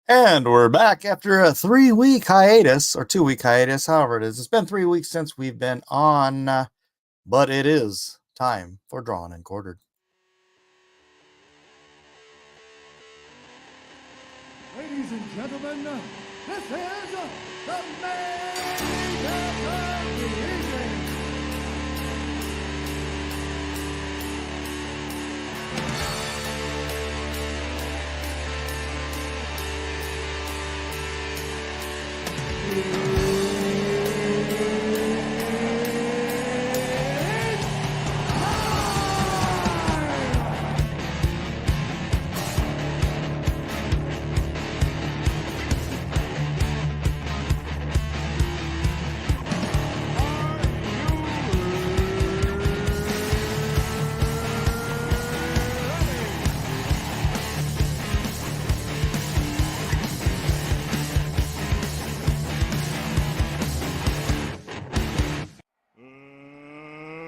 And we're back after a 3-week hiatus, or 2-week hiatus, however it is. It's been 3 weeks since we've been on, but it is time for Drawn and Quartered. Ladies and gentlemen, this is the main event of the evening.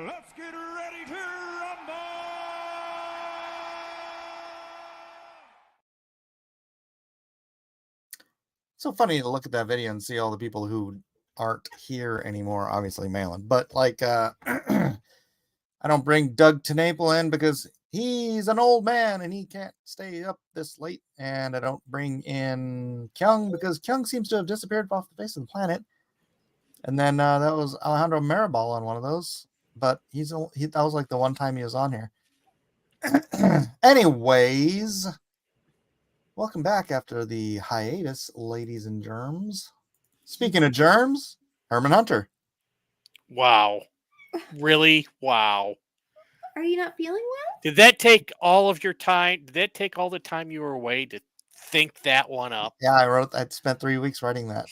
Let's get ready to rumble! So funny to look at that video and see all the people who aren't here anymore, obviously Malin. But like, I don't bring Doug Tenaple in because he's an old man and he can't stay up this late. And I don't bring in Kyung because Kyung seems to have disappeared off the face of the planet. And then that was Alejandro Maribal on one of those. But that was like the one time he was on here. Anyways, welcome back after the hiatus, ladies and germs. Speaking of germs, Herman Hunter. Wow. Really? Wow. Are you not feeling well? Did that take all of your time? Did that take all the time you were away to think that one up? Yeah, I spent 3 weeks writing that.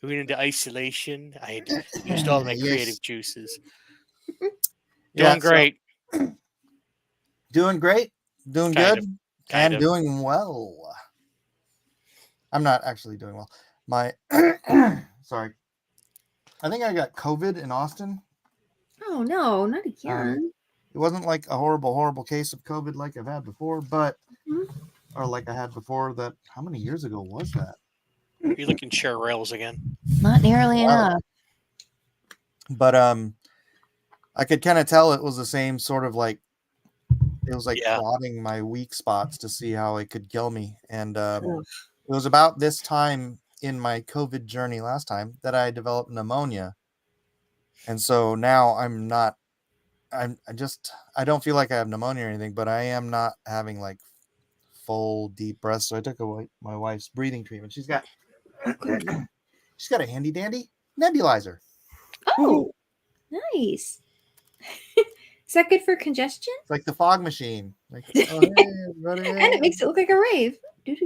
We went into isolation. I had used all my creative juices. Doing great. Doing great. Doing good. Kind of. Doing well. I'm not actually doing well. Sorry. I think I got COVID in Austin. Oh no, not again. It wasn't like a horrible case of COVID like I've had before, but or like I had before that. How many years ago was that? You're looking chair rails again. Not nearly enough. But I could kind of tell it was the same sort of like it was like plotting my weak spots to see how it could kill me. And it was about this time in my COVID journey last time that I developed pneumonia. And so now I don't feel like I have pneumonia or anything, but I am not having like full deep breaths. So I took my wife's breathing treatment. She's got a handy dandy nebulizer. Oh, nice. Is that good for congestion? It's like the fog machine. Like, oh, hey, everybody. And it makes it look like a rave. It's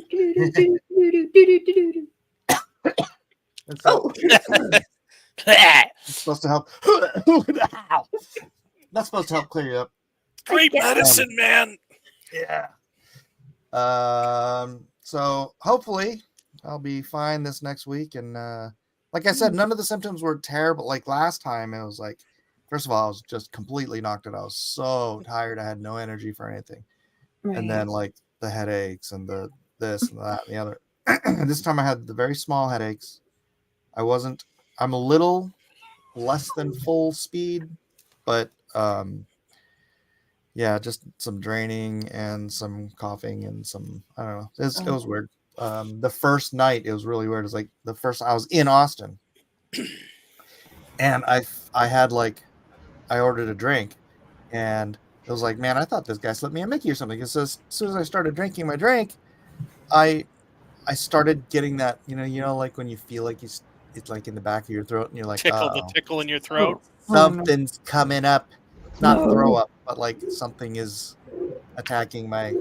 supposed to help. That's supposed to help clear you up. Great medicine, man. Yeah. So hopefully I'll be fine this next week. And like I said, none of the symptoms were terrible. Like last time, it was like, first of all, I was just completely knocked out. I was so tired. I had no energy for anything. Right. And then like the headaches and the this and that and the other. This time I had the very small headaches. I'm a little less than full speed, but yeah, just some draining and some coughing and some, I don't know. It was weird. The first night, it was really weird. It was like I was in Austin and I had like, I ordered a drink and it was like, man, I thought this guy slipped me a Mickey or something. Because as soon as I started drinking my drink, I started getting that, you know, like when you feel like it's like in the back of your throat and you're like, the tickle in your throat. Something's coming up. Not throw up, but like something is attacking my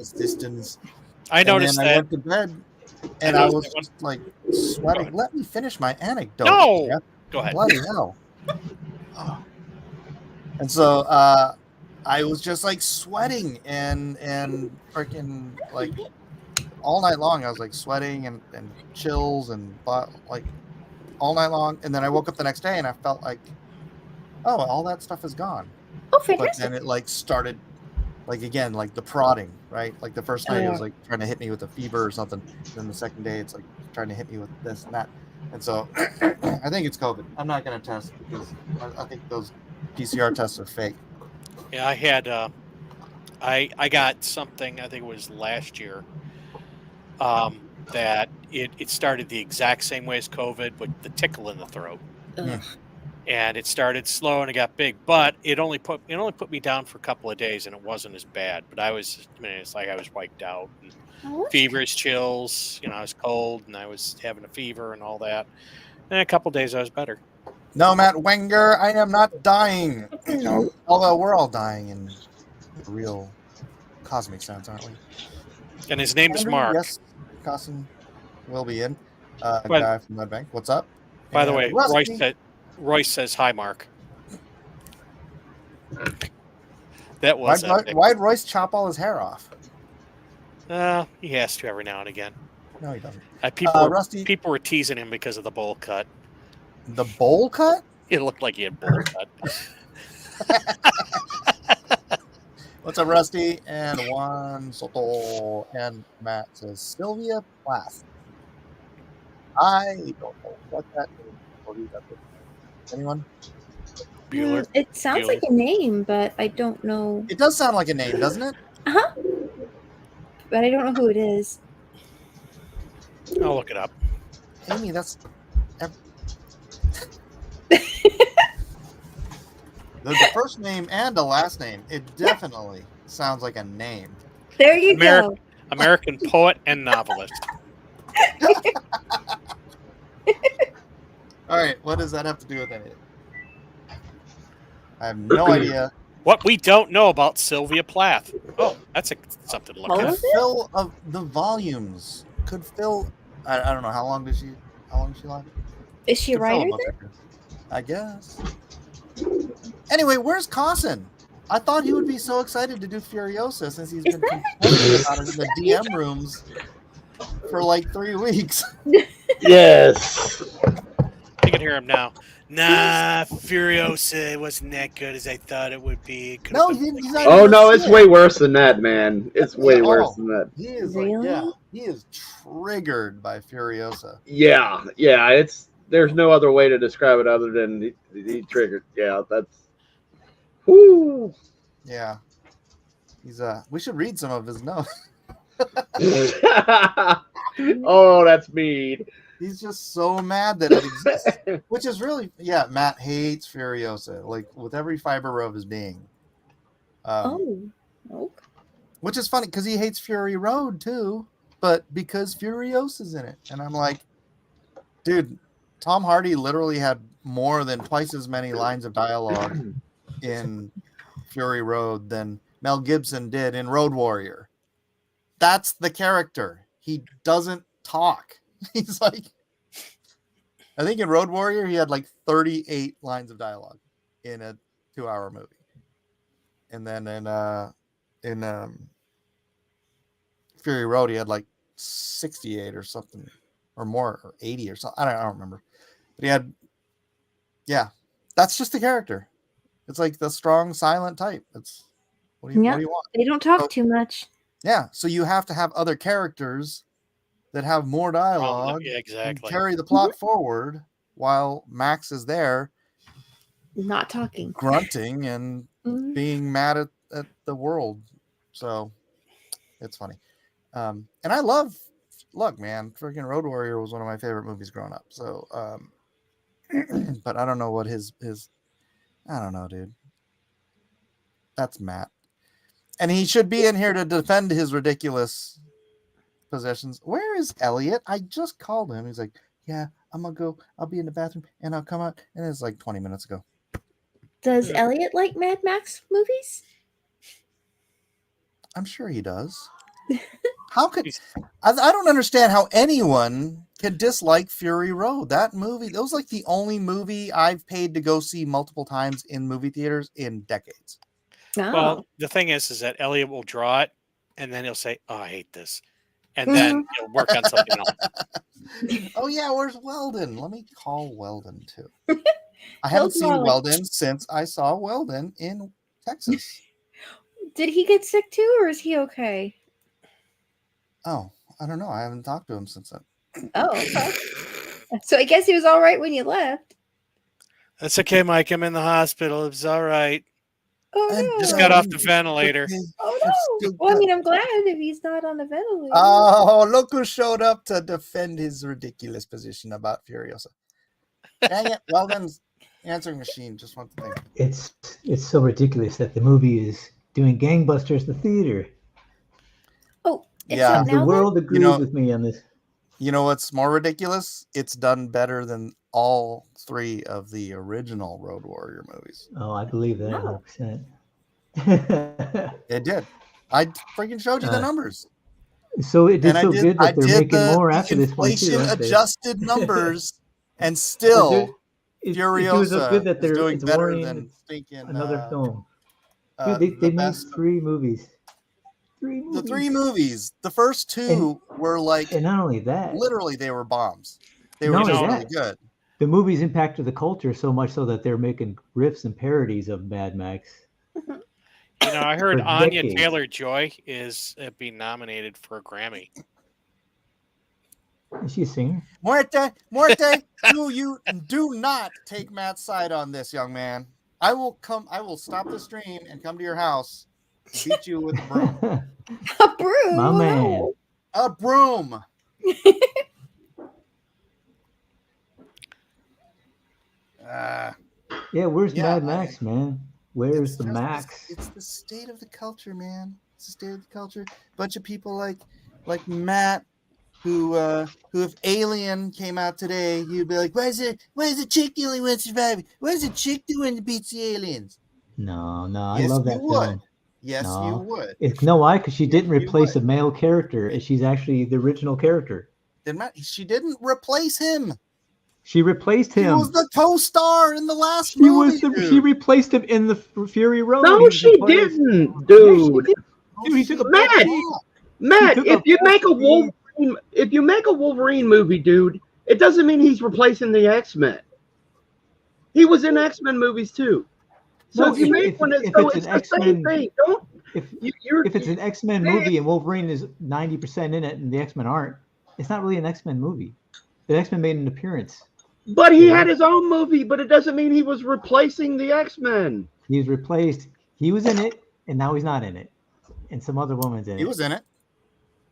systems. I noticed that. I went to bed and I was just like sweating. Let me finish my anecdote. No, go ahead. Bloody hell. And so I was just like sweating and freaking like all night long. I was like sweating and chills and like all night long. And then I woke up the next day and I felt like, oh, all that stuff is gone. Oh, fantastic. But then it like started Like again, like the prodding, right? Like the first night it was Yeah. like trying to hit me with a fever or something. Then the second day it's like trying to hit me with this and that. And so I think it's COVID. I'm not going to test because I think those PCR tests are fake. Yeah, I had I got something, I think it was last year, that it started the exact same way as COVID with the tickle in the throat. Ugh. And it started slow and it got big, but it only put me down for a couple of days and it wasn't as bad. But it's like I was wiped out. And Oh, that's fevers, chills, I was cold and I was having a fever and all that. And in a couple of days I was better. No, Matt Wenger, I am not dying. No. Although we're all dying in a real cosmic sense, aren't we? And his name is Andrew, Mark. Yes, Cossin will be in. A But- guy from Mudbank. What's up? By the And way, Rusty. Royce says hi, Mark. That was epic. Why'd Royce chop all his hair off? He has to every now and again. No, he doesn't. Rusty, People were teasing him because of the bowl cut. the bowl cut? It looked like he had bowl cut. What's up, Rusty? And Juan Soto and Matt says Sylvia Plath. I don't know what that means. Or who that is. Anyone? Bueller. It sounds like a name, but I don't know. It does sound like a name, doesn't it? But I don't know who it is. I'll look it up. Amy, that's. The first name and the last name. It definitely sounds like a name. There you go. American poet and novelist. All right, what does that have to do with anything? I have no idea. What we don't know about Sylvia Plath. Oh, that's something to look All at. of it? Fill of the volumes could fill. I don't know how long does she last? Is she a Could fill writer book, then? I guess. Anyway, where's Cossin? I thought he would be so excited to do Furiosa since he's been complaining about it in the DM rooms for like 3 weeks. Yes. You can hear him now. Nah, Furiosa wasn't that good as I thought it would be. It could've No, been- he's not Oh even no, a it's shit. way worse than that, man. It's way worse than that. He is Really? he is triggered by Furiosa. Yeah. It's there's no other way to describe it other than he triggered. Yeah, that's. Whoo. Yeah. He's we should read some of his notes. Oh, that's mean. He's just so mad that it exists. Which is really, Matt hates Furiosa, like with every fiber of his being. Oh. Which is funny because he hates Fury Road too, but because Furiosa's in it. And I'm like, dude, Tom Hardy literally had more than twice as many lines of dialogue in Fury Road than Mel Gibson did in Road Warrior. That's the character. He doesn't talk. He's like, I think in Road Warrior he had like 38 lines of dialogue in a 2-hour movie, and then in Fury Road he had like 68 or something, or more, or 80 or something. I don't remember, but he had, that's just the character. It's like the strong silent type. It's what do you want? They don't talk too much. Yeah, so you have to have other characters that have more dialogue Yeah, and exactly. carry the plot forward while Max is there Not talking. grunting and Mhm. being mad at the world. So it's funny. And I look, man, freaking Road Warrior was one of my favorite movies growing up. So but I don't know what his I don't know, dude. That's Matt. And he should be in here to defend his ridiculous possessions. Where is Elliot? I just called him. He's like, yeah, I'm gonna go. I'll be in the bathroom and I'll come out. And it's like 20 minutes ago. Does Elliot like Mad Max movies? I'm sure he does. How could I don't understand how anyone can dislike Fury Road. That movie, that was like the only movie I've paid to go see multiple times in movie theaters in decades. No. Well, the thing is that Elliot will draw it, and then he'll say, "Oh, I hate this," and then he'll work on something else. Oh yeah, where's Weldon? Let me call Weldon too. I haven't seen draw, like- Weldon since I saw Weldon in Texas. Did he get sick too, or is he okay? Oh, I don't know. I haven't talked to him since then. Oh, okay. So I guess he was all right when you left. That's okay, Mike. I'm in the hospital. It's all right. Oh I'm no! Just got off the ventilator. Oh I've no! still Well, I got- mean, I'm glad if he's not on the ventilator. Oh, look who showed up to defend his ridiculous position about Furiosa. Dang it. Weldon's answering machine just went to think. It's so ridiculous that the movie is doing gangbusters to theater. Oh, it's Yeah. out The now. world agrees know- with me on this. You know what's more ridiculous? It's done better than all 3 of the original Road Warrior movies. Oh, I believe that Oh. 100%. It did. I freaking showed you the numbers. So it did And so good I that they're did making more after this one too, inflation aren't they? adjusted numbers, and But still it's doing so Furiosa good that is they're doing it's better warning than stinking another film. uh, Dude, the they made best. 3 movies. The 3 movies. The first 2 were like And not only that, literally they were bombs. They were Not just only really good. the movies impacted the culture so much so that they're making riffs and parodies of Mad Max. You know, I heard For Anya decades. Taylor-Joy is being nominated for a Grammy. Is she a singer? Muerte, you do not take Matt's side on this, young man. I will stop the stream and come to your house, beat you with a broom. A broom. My man. A broom. Yeah, where's Yeah, Mad Max, man? Where's the just- Max? It's the state of the culture, man. It's the state of the culture. Bunch of people like Matt, who if Alien came out today, you'd be like, why is the chick the only one surviving? Why is the chick the one that beats the aliens? No, I Yes, love that you would. film. Yes, No. you would. It's no, why? Because she didn't You replace would. a male character. And she's actually the original character. She didn't replace him. She replaced He him. was the co-star in the last She movie. she replaced him in the Fury Road. He No, was she replaced. didn't, dude. Dude, he took a Matt, back Matt, took if a you make a Wolverine- Wolverine movie, dude, it doesn't mean he's replacing the X-Men. He was in X-Men movies too. So No, if you if- make if- one, if so it's it's an the same X-Men thing. Don't If you're if it's an X-Men movie and Wolverine is 90% in it and the X-Men aren't, it's not really an X-Men movie. The X-Men made an appearance. but he Yeah. had his own movie, but it doesn't mean he was replacing the X-Men. He was replaced. He was in it, and now he's not in it. And some other woman's in He it. was in it.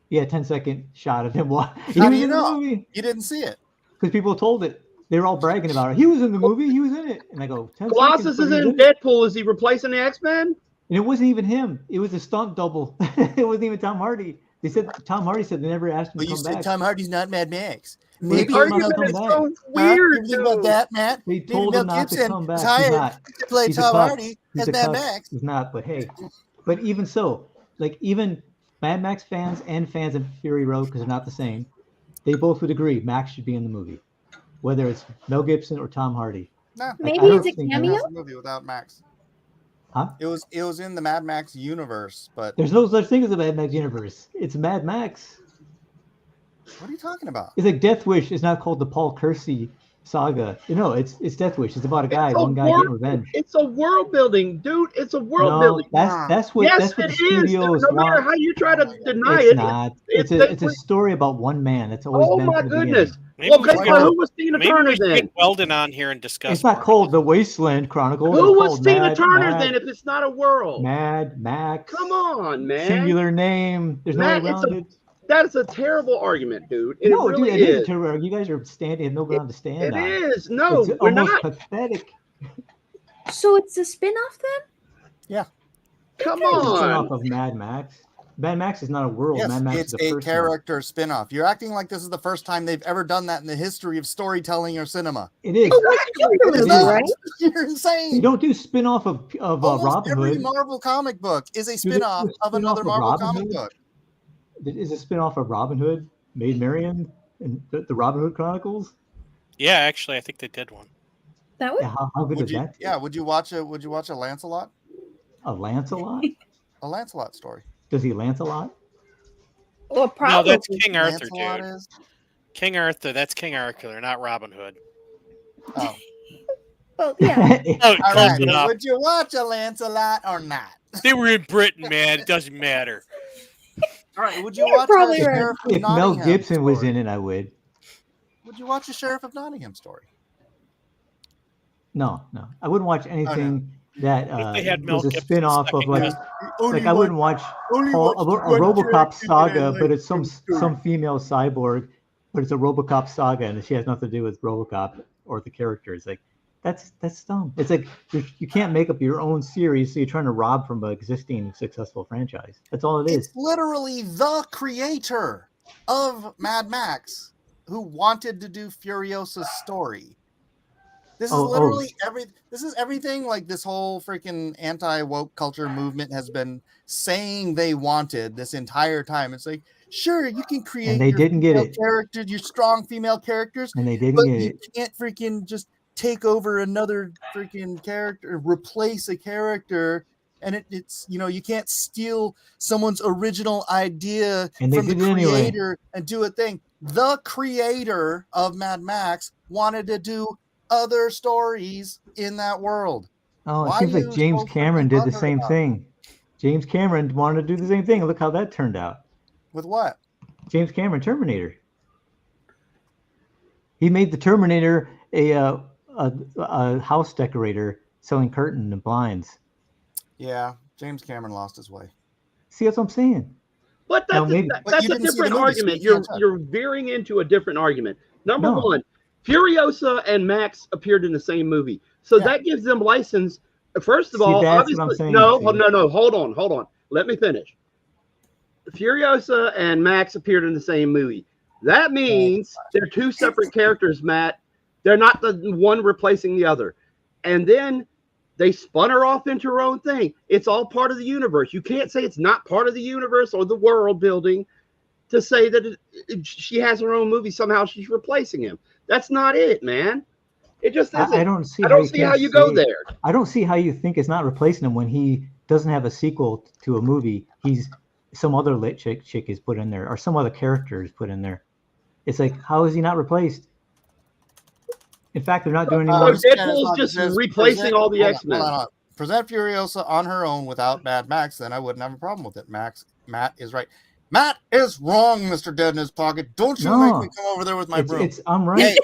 Yeah, 10-second shot of him. He How was do you in the know? movie You didn't see it. because people told it. They were all bragging about it. He was in the movie. He was in it. And I go, 10 Colossus seconds, but is he's in in it. Deadpool. Is he replacing the X-Men? And it wasn't even him. It was a stunt double. It wasn't even Tom Hardy. They said Tom Hardy said they never asked him But to you come said back. Tom Hardy's not Mad Max. The Maybe Mel argument come is back. so Huh? weird, You think about dude. that, Matt? They Maybe told Mel him not to Gibson come is back. He's hired not. to play He's a Tom cuck. Hardy He's as a Mad cuck. Max. He's not, but hey. But even so, like even Mad Max fans and fans of Fury Road, because they're not the same, they both would agree Max should be in the movie, whether it's Mel Gibson or Tom Hardy. No, Maybe I don't he's a think- cameo. that's a movie without Max. Huh? It was in the Mad Max universe, but There's no such thing as a Mad Max universe. It's Mad Max. what are you talking about? It's like Death Wish is not called the Paul Kersey saga. You know, it's Death Wish. It's about a guy, It's a one guy world- getting revenge. It's a world building, dude. It's a world No, building. that's what Yes, that's what it the is. studios No matter want. how you try to deny It's it. not. it's It's a Death story about one man. That's always Oh been my from the goodness. beginning. Maybe Well, we guess should what? get- Who was Tina Maybe Turner we should then? get Weldon on here and discuss. It's not more. called the Wasteland Chronicles. Who It's was called Tina Mad, Turner Mad, then if it's not a world? Mad Max. Come on, man. Singular name. There's no way Matt, it's around a- it. That is a terrible argument, dude. It No, really dude, it is a is. terrible. You guys are standing, have no ground to stand It on. is. No, It's we're almost not. pathetic. So it's a spin-off then? Come It's a spin-off on. of Mad Max. Mad Max is not a world. Yes, Mad Max it's is the a first one. character spin-off. You're acting like this is the first time they've ever done that in the history of storytelling or cinema. It is. Oh, that's It Joker is movie, not. right? You're insane. You don't do spin-off of Almost Robin every Hood. Marvel comic book is a they spin-off do a of another spin-off of Marvel Robin comic Hood? book. Is a spin-off of Robin Hood, Maid Marian, and the Robin Hood Chronicles. Yeah, actually, I think they did one. That would. Yeah, how good Would is you? that? Yeah. Would you watch a Lancelot? A Lancelot? A Lancelot story. Does he Lancelot? Well, No, probably. that's King Arthur, Lancelot dude. is. King Arthur. That's King Arthur, not Robin Hood. Oh. Well, yeah. Oh, All close right. enough. Would you watch a Lancelot or not? They were in Britain, man. It doesn't matter. All right, would you You're watch probably a right. Sheriff of If Mel Nottingham Gibson was story? in it, I would. Would you watch a Sheriff of Nottingham story? No, I wouldn't watch anything that What if they had Mel was a Gibson spin-off of second like guess? I wouldn't watch a RoboCop saga, but it's some female cyborg, but it's a RoboCop saga and she has nothing to do with RoboCop or the characters. Like that's dumb. It's like you can't make up your own series, so you're trying to rob from an existing successful franchise. That's all it is. It's literally the creator of Mad Max who wanted to do Furiosa's story. This is literally this is everything like this whole freaking anti-woke culture movement has been saying they wanted this entire time. It's like, sure, you can create And they your didn't get female it. characters, your strong female characters, And they didn't but get you it. can't freaking just take over another freaking character, replace a character, and it's you can't steal someone's original idea And they from the did it anyway. creator and do a thing. The creator of Mad Max wanted to do other stories in that world. Oh, it Why seems are like you James so Cameron freaking did the butthurt same about thing. James Cameron wanted to do the same thing. Look how that turned out. With what? James Cameron, Terminator. He made the Terminator a house decorator selling curtain and blinds. Yeah, James Cameron lost his way. See, that's what I'm saying. But Now, that's maybe- a, But that's you a didn't see the different movie, so argument. you can't judge. You're veering into a different argument. Number No. one, Furiosa and Max appeared in the same movie, so Yeah. that gives them license. First of See, all, that's obviously, what I'm saying, no, Steve. no. Hold on. Let me finish. Furiosa and Max appeared in the same movie. That means they're two separate characters, Matt. They're not the one replacing the other. And then they spun her off into her own thing. It's all part of the universe. You can't say it's not part of the universe or the world building to say that she has her own movie. Somehow she's replacing him. That's not it, man. It just isn't. I don't see. I don't see how you go say- there. I don't see how you think it's not replacing him when he doesn't have a sequel to a movie. He's some other lit chick is put in there, or some other character is put in there. It's like, how is he not replaced? In fact, they're not doing any So more. Deadpool's just replacing all the X-Men. Present Furiosa on her own without Mad Max, then I wouldn't have a problem with it. Matt is right. Matt is wrong, Mr. Dead in his pocket. Don't you make me come over there with my broom. I'm right.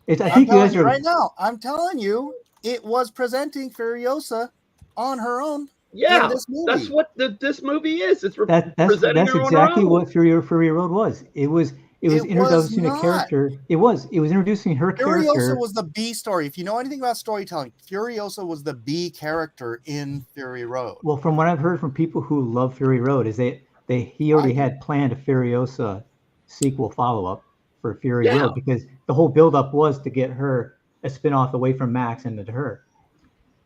Hey, I think you guys are right now. I'm telling you, it was presenting Furiosa on her own. Yeah, in this movie. that's what this movie is. It's that's presenting her on her exactly own. what Fury Road was. It was introducing a not. character. It was introducing her character. Furiosa was the B story. If you know anything about storytelling, Furiosa was the B character in Fury Road. Well, from what I've heard from people who love Fury Road, is he already had planned a Furiosa sequel follow-up for Fury Road, because the whole build-up was to get her a spin-off away from Max and to her.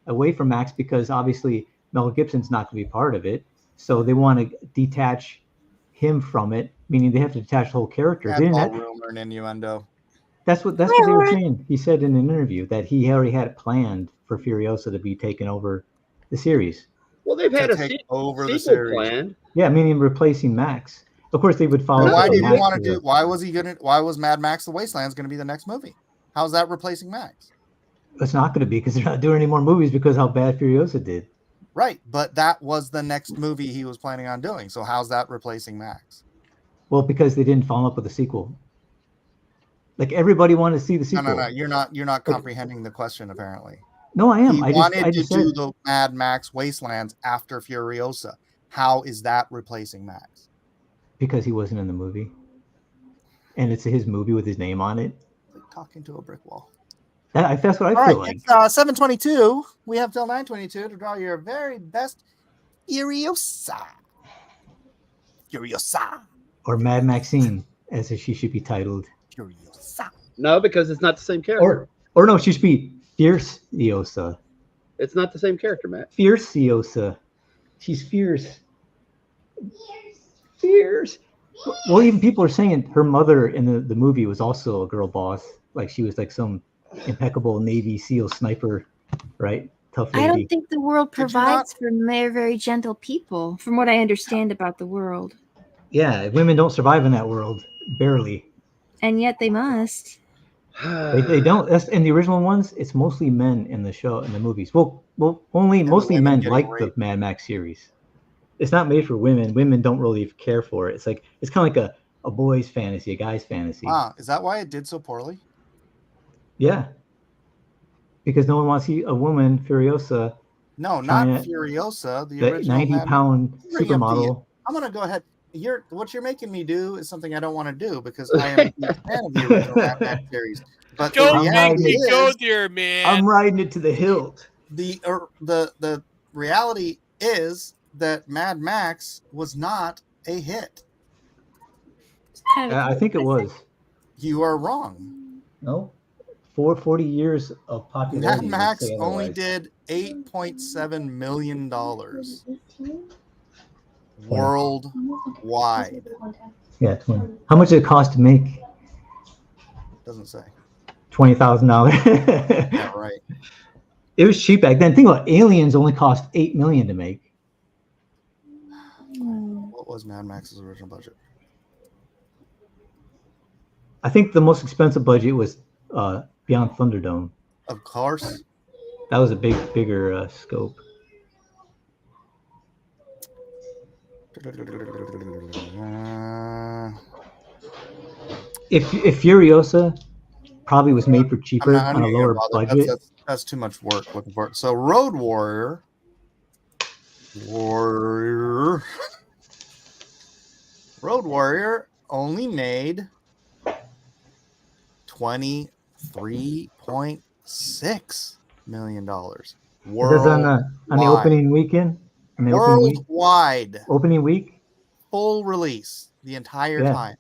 Away from Max, because obviously Mel Gibson's not going to be part of it. So they want to detach him from it, meaning they have to detach the whole character. That's all rumor and innuendo. That's what they were saying. He said in an interview that he already had it planned for Furiosa to be taken over the series. Well, they've had a sequel planned. Yeah, meaning replacing Max. Of course, they would follow. Why did you want to do? Why was Mad Max: The Wasteland's going to be the next movie? How's that replacing Max? It's not going to be, because they're not doing any more movies because how bad Furiosa did. Right, but that was the next movie he was planning on doing. So how's that replacing Max? Well, because they didn't follow up with a sequel. Like, everybody wanted to see the sequel. No. You're not comprehending the question, apparently. No, I am. He I wanted just to do said, the Mad Max Wastelands after Furiosa. How is that replacing Max? because he wasn't in the movie, and it's his movie with his name on it. Like talking to a brick wall. That's what I All feel right, like. it's 7:22. We have till 9:22 to draw your very best Furiosa. Or Mad Maxine, as if she should be titled. Furiosa. No, because it's not the same character. Or no, she should be Fierce-iosa. It's not the same character, Matt. Fierce-iosa. She's fierce. Fierce. Well, even people are saying her mother in the movie was also a girl boss. Like, she was like some impeccable Navy SEAL sniper, right? Tough lady. I don't think the world provides for very gentle people, from what I understand about the world. Yeah, women don't survive in that world. Barely. And yet they must. They don't. That's in the original ones. It's mostly men in the show, in the movies. Well, the mostly women men getting like raped. the Mad Max series. It's not made for women. Women don't really care for it. It's like it's kind of like a boy's fantasy, a guy's fantasy. Wow, is that why it did so poorly? Yeah, because no one wants to see a woman, Furiosa, No, not trying to- Furiosa, the the original. 90-pound Bring up the- supermodel. I'm gonna go ahead. What you're making me do is something I don't want to do because I am a huge fan of the original Mad Max series. But the Don't reality make me go is, there, man. I'm riding it to the hilt. the reality is that Mad Max was not a hit. I think it was. You are wrong. No, 40 years of popularity. Mad would Max say only otherwise. did $8.7 million worldwide. Yeah, 20. How much did it cost to make? Doesn't say. $20,000. Yeah, right. It was cheap back then. Think about it. Aliens only cost $8 million to make. What was Mad Max's original budget? I think the most expensive budget was Beyond Thunderdome. Of course. That was a bigger scope. If Furiosa probably was made for cheaper I'm on a not lower gonna bother. budget. That's too much work looking for it. So Road Warrior. Road Warrior only made $23.6 million. That's on the opening weekend. On the Worldwide. Opening week. Full release the entire time.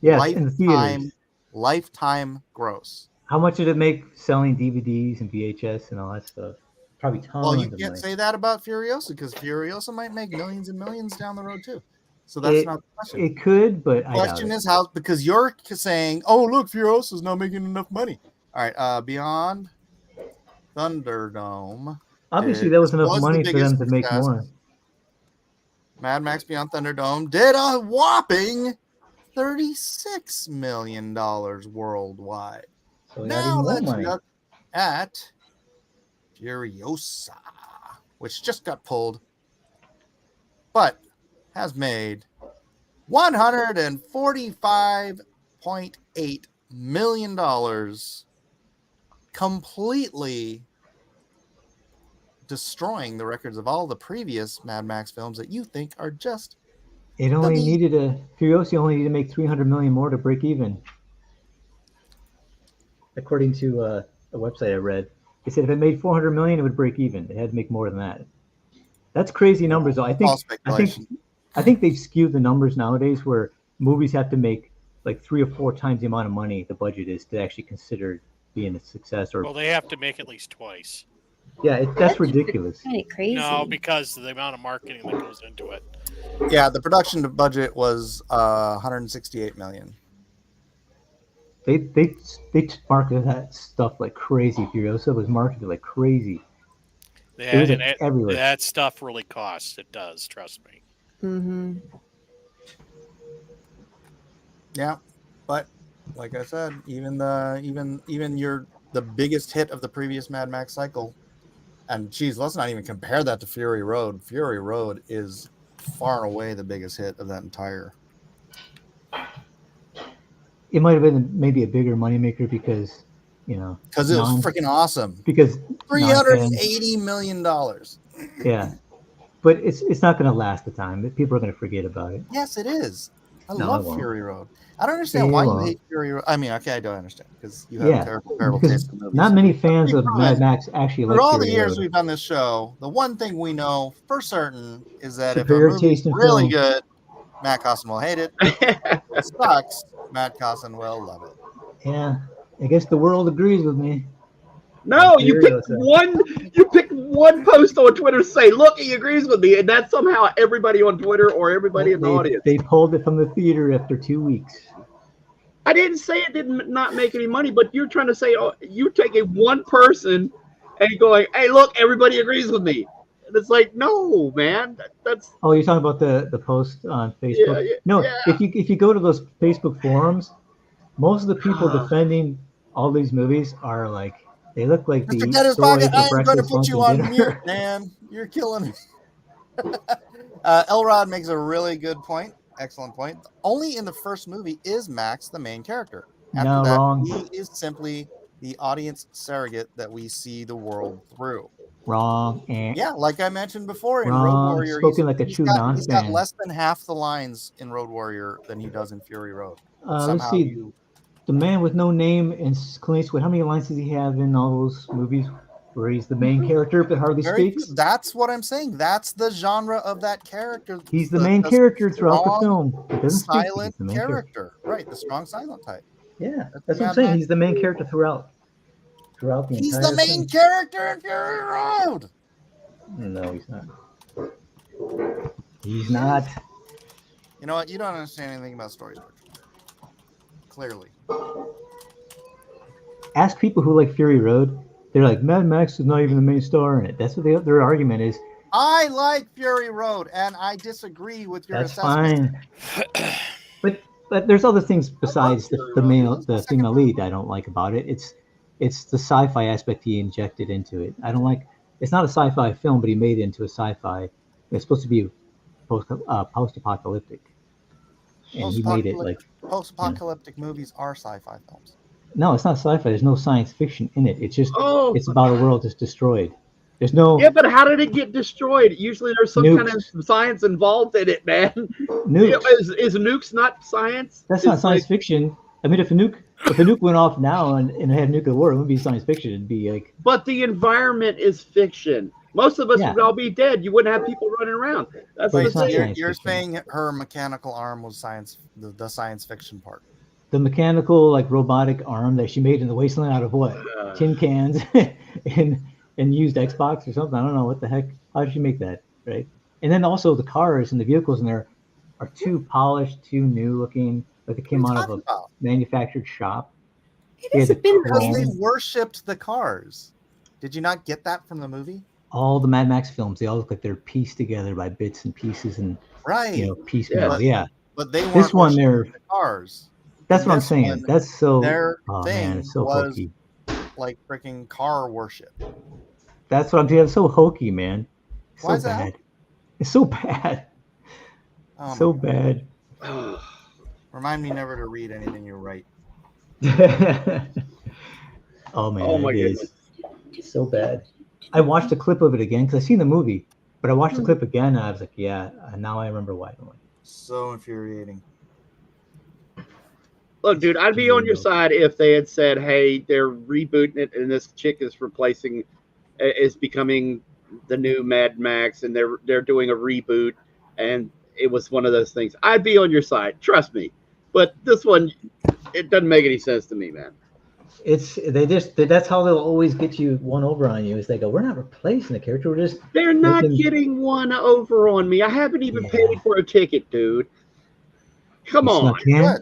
Yeah, in the theaters. Lifetime gross. How much did it make selling DVDs and VHS and all that stuff? Probably tons. Well, you can't say that about Furiosa because Furiosa might make millions and millions down the road too. So that's not the question. It could, but the question is how, because you're saying, "Oh, look, Furiosa's not making enough money." All right, Beyond Thunderdome. Obviously, that was enough money for them to make more. Mad Max Beyond Thunderdome did a whopping $36 million worldwide. So now let's look at Furiosa, which just got pulled, but has made $145.8 million, completely destroying the records of all the previous Mad Max films that you think are just. It only needed Furiosa only needed to make 300 million more to break even. According to a website I read, they said if it made 400 million, it would break even. It had to make more than that. That's crazy numbers, though. I think they've skewed the numbers nowadays, where movies have to make like 3 or 4 times the amount of money the budget is to actually consider being a success. Or well, they have to make at least twice. Yeah, that's ridiculous. Kind of crazy. No, because of the amount of marketing that goes into it. Yeah, the production budget was $168 million. They marketed that stuff like crazy. Furiosa was marketed like crazy. Yeah, everywhere. That stuff really costs. It does. Trust me. Mm-hmm. Yeah, but like I said, even the biggest hit of the previous Mad Max cycle, and geez, let's not even compare that to Fury Road. Fury Road is far and away the biggest hit of that entire. It might have been maybe a bigger moneymaker because, because it was freaking awesome. Because $380 million. Yeah, but it's not going to last the time. People are going to forget about it. Yes, it is. I love Fury Road. I don't understand why you hate Fury Road. I mean, okay, I don't understand because you have a terrible taste in movies. Not many fans of Mad Max actually like Fury Road. For all the years we've done this show, the one thing we know for certain is that if a Superior movie's really good, Matt Cossin will hate it. If it sucks, Matt Cossin will love it. Yeah, I guess the world agrees with me. No, you picked one post on Twitter to say, look, he agrees with me, and that's somehow everybody on Twitter or everybody in the audience. They pulled it from the theater after 2 weeks. I didn't say it did not make any money, but you're trying to say, oh, you're taking one person and going, hey, look, everybody agrees with me. And it's like, no, man, that's. Oh, you're talking about the post on Facebook? If you go to those Facebook forums, most of the people defending all these movies are like they look like the Mr. Get his pocket. I am going to breakfast, put lunch, you and on dinner. mute, man. You're killing me. Elrod makes a really good point. Excellent point. Only in the first movie is Max the main character. After No, that, wrong. he is simply the audience surrogate that we see the world through. Wrong. Yeah, like I mentioned before, in Road Wrong. Warrior, Spoken like a true he's got non-fan. less than half the lines in Road Warrior than he does in Fury Road. But Let's somehow see. you The Man with No Name in Clint Eastwood. How many lines does he have in all those movies where he's the main character but hardly very speaks? true. That's what I'm saying. That's the genre of that character. He's the main character throughout the strong, film. He doesn't speak. But he's silent the main character. Right, the strong silent type. Yeah, That's that's what I'm Mad saying. Max. He's the main character throughout the He's entire the main thing. character in Fury Road. No, he's not. He's not. You know what? You don't understand anything about stories. Clearly. Ask people who like Fury Road. They're like, Mad Max is not even the main star in it. That's what their argument is. I like Fury Road, and I disagree with your That's assessment. fine. But there's other things besides the female lead I don't like about it. It's the sci-fi aspect he injected into it. I don't like. It's not a sci-fi film, but he made it into a sci-fi. It's supposed to be post-apocalyptic, and he made it like Post-apocalyptic movies are sci-fi films. no, it's not sci-fi. There's no science fiction in it. It's just it's about a world that's destroyed. There's no but how did it get destroyed? Usually there's some kind of science involved in it, man. Nukes. Is nukes not science? That's not science fiction. I mean, if a nuke went off now and had nuclear war, it wouldn't be science fiction. It'd be like. But the environment is fiction. Most of us would all be dead. You wouldn't have people running around. That's But the it's not thing. science You're fiction. saying her mechanical arm was the science fiction part. The mechanical, like robotic arm that she made in the wasteland out of what? Tin cans and used Xbox or something. I don't know what the heck. How did she make that? Right. And then also the cars and the vehicles in there are too polished, too new looking. Like they came out of a manufactured shop. It hasn't been Because they worshipped the cars. Did you not get that from the movie? All the Mad Max films, they all look like they're pieced together by bits and pieces and piecemeal. Yeah. But they weren't this one the cars. That's what I'm saying. That's so. Their thing it's so was hokey. Like freaking car worship. That's what I'm saying. It's so hokey, man. It's Why so is that? bad. It's so bad. So bad. Remind me never to read anything you write. Oh man, Oh my it is so bad. I watched a clip of it again because I seen the movie, but I watched the clip again and I was like, yeah, now I remember why. So infuriating. Look, dude, I'd be on your side if they had said, "Hey, they're rebooting it, and this chick is becoming the new Mad Max, and they're doing a reboot, and it was one of those things." I'd be on your side, trust me. But this one, it doesn't make any sense to me, man. That's how they'll always get you one over on you. Is they go, we're not replacing the character, they're not getting one over on me. I haven't even paid for a ticket, dude. Come on. Good.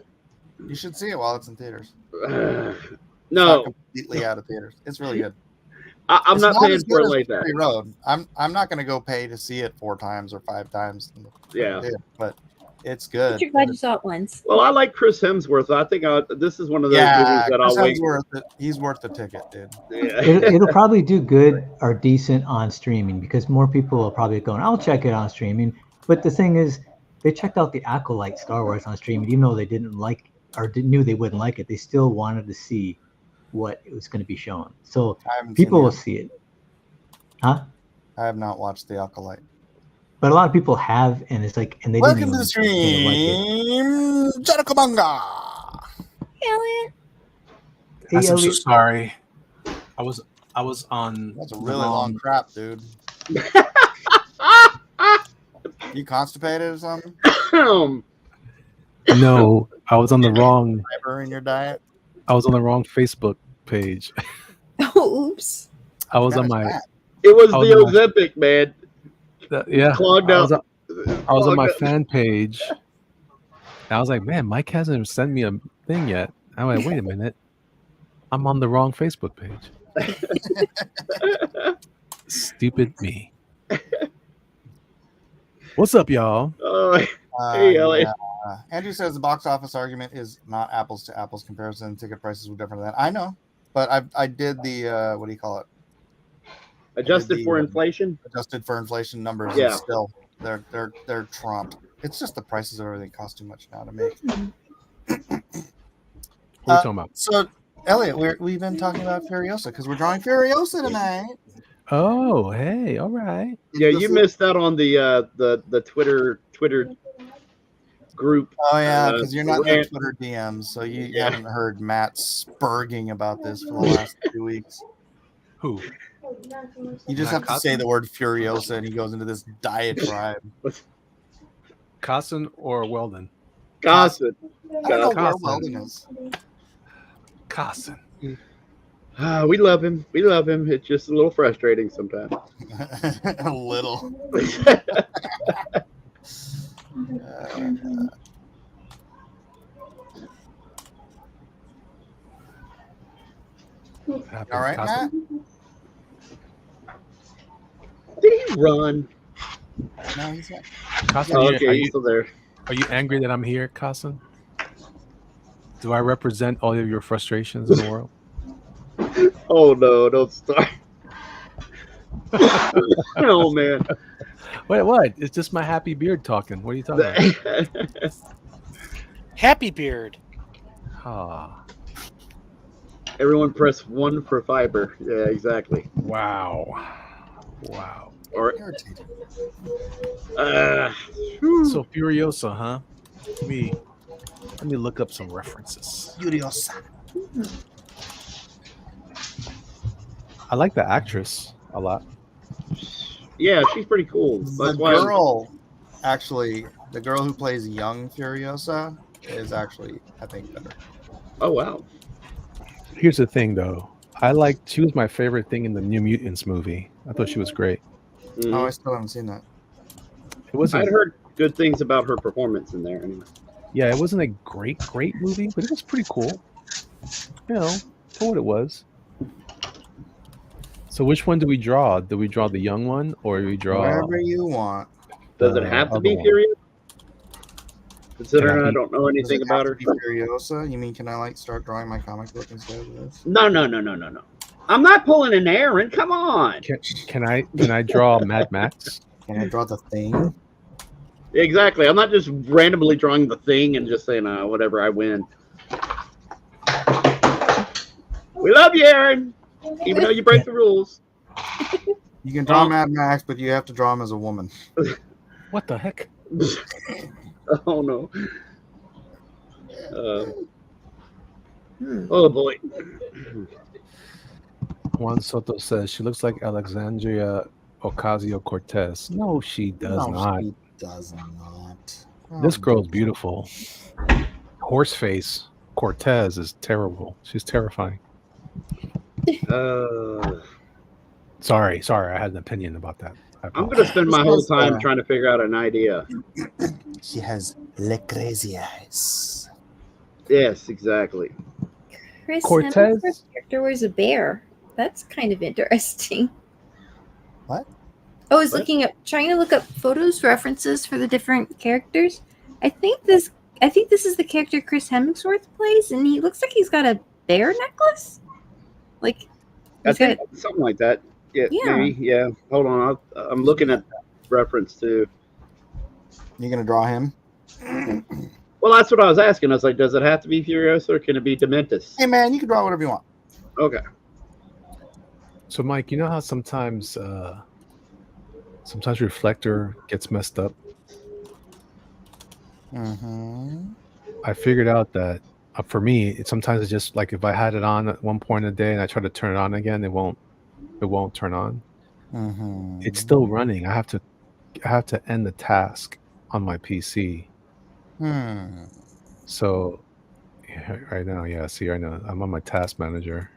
You should see it while it's in theaters. No, it's not completely out of theaters. It's really good. I'm not paying for it like that. Road. I'm not going to go pay to see it 4 times or 5 times. Yeah, but it's good. But you're glad you saw it once. Well, I like Chris Hemsworth. I think this is one of those movies that I'll wait. He's worth the ticket, dude. Yeah. It'll probably do good or decent on streaming because more people are probably going, I'll check it on streaming. But the thing is, they checked out the Acolyte Star Wars on streaming, even though they didn't like or knew they wouldn't like it. They still wanted to see what it was going to be shown. So people will see it. Huh? I have not watched The Acolyte. But a lot of people have, and it's like, and they Welcome didn't to the stream, Jericho Elliot. I'm so sorry. I was on. That's a really long crap, dude. You constipated or something? No, I was on the wrong. Fiber in your diet? I was on the wrong Facebook page. Oh, oops. I was on my. It was the Ozempic, man. Yeah, Clogged up. I was on my fan page. And I was like, man, Mike hasn't sent me a thing yet. I'm like, wait a minute. I'm on the wrong Facebook page. Stupid me. What's up, y'all? Hey, Elliot. Andrew says the box office argument is not apples to apples comparison. Ticket prices were different than that. I know, but I did the what do you call it? Adjusted for inflation. Adjusted for inflation numbers. Yeah. And still, they're trumped. It's just the prices of everything cost too much now to make. What are you talking about? So, Elliot, we've been talking about Furiosa because we're drawing Furiosa tonight. Oh, hey, all right. Yeah, you missed out on the Twitter group. Oh yeah, because you're not in rant. the Twitter DMs, so you haven't heard Matt spurging about this for the last 2 weeks. Who? You just Matt have to say the word Furiosa, and he goes into this diatribe. Cossin or Weldon? Cossin. I don't know where Cossin. Weldon is. Cossin. We love him. We love him. It's just a little frustrating sometimes. A little. All right, Matt? Did he run? No, he's not. Cossin, Oh, are okay, he's you, still there. are you angry that I'm here, Cossin? Do I represent all of your frustrations in the world? Oh no, don't start. Oh man. Wait, what? It's just my happy beard talking. What are you talking about? Happy Beard. Ah, Everyone press 1 for fiber. Yeah, exactly. wow. Wow. Or Irritated. So Furiosa, huh? Let me look up some references. Furiosa. I like the actress a lot. yeah, she's pretty cool. The That's why girl, actually, the girl who plays young Furiosa is actually, I think, better. Oh wow. Here's the thing, though. She was my favorite thing in the New Mutants movie. I thought she was great. Mhm. Oh, I still haven't seen that. It wasn't. I'd heard good things about her performance in there. Anyway. Yeah, it wasn't a great movie, but it was pretty cool. You know, for what it was. So which one do we draw? Do we draw the young one, or do we draw? Whatever you want. Does the it have to other be one? Furious? Considering Can I I be- don't know Does anything it about have her. to be Furiosa? You mean, can I start drawing my comic book instead of this? No. I'm not pulling an Aaron. Come on. Can I draw Mad Max? Can I draw the thing? Exactly. I'm not just randomly drawing the thing and just saying, whatever, I win. We love you, Aaron. Even though you break the rules. You can draw Mad Max, but you have to draw him as a woman. What the heck? Oh no. Oh boy. Juan Soto says she looks like Alexandria Ocasio-Cortez. No, she does not. She does not. This Oh, girl's beautiful. Horseface Cortez is terrible. She's terrifying. Sorry, I had an opinion about that. I'm gonna spend my whole time trying to figure out an idea. She has le crazy eyes. Yes, exactly. Chris Cortez? Hemsworth's character wears a bear. That's kind of interesting. What? I was What? trying to look up photos references for the different characters. I think this is the character Chris Hemsworth plays, and he looks like he's got a bear necklace. Like I he's got think something like that. Yeah, Yeah. maybe. Yeah. Hold on. I'm looking at that reference too. You gonna draw him? Well, that's what I was asking. I was like, does it have to be Furiosa or can it be Dementus? Hey man, you can draw whatever you want. Okay. So, Mike, you know how sometimes Reflector gets messed up? Mm-hmm. I figured out that for me, sometimes it's just like if I had it on at one point in the day and I try to turn it on again, it won't turn on. Mm-hmm. It's still running. I have to end the task on my PC. So right now, right now I'm on my task manager.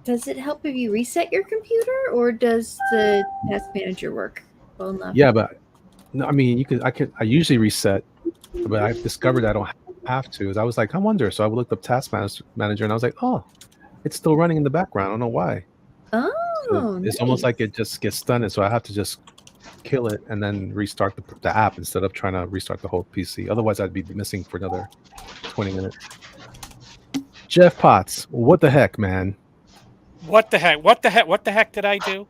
Does it help if you reset your computer, or does the task manager work well enough? Yeah, but no, I mean, I usually reset, but I've discovered I don't have to. I was like, I wonder. So I looked up task manager and I was like, oh, it's still running in the background. I don't know why. Oh, So it's almost nice. like it just gets stunned. So I have to just kill it and then restart the app instead of trying to restart the whole PC. Otherwise, I'd be missing for another 20 minutes. Jeff Potts, what the heck, man? What the heck? What the heck? What the heck did I do?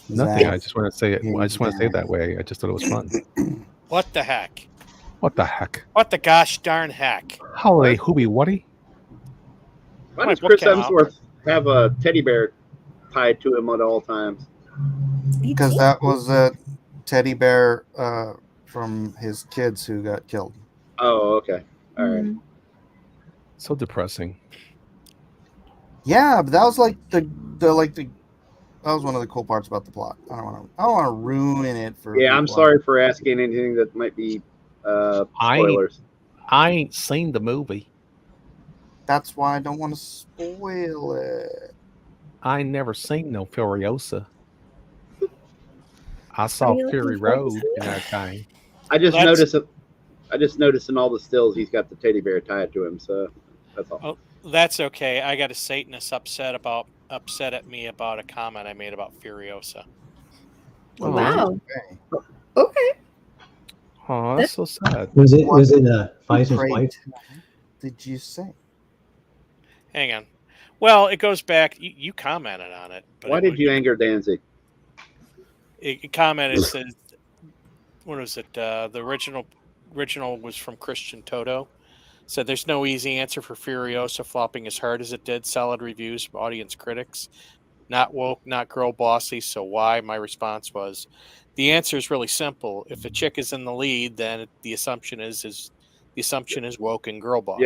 Nothing. I just want to say it. I just want to say it that way. I just thought it was fun. What the heck? What the heck? What the gosh darn heck? Holiday Hooby Whatty? Why My does book Chris came out. Hemsworth have a teddy bear tied to him at all times? Because that was a teddy bear from his kids who got killed. Oh, okay. All right. So depressing. Yeah, but that was like the that was one of the cool parts about the plot. I don't want to ruin it for. Yeah, I'm people. sorry for asking anything that might be spoilers. I ain't seen the movie. That's why I don't want to spoil it. I ain't never seen no Furiosa. I saw Are you Fury looking forward Road to in that time. I just Let's- noticed in all the stills he's got the teddy bear tied to him. So that's all. Oh, that's okay. I got a Satanist upset at me about a comment I made about Furiosa. Oh, Wow. Okay. Okay. Oh, that's so sad. Was it What Pfizer's Great. wife? Did you say? Hang on. Well, it goes back. You commented on it. But Why did you anger Danzig? It commented. It says, "What was it? The original was from Christian Toto." Said, "There's no easy answer for Furiosa flopping as hard as it did. Solid reviews from audience critics. Not woke, not girl bossy. So why?" My response was, "The answer is really simple. If a chick is in the lead, then the assumption is woke and girl bossy.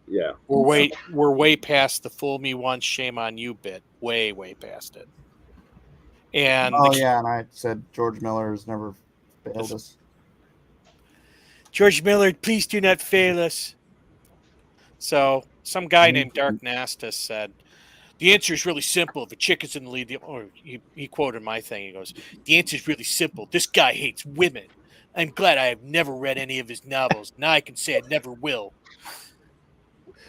Yeah. We're way past the fool me once, shame on you bit. Way past it." And Yeah, and I said George Miller has never failed us. George Miller, please do not fail us. So some guy named Dark Nastus said, "The answer is really simple. If a chick is in the lead," or he quoted my thing. He goes, "The answer is really simple. This guy hates women. I'm glad I have never read any of his novels. Now I can say I never will."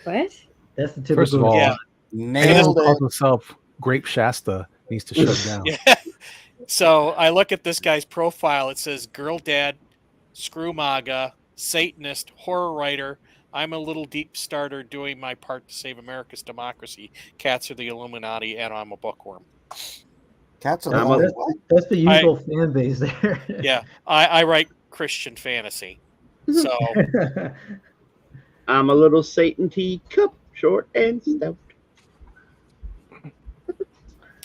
What? That's the typical. First of all, Yeah. anyone who Nailed calls it. himself Grape Shasta needs to shut down. Yeah. So I look at this guy's profile. It says girl dad, screw MAGA, Satanist, horror writer. I'm a little deep starter doing my part to save America's democracy. Cats are the Illuminati, and I'm a bookworm. Cats are I'm the a- only what? That's the usual fan base there. Yeah, I write Christian fantasy. So I'm a little Satan teacup, short and stout.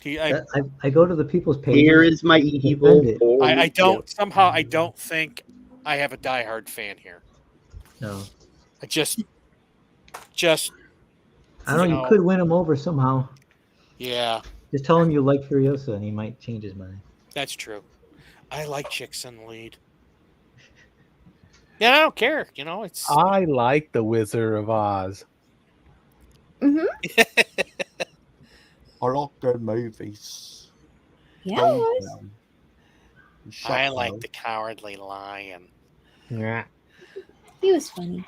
I go to the people's page. Here is my evil. Defend it. for I you. don't think I have a diehard fan here. No, I just I don't know. You could win him over somehow. yeah, Just tell him you like Furiosa, and he might change his mind. that's true. I like chicks in the lead. Yeah, I don't care. It's I like the Wizard of Oz. Mm-hmm. I like good movies. Yeah, it was. I like the Cowardly Lion. Yeah. He was funny.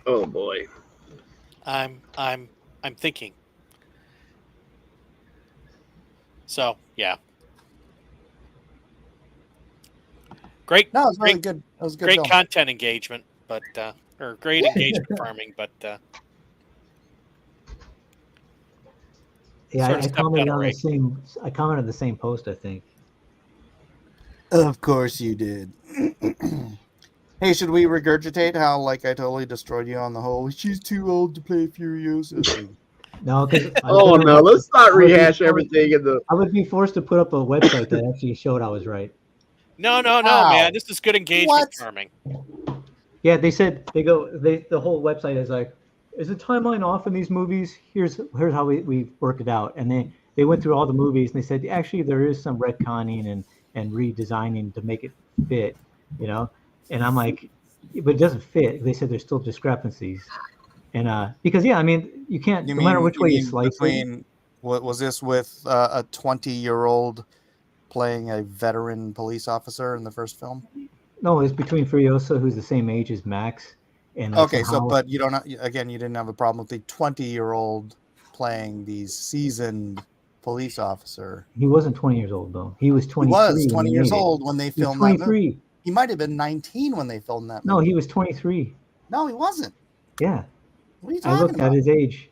Oh boy. I'm thinking. So yeah. Great, No, it was really great, good. It was a good great film. content engagement, but or great engagement farming, but Yeah, Sort of I stepped commented on a on the rake. same. I commented on the same post. I think. Of course you did. Hey, should we regurgitate how I totally destroyed you on the whole? She's too old to play Furiosa thing. No, because Oh no, let's not rehash everything in the. I would be forced to put up a website that actually showed I was right. no, Wow. man, this is good engagement What? farming. Yeah, they said the whole website is like, is the timeline off in these movies? Here's how we worked it out, and they went through all the movies and they said actually there is some retconning and redesigning to make it fit, and I'm like, but it doesn't fit. They said there's still discrepancies, and because I mean you can't no matter which way you slice it. What was this with a 20-year-old playing a veteran police officer in the first film? No, it's between Furiosa, who's the same age as Max, and Okay, somehow- but you didn't have a problem with the 20-year-old playing these seasoned police officer. He wasn't 20 years old though. He was He 23. was when 20 he years made it. old when they He was filmed that movie. 23. He might have been 19 when they filmed that No, movie. he was 23. No, he wasn't. Yeah, What are you I talking looked about? at his age.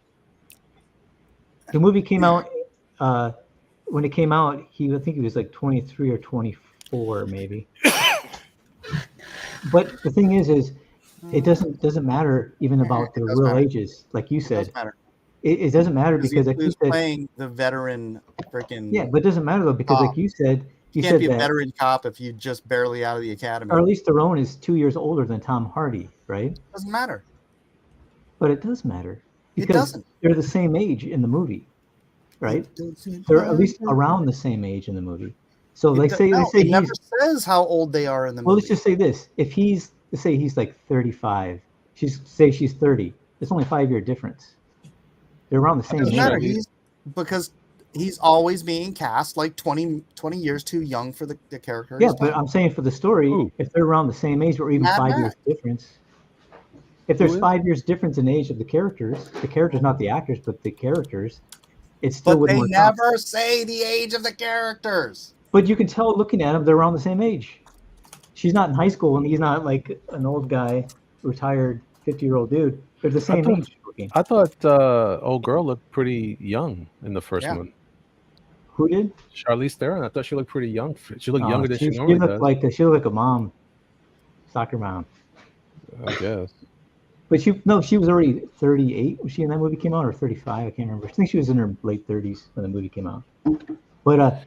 The movie came out. When it came out, I think he was like 23 or 24, maybe. But the thing is it doesn't matter even about their It does real matter. ages, like you It said. doesn't matter. It doesn't matter because, like he you was said, playing the veteran freaking. yeah, but it doesn't matter though because, like you said, you can't said be a that, veteran cop if you just barely out of the academy. Charlize Theron is 2 years older than Tom Hardy, right? Doesn't matter. But it does matter It because doesn't. they're the same age in the movie, right? It doesn't They're at least matter. around the same age in the movie. So It like do- say no, let's say it never he's says how old they are in the well, movie. let's just say this: if let's say he's like 35, she's 30. It's only a 5-year difference. They're around the It same doesn't age. matter. Because he's always being cast like 20 years too young for the character. Yeah, he's but playing. I'm saying for the story, Who? if they're around the same age or even Mad 5 years Max. difference, if there's Who is? 5 years difference in age of the characters, not the actors, but the characters, it still But wouldn't they work out. never say the age of the characters. But you can tell looking at them, they're around the same age. She's not in high school, and he's not like an old guy, retired 50-year-old dude. They're the same thought- age looking. I thought old girl looked pretty young in the first Yeah. one. Who did? Charlize Theron. I thought she looked pretty young. She looked Oh, younger than she she normally looked does. like a mom, soccer mom. I guess. But she was already 38. Was she in that movie came out, or 35? I can't remember. I think she was in her late 30s when the movie came out. But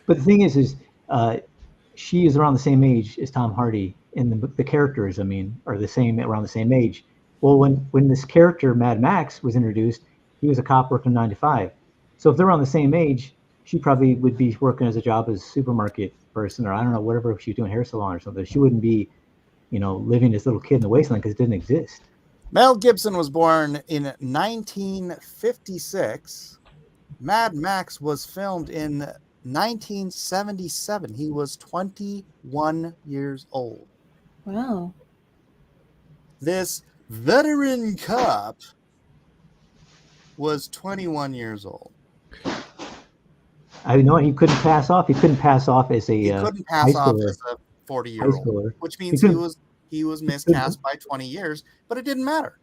the thing is she is around the same age as Tom Hardy, and the characters, I mean, are around the same age. Well, when this character Mad Max was introduced, he was a cop working 9 to 5. So if they're around the same age, she probably would be working as a job as a supermarket person, or I don't know, whatever she was doing, hair salon or something. She wouldn't be, living this little kid in the wasteland because it didn't exist. Mel Gibson was born in 1956. Mad Max was filmed in 1977. He was 21 years old. Wow. This veteran cop was 21 years old. I know he couldn't pass off. He couldn't pass off as a He couldn't high pass off schooler. as a High 40-year-old, schooler. which means He he couldn't- was miscast by 20 years, but it didn't matter.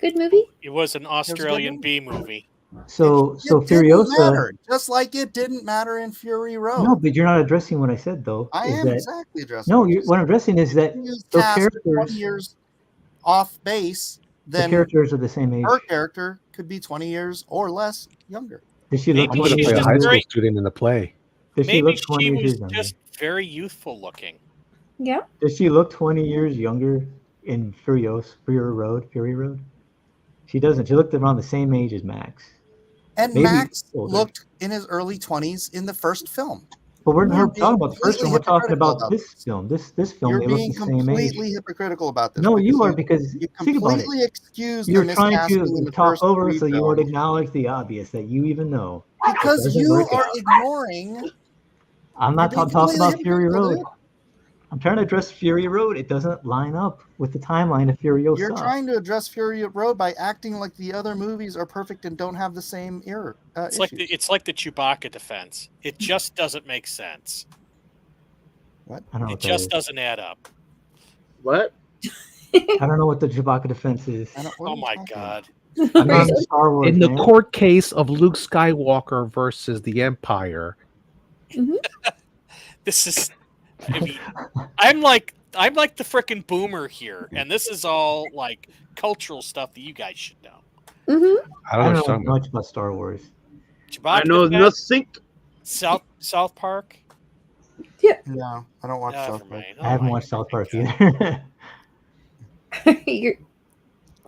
Good movie. It was an Australian movie. B movie. So It didn't Furiosa. matter, just like it didn't matter in Fury Road. No, but you're not addressing what I said though. I is am that, exactly addressing. No, what you what I'm addressing is that said. He was those cast 20 characters, years off base, the then characters are the same age. her character could be 20 years or less younger. Does she look Maybe I'm going to she's play a just high school very- student in the play. Does she Maybe look 20 she years was younger? just very youthful looking. Yeah. Does she look 20 years younger in Fury Road? She doesn't. She looked around the same age as Max. And Maybe Max older. looked in his early 20s in the first film. But we're You're not talking about the first being one. We're talking hypocritical about about this film. This film, You're they look being the same age. completely hypocritical about this. No, you are because you think about it. completely excuse You're the trying miscasting in to the talk first over three so you won't films. acknowledge the obvious that you even know. Because doesn't you work are out. ignoring. I'm not You're being talking about completely Fury hypocritical, Road. dude. I'm trying to address Fury Road. It doesn't line up with the timeline of Furiosa. You're trying to address Fury Road by acting like the other movies are perfect and don't have the same error. It's like the Chewbacca defense. It just doesn't make sense. I don't know It what that just is. doesn't add up. What? I don't know what the Chewbacca defense is. Oh my god. I'm not a Star Wars In the fan. court case of Luke Skywalker versus the Empire, This is I mean, I'm like the frickin' boomer here, and this is all like cultural stuff that you guys should know. Mm-hmm. I I don't don't know. know Something. much about Star Wars. Chewbacca I know defense, nothing. South Park. No, I don't watch Never South Park. mind. I haven't my watched South Park God. either.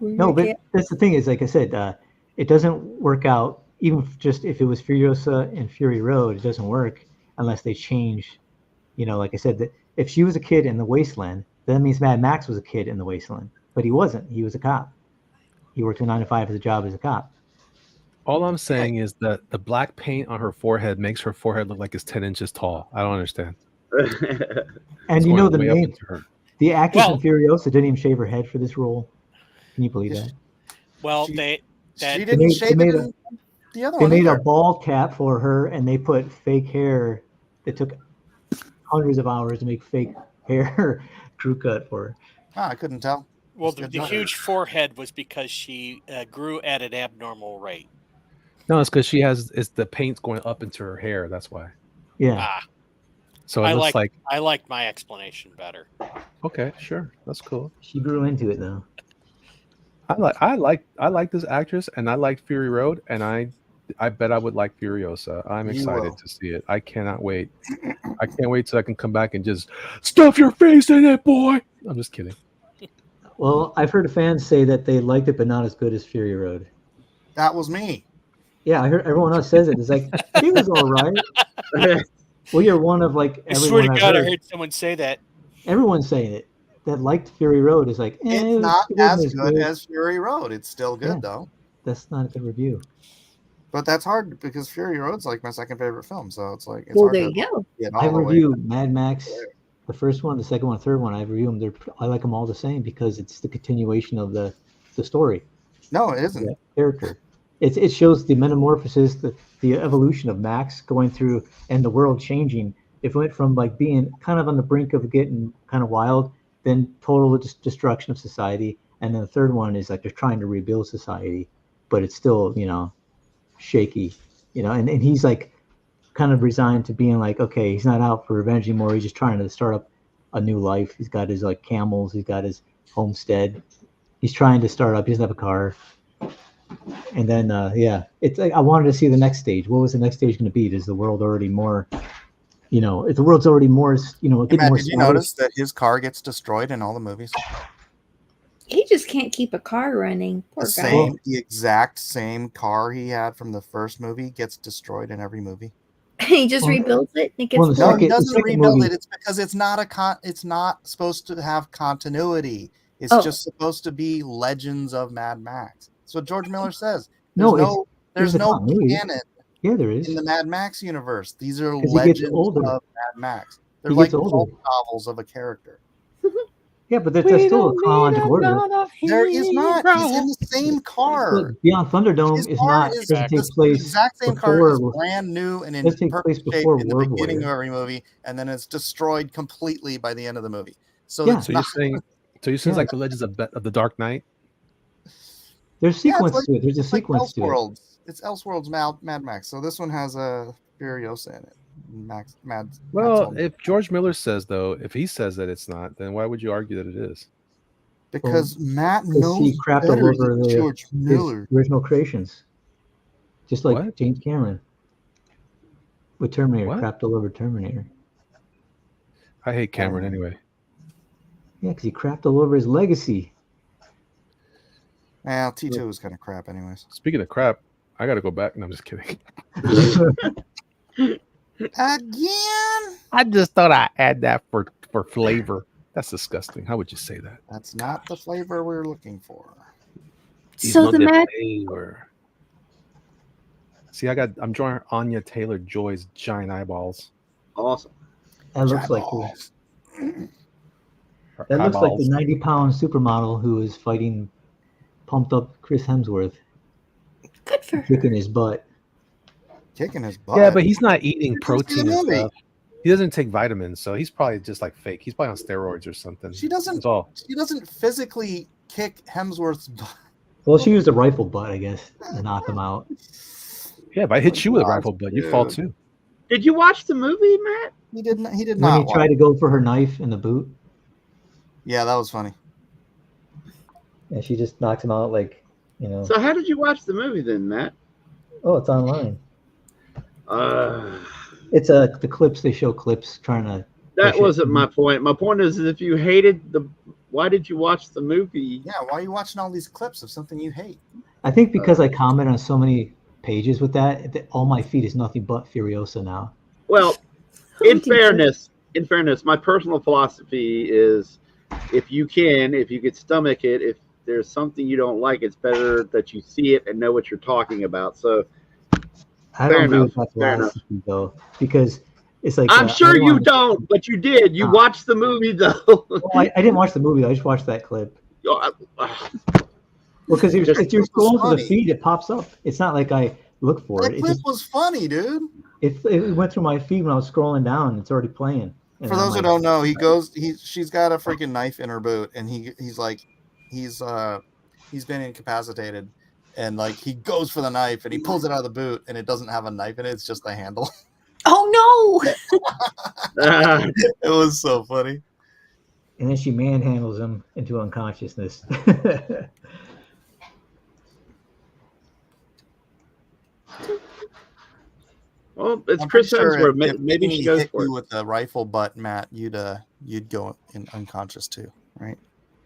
No, but that's the thing is, like I said, it doesn't work out. Even if it was Furiosa and Fury Road, it doesn't work unless they change. Like I said, that if she was a kid in the wasteland, then that means Mad Max was a kid in the wasteland. But he wasn't. He was a cop. He worked a 9 to 5 as a job as a cop. All I'm saying is that the black paint on her forehead makes her forehead look like it's 10 inches tall. I don't understand. And It's you know going the way up main into her. the actress Well- in Furiosa didn't even shave her head for this role. Can you believe that? Well, She- that She didn't made- shave they it made in the other They one made either. a bald cap for her, and they put fake hair. It took hundreds of hours to make fake hair crew cut for her. Ah, I couldn't tell. Well, That's the good. huge forehead was because she grew at an abnormal rate. No, it's because it's the paint's going up into her hair. That's why. Yeah, Ah, So it looks like I like my explanation better. okay, sure, that's cool. she grew into it though. I like this actress, and I like Fury Road, and I bet I would like Furiosa. I'm You excited will. to see it. I cannot wait. I can't wait till I can come back and just stuff your face in it, boy. I'm just kidding. Well, I've heard fans say that they liked it, but not as good as Fury Road. That was me. Yeah, I heard everyone else says it. It's like it was all right. Well, you're one of like I swear everyone to I've God, I heard. heard someone say that. Everyone's saying it that liked Fury Road is like It's not it wasn't as good as Fury Road. It's still good Yeah. though. That's not a good review. But that's hard because Fury Road's like my second favorite film. So it's like it's Well, hard there to you go. get I all the way. review Mad Max, the first one, the second one, third one. I review them. I like them all the same because it's the continuation of the story, No, it isn't. the character. It shows the metamorphosis, the evolution of Max going through and the world changing. It went from like being kind of on the brink of getting kind of wild, then total destruction of society, and then the third one is like they're trying to rebuild society, but it's still shaky, and he's like kind of resigned to being like, okay, he's not out for revenge anymore. He's just trying to start up a new life. He's got his like camels. He's got his homestead. He's trying to start up. He doesn't have a car. And then, it's like I wanted to see the next stage. What was the next stage going to be? Is the world already more, if the world's already more, Hey, getting Matt, more did you established? notice that his car gets destroyed in all the movies? He just can't keep a car running. Poor guy. The exact same car he had from the first movie gets destroyed in every movie. He just Well, rebuilds it and it gets well, the No, boring. he second- doesn't second rebuild movie- it. It's because it's not supposed to have continuity. It's Oh. just supposed to be Legends of Mad Max. That's what George Miller says. No, There's there's a no continuity. canon Yeah, there is. in the Mad Max universe. These are 'Cause he gets legends of older. Mad Max. They're He like gets older. pulp novels of a character. Yeah, but that's still a chronological order. There is not. He's in the same car. Look, Beyond Thunderdome His is car not is doesn't take the place exact same car before. is brand new and in Doesn't take perfect place shape before in the World beginning War. of every movie, and then it's destroyed completely by the end of the movie. So Yeah. it's So not, you're saying it's like the Legends of the Dark Knight? There's Yeah, it's sequence like- to it. There's a it's like sequence to it. Elseworlds. It's Elseworlds Mad Max. So this one has a Furiosa in it. Mad. Well, Max if George Miller says though, if he says that it's not, then why would you argue that it is? because Matt Because knows he crapped all better over than George his Miller. original creations, just like What? James Cameron with Terminator. What? Crapped all over Terminator. I hate Cameron anyway. Yeah, because he crapped all over his legacy. Well, T2 was kind of crap, anyways. Speaking of crap, I got to go back. No, I'm just kidding. Again? I just thought I'd add that for flavor. That's disgusting. How would you say that? That's not the flavor we're looking for. So the Mad flavor. See, I'm drawing Anya Taylor Joy's giant eyeballs. Awesome. That looks like Eyeballs. Her that looks like the eyeballs. 90-pound supermodel who is fighting pumped up Chris Hemsworth, good for her. kicking his butt. Kicking his butt. Yeah, but he's not eating Did you see protein the and movie? stuff. He doesn't take vitamins, so he's probably just like fake. He's probably on steroids or something. She doesn't. That's all. She doesn't physically kick Hemsworth's butt. Well, she used a rifle butt, I guess, to knock him out. Yeah, if I hit you with a God, rifle butt, you fall dude. too. Did you watch the movie, Matt? He did not. He did When not. he tried to go for her knife in the boot, Yeah, that was funny. and she just knocked him out like, So how did you watch the movie then, Matt? oh, it's online. Uh, It's the clips. They show clips trying to. that push it. wasn't my point. My point is, if you hated why did you watch the movie? Yeah, why are you watching all these clips of something you hate? I think because I comment on so many pages with that all my feed is nothing but Furiosa now. Well, in fairness, my personal philosophy is, if you could stomach it, if there's something you don't like, it's better that you see it and know what you're talking about. So I Fair don't agree with enough, that fair philosophy though, because it's like I'm I sure don't you want- don't, but you did. You Ah. watched the movie though. Well, I didn't watch the movie. I just watched that clip. Well, because Just- if you're scrolling through the funny. feed, it pops up. It's not like I look for That it. It clip just was funny, dude. it went through my feed when I was scrolling down. It's already playing. And For I'm those who like, don't know, she's got a freaking knife in her boot, and he's been incapacitated, and like he goes for the knife and he pulls it out of the boot and it doesn't have a knife in it, it's just the handle. Oh no! It was so funny. and then she manhandles him into unconsciousness. Well, it's I'm Chris pretty sure Hemsworth. if Maybe he she goes hit for you it. with a rifle butt, Matt, you'd go in unconscious too, right?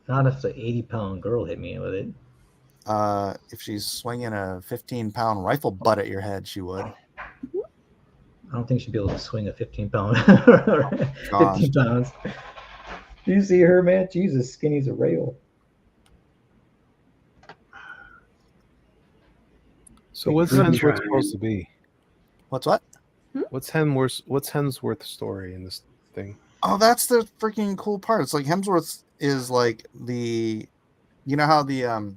Not if the 80-pound girl hit me with it. If she's swinging a 15-pound rifle butt at your head, she would. I don't think she'd be able to swing a 15-pound. Gosh. 15 pounds. You see her, man? Jesus, skinny's a rail. So what's Like, Hemsworth supposed to be? What's what? What's Hemsworth's story in this thing? Oh, that's the freaking cool part. It's like Hemsworth is like the, you know how the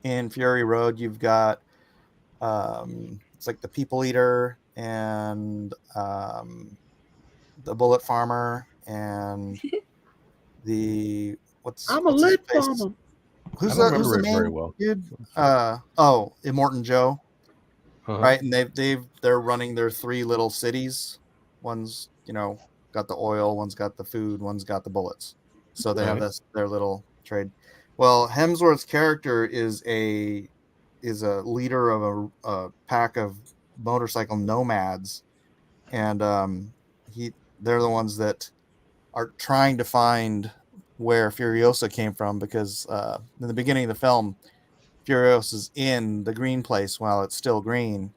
in Fury Road you've got it's like the People Eater and the Bullet Farmer and the I'm a what's his lip face? farmer. Who's I don't the remember it main very well. dude? Immortan Joe, Uh-huh. right? And they're running their 3 little cities. One's, got the oil, one's got the food, one's got the bullets. So they have Right. their little trade. Well, Hemsworth's character is a leader of a pack of motorcycle nomads, and they're the ones that are trying to find where Furiosa came from, because in the beginning of the film, Furiosa's in the green place while it's still green,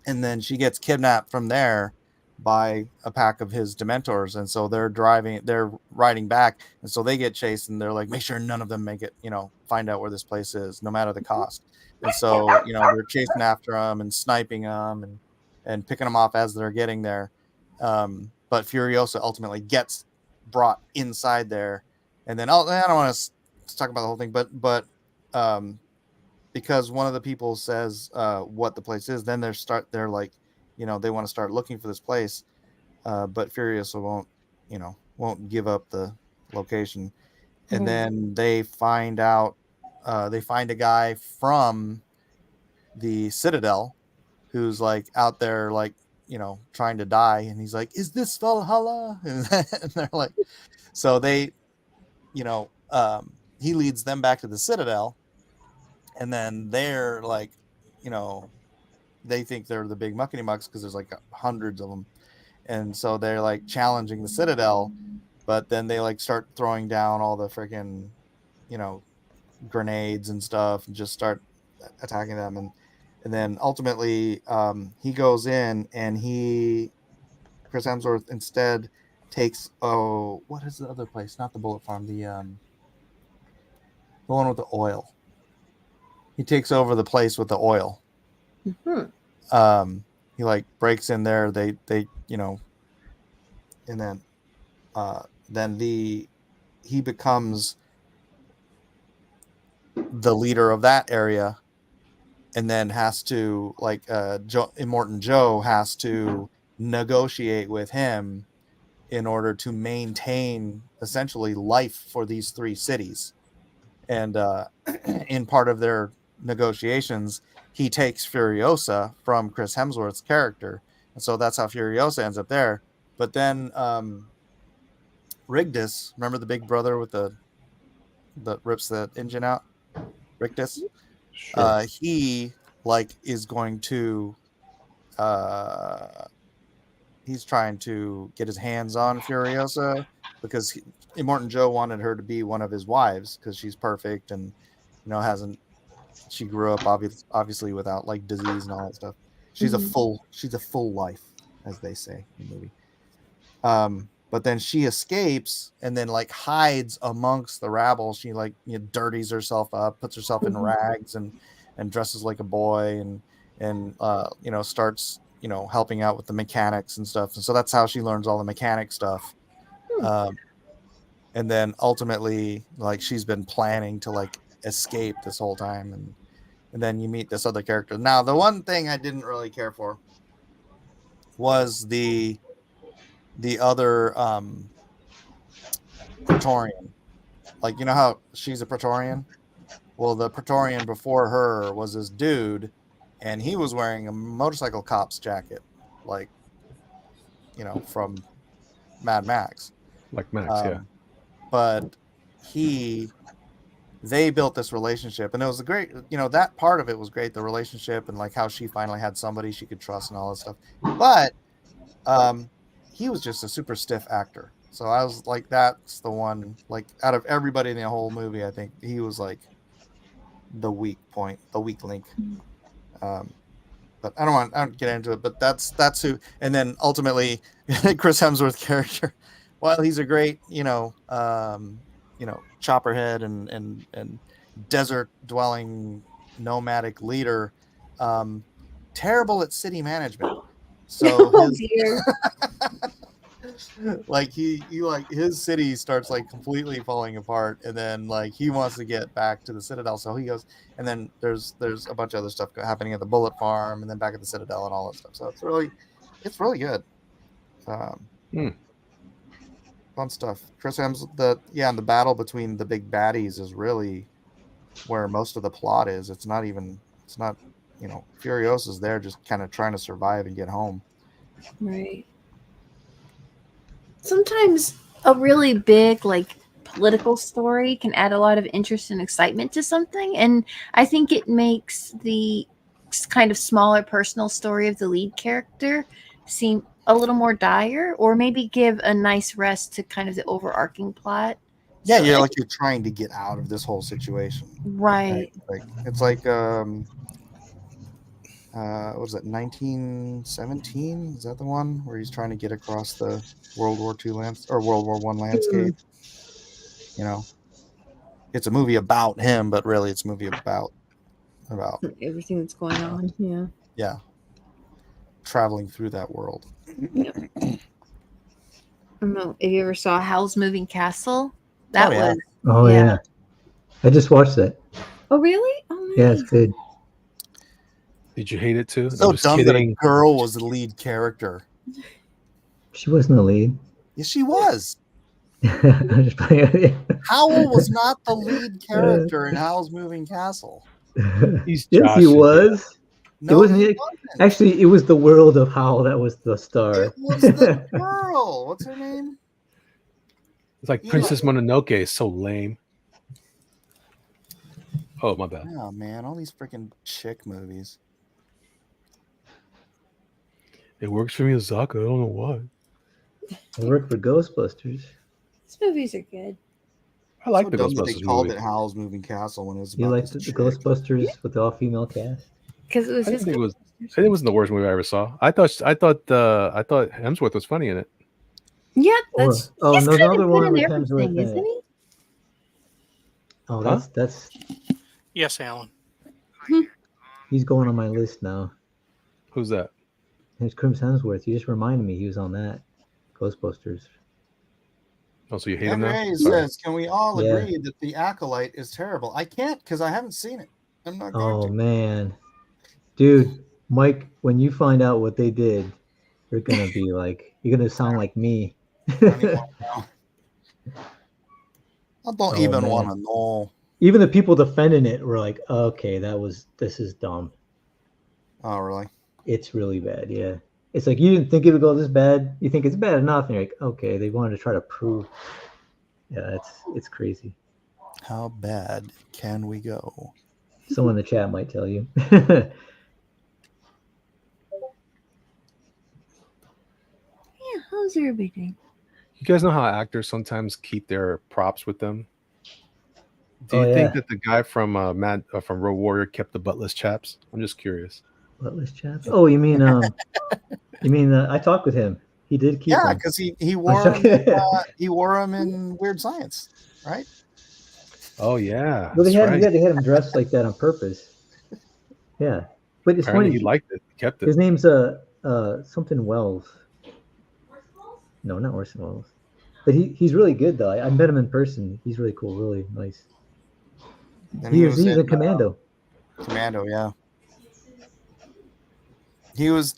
and then she gets kidnapped from there by a pack of his Dementors, and so they're riding back, and so they get chased, and they're like, make sure none of them make it, find out where this place is, no matter the cost. And so they're chasing after them and sniping them and picking them off as they're getting there. But Furiosa ultimately gets brought inside there, and then I don't want to talk about the whole thing, but because one of the people says what the place is, then they're like, they want to start looking for this place, but Furiosa won't give up the location, and then they find out they find a guy from the Citadel who's like out there, like, trying to die, and he's like, is this Valhalla? And they're like, so they, he leads them back to the Citadel, and then they're like, they think they're the big muckety mucks because there's like hundreds of them, and so they're like challenging the Citadel, but then they like start throwing down all the freaking grenades and stuff and just start attacking them, and then ultimately he goes in, and Chris Hemsworth instead takes, what is the other place, not the Bullet Farm, the one with the oil. He takes over the place with the oil. He like breaks in there. They and then he becomes the leader of that area, and then has to like Immortan Joe has to negotiate with him in order to maintain essentially life for these 3 cities. And in part of their negotiations, he takes Furiosa from Chris Hemsworth's character, and so that's how Furiosa ends up there. But then Rigdis, remember the big brother with the that rips the engine out, Rigdis? Sure. He like is going to he's trying to get his hands on Furiosa, because Immortan Joe wanted her to be one of his wives because she's perfect, and she grew up obviously without like disease and all that stuff. She's a full life, as they say in the movie. But then she escapes and then like hides amongst the rabble. She like dirties herself up, puts herself in rags, and dresses like a boy, and starts helping out with the mechanics and stuff. And so that's how she learns all the mechanic stuff. And then ultimately, like, she's been planning to like escape this whole time, and then you meet this other character. Now, the one thing I didn't really care for was the other Praetorian. Like, you know how she's a Praetorian? Well, the Praetorian before her was this dude, and he was wearing a motorcycle cop's jacket, like, you know, from Mad Max. Like Max, yeah. But they built this relationship, and it was a great, you know, that part of it was great, the relationship, and like how she finally had somebody she could trust and all this stuff. But he was just a super stiff actor. So I was like, that's the one, like, out of everybody in the whole movie, I think he was like the weak point, the weak link. But I don't get into it, but that's who. And then ultimately Chris Hemsworth character, while he's a great, chopperhead and desert dwelling nomadic leader, terrible at city management. So like he like his city starts like completely falling apart, and then like he wants to get back to the Citadel, so he goes, and then there's a bunch of other stuff happening at the Bullet Farm, and then back at the Citadel and all that stuff. So it's really good. Fun stuff. Chris Hemsworth, and the battle between the big baddies is really where most of the plot is. It's not, Furiosa's there just kind of trying to survive and get home. Right. Sometimes a really big, like, political story can add a lot of interest and excitement to something, and I think it makes the kind of smaller personal story of the lead character seem a little more dire, or maybe give a nice rest to kind of the overarching plot. Yeah, so you're trying to get out of this whole situation. Right. Like it's like what was it, 1917? Is that the one where he's trying to get across the World War II World War I landscape? You know, it's a movie about him, but really it's a movie about everything that's going on. Yeah. Yeah. Traveling through that world. Yep. I don't know if you ever saw Howl's Moving Castle. That was. Oh yeah. I just watched that. Oh really? Oh nice. Yeah, it's good. Did you hate it too? So dumb that a girl was the lead character. She wasn't the lead. Yes, she was. Howell Howell was not the lead character in Howl's Moving Castle. Yes, he was. No, it wasn't. Actually, it was the world of Howell that was the star. It was the girl. What's her name? It's like Princess Mononoke is so lame. Oh, my bad. Oh, man. All these freaking chick movies. It works for Miyazaki. I don't know why. I work for Ghostbusters. These movies are good. I like the Ghostbusters they called it Howl's Moving Castle when it was. You liked the Ghostbusters with the all-female cast? Because it was. I think it wasn't the worst movie I ever saw. I thought Hemsworth was funny in it. Yeah, that's. Oh, he's no, kind the of other good one in with Hemsworth everything, isn't he? Oh, that's. Yes, Alan. He's going on my list now. Who's that? It's Chris Hemsworth. You just reminded me he was on that Ghostbusters. Oh, so you hate him now? Henry says, "Can we all agree that The Acolyte is terrible?" I can't because I haven't seen it. I'm not going to. Oh man, dude, Mike, when you find out what they did, you're gonna be like, you're gonna sound like me. I don't even want to know. Even the people defending it were like, okay, this is dumb. Oh, really? It's really bad, yeah. It's like you didn't think it would go this bad. You think it's bad enough, and you're like, okay, they wanted to try to prove. Yeah, it's crazy. How bad can we go? Someone in the chat might tell you. Yeah, how's everybody doing? You guys know how actors sometimes keep their props with them? Do you think that the guy from from Road Warrior kept the buttless chaps? I'm just curious. Buttless chaps? Oh, you mean I talked with him. He did keep them. Yeah, because he wore them, he wore them in Weird Science, right? Oh yeah. Well, they had him dressed like that on purpose. Yeah, but it's Apparently funny. he liked it. He kept it. His name's something Wells. No, not Orson Welles. But he's really good though. I met him in person. He's really cool, really nice. And He's a Commando. Commando, yeah. He was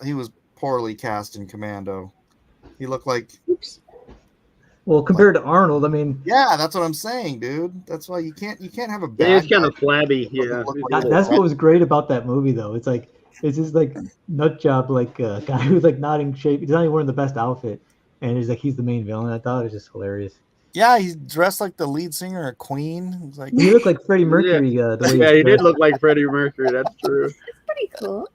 he was poorly cast in Commando. He looked like Well, compared to Arnold, I mean, yeah, that's what I'm saying, dude. That's why you can't have a Yeah, he's bad kind guy of flabby. who doesn't Yeah, look he's like a a little- that's what was great about that movie, though. It's like it's just like nut job, like guy who's like not in shape. He's not even wearing the best outfit, and he's the main villain. I thought it was just hilarious. Yeah, he's dressed like the lead singer of Queen. He's like He looked like Freddie Mercury. The way yeah, he's he did dressed. look like Freddie Mercury. That's true. It's pretty cool.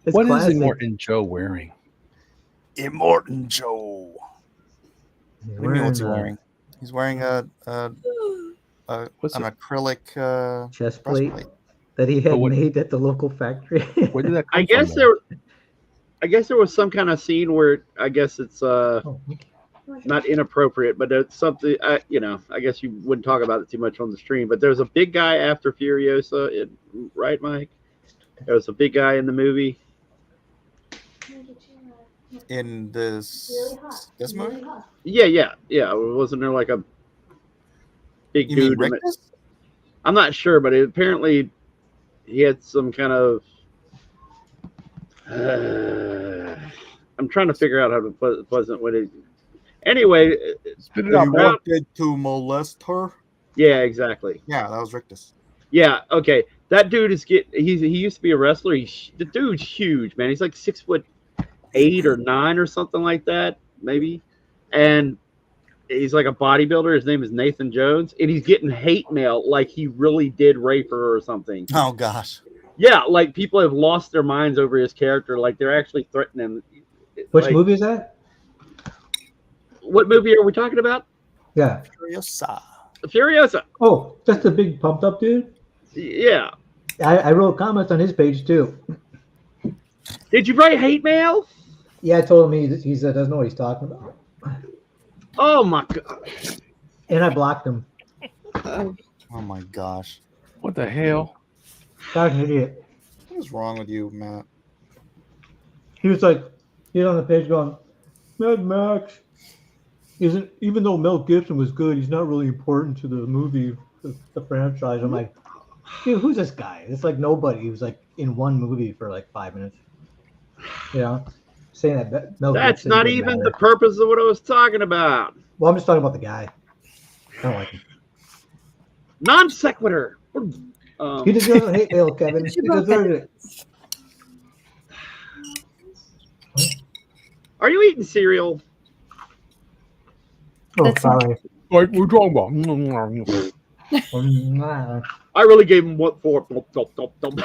It's What is classic. Immortan Joe wearing? Immortan Joe. He's What do you mean, what's he wearing, wearing? He's wearing an What's it? acrylic chest plate breastplate. that he had But what- made at the local factory. Where did that come I guess from? there was some kind of scene where I guess it's Oh, not inappropriate, but it's something I guess you wouldn't talk about it too much on the stream. But there's a big guy after Furiosa, right, Mike? There was a big guy in the movie. In this movie? Yeah. Wasn't there like a big You mean dude? Rictus? I'm not sure, but apparently he had some kind of. I'm trying to figure out how to pleasant with it. Anyway, Spit it You out, bro. wanted to molest her? yeah, exactly. Yeah, that was Rictus. Yeah, okay. That dude he used to be a wrestler. The dude's huge, man. He's like 6'8" or 9 or something like that, maybe. And he's like a bodybuilder. His name is Nathan Jones, and he's getting hate mail like he really did rape her or something. Oh gosh. Yeah, like people have lost their minds over his character. Like they're actually threatening him. which Like, movie is that? What movie are we talking about? Yeah. Furiosa. Furiosa. Oh, just a big pumped up dude. Yeah. I wrote comments on his page too. Did you write hate mail? Yeah, I told him he doesn't know what he's talking about, Oh my god. and I blocked him. Oh my gosh. What the hell? Guy's an idiot. What is wrong with you, Matt? He was like, he's on the page going, Mad Max isn't, even though Mel Gibson was good, he's not really important to the movie, the franchise. I'm like, dude, who's this guy? It's like nobody. He was like in one movie for like 5 minutes. You know, saying that Mel That's Gibson not didn't even matter. the purpose of what I was talking about. Well, I'm just talking about the guy. I don't like him. Non sequitur. He deserves a hate mail, Kevin. He deserves it. Are you eating cereal? Oh, That's- sorry. Like we're talking about. Nah. I really gave him what for? Nom, nom, nom, nom.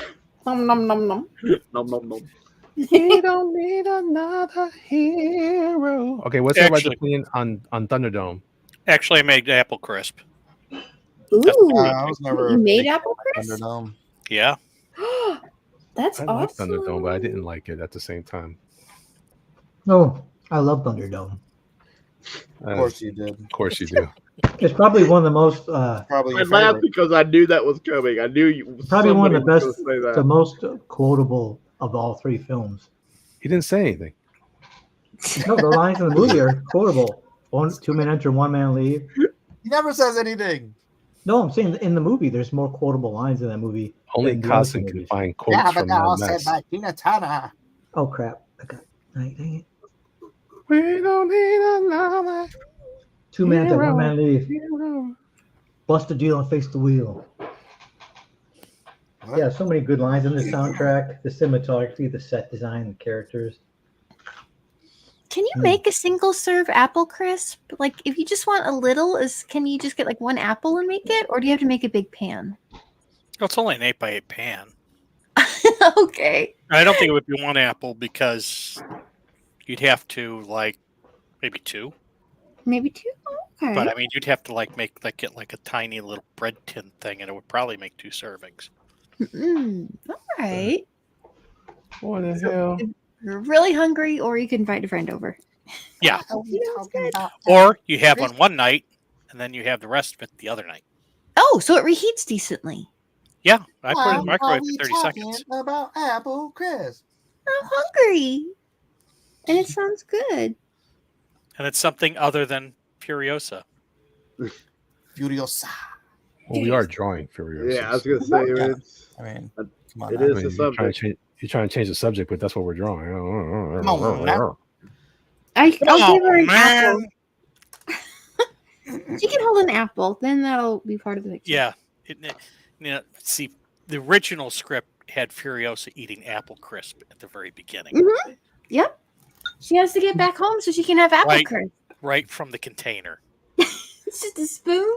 Nom nom nom nom. Nom, nom, nom. We don't need another hero. Okay, what's everybody's Actually- opinion on Thunderdome? Actually, I made apple crisp. Ooh, I was never you a made big apple crisp? Thunderdome. Yeah. That's I like awesome. Thunderdome, but I didn't like it at the same time. No, I love Thunderdome. Of course you did. Of course you do. It's probably one of the most, Probably I your laughed favorite. because I knew that was coming. I knew you. probably one of the somebody was best, gonna say that. the most quotable of all three films. He didn't say anything. No, the lines in the movie are quotable. 2 men enter, 1 man leave. He never says anything. No, I'm saying in the movie, there's more quotable lines in that movie. Only than the other Cossin two can movies. find quotes from Mad Max. by Tina Turner. Oh crap! I got. Dang it. We don't need another 2 men enter, Hero. 1 man leave. hero. Bust the deal and face the wheel. What? Yeah, so many good lines in the soundtrack, the cinematography, the set design, the characters. Can you make a single serve apple crisp? Like, if you just want a little, can you just get like 1 apple and make it, or do you have to make a big pan? Well, it's only an 8x8 pan. Okay. I don't think it would be 1 apple because you'd have to like maybe 2. Maybe 2. Okay. But I mean, you'd have to get like a tiny little bread tin thing, and it would probably make 2 servings. All right. What the hell? You're really hungry, or you can invite a friend over. Yeah. What are we talking about? Or you have one night, and then you have the rest of it the other night. Oh, so it reheats decently. Yeah, I put it in the Why microwave are we for 30 talking seconds. About apple crisp. I'm hungry, and it sounds good. And it's something other than Furiosa. Furiosa. Well, we are drawing Furiosa. Yeah, I was gonna say Yeah. it's. I mean, Uh, come on. it now. is I mean, the subject. you're trying to change the subject, but that's what we're drawing. Come on now. I'll give her an man. apple. She can hold an apple, then that'll be part of the picture. Yeah. See, the original script had Furiosa eating apple crisp at the very beginning, Yep. She has to get back home so she can have apple Right. crisp. right from the container. It's just a spoon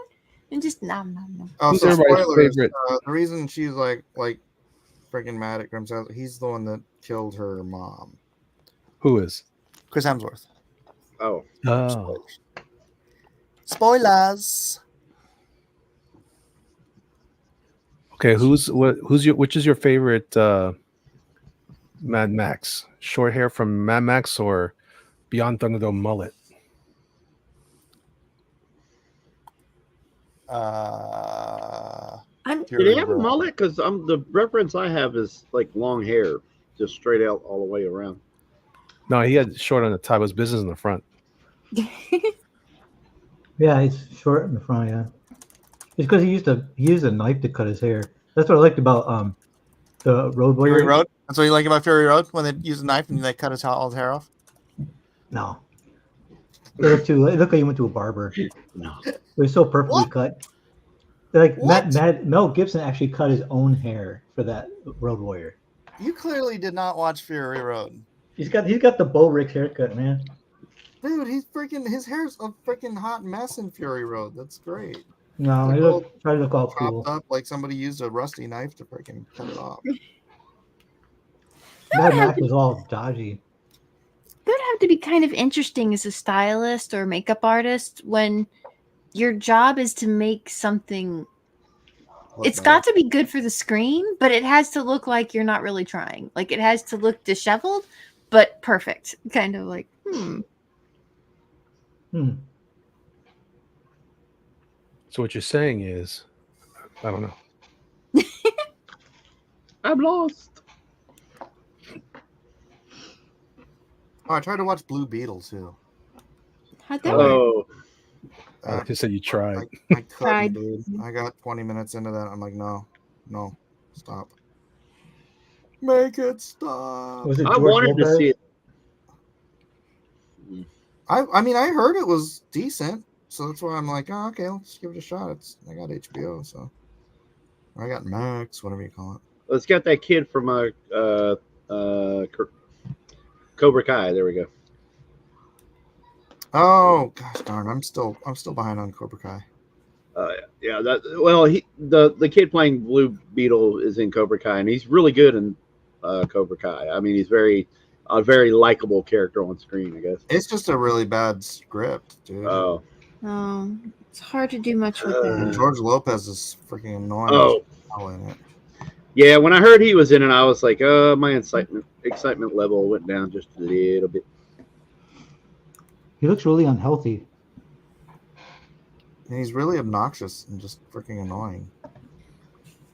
and just nom nom nom. Oh, Who's so everybody's spoilers. favorite? The reason she's like freaking mad at Grimm's house, he's the one that killed her mom. Who is? Chris Hemsworth. Oh, Oh, Spoilers. okay. Which is your favorite Mad Max? Short hair from Mad Max or Beyond Thunderdome mullet? did he have a mullet? Because the reference I have is like long hair, just straight out all the way around. No, he had short on the top. It was business in the front. Yeah, he's short in the front. Yeah, it's because he used a knife to cut his hair. That's what I liked about the Road Warrior. Fury Road. That's what you like about Fury Road when they use a knife and they cut all his hair off. No, it looked like he went to a barber. No. It was so perfectly What? cut. Like What? Mel Gibson actually cut his own hair for that Road Warrior. You clearly did not watch Fury Road. He's got the Bo Ricks haircut, man. Dude, his hair's a freaking hot mess in Fury Road. That's great. No, he tried to look all cool. Chopped up like somebody used a rusty knife to freaking cut it off. Mad Max was all dodgy. It would have to be kind of interesting as a stylist or makeup artist when your job is to make something. It's got to be good for the screen, but it has to look like you're not really trying. Like it has to look disheveled, but perfect. Kind of like, So what you're saying is, I don't know. I'm lost. Oh, I tried to watch Blue Beetle too. how'd that work? Oh, I just said you tried. I couldn't, Tried. dude. I got 20 minutes into that. I'm like, no, stop. Make it stop. Was it I George wanted to Lopez? see it. I mean, I heard it was decent, so that's why I'm like, oh, okay, let's give it a shot. I got HBO, so I got Max, whatever you call it. Well, it's got that kid from Cobra Kai. There we go. Oh gosh darn, I'm still behind on Cobra Kai. Yeah. The kid playing Blue Beetle is in Cobra Kai, and he's really good in Cobra Kai. I mean, he's a very likable character on screen, I guess. It's just a really bad script, dude. Oh. Oh, it's hard to do much with And that. George Lopez is freaking annoying. Oh. as hell in it. Yeah, when I heard he was in it, I was like, my excitement level went down just a little bit. He looks really unhealthy. And he's really obnoxious and just freaking annoying.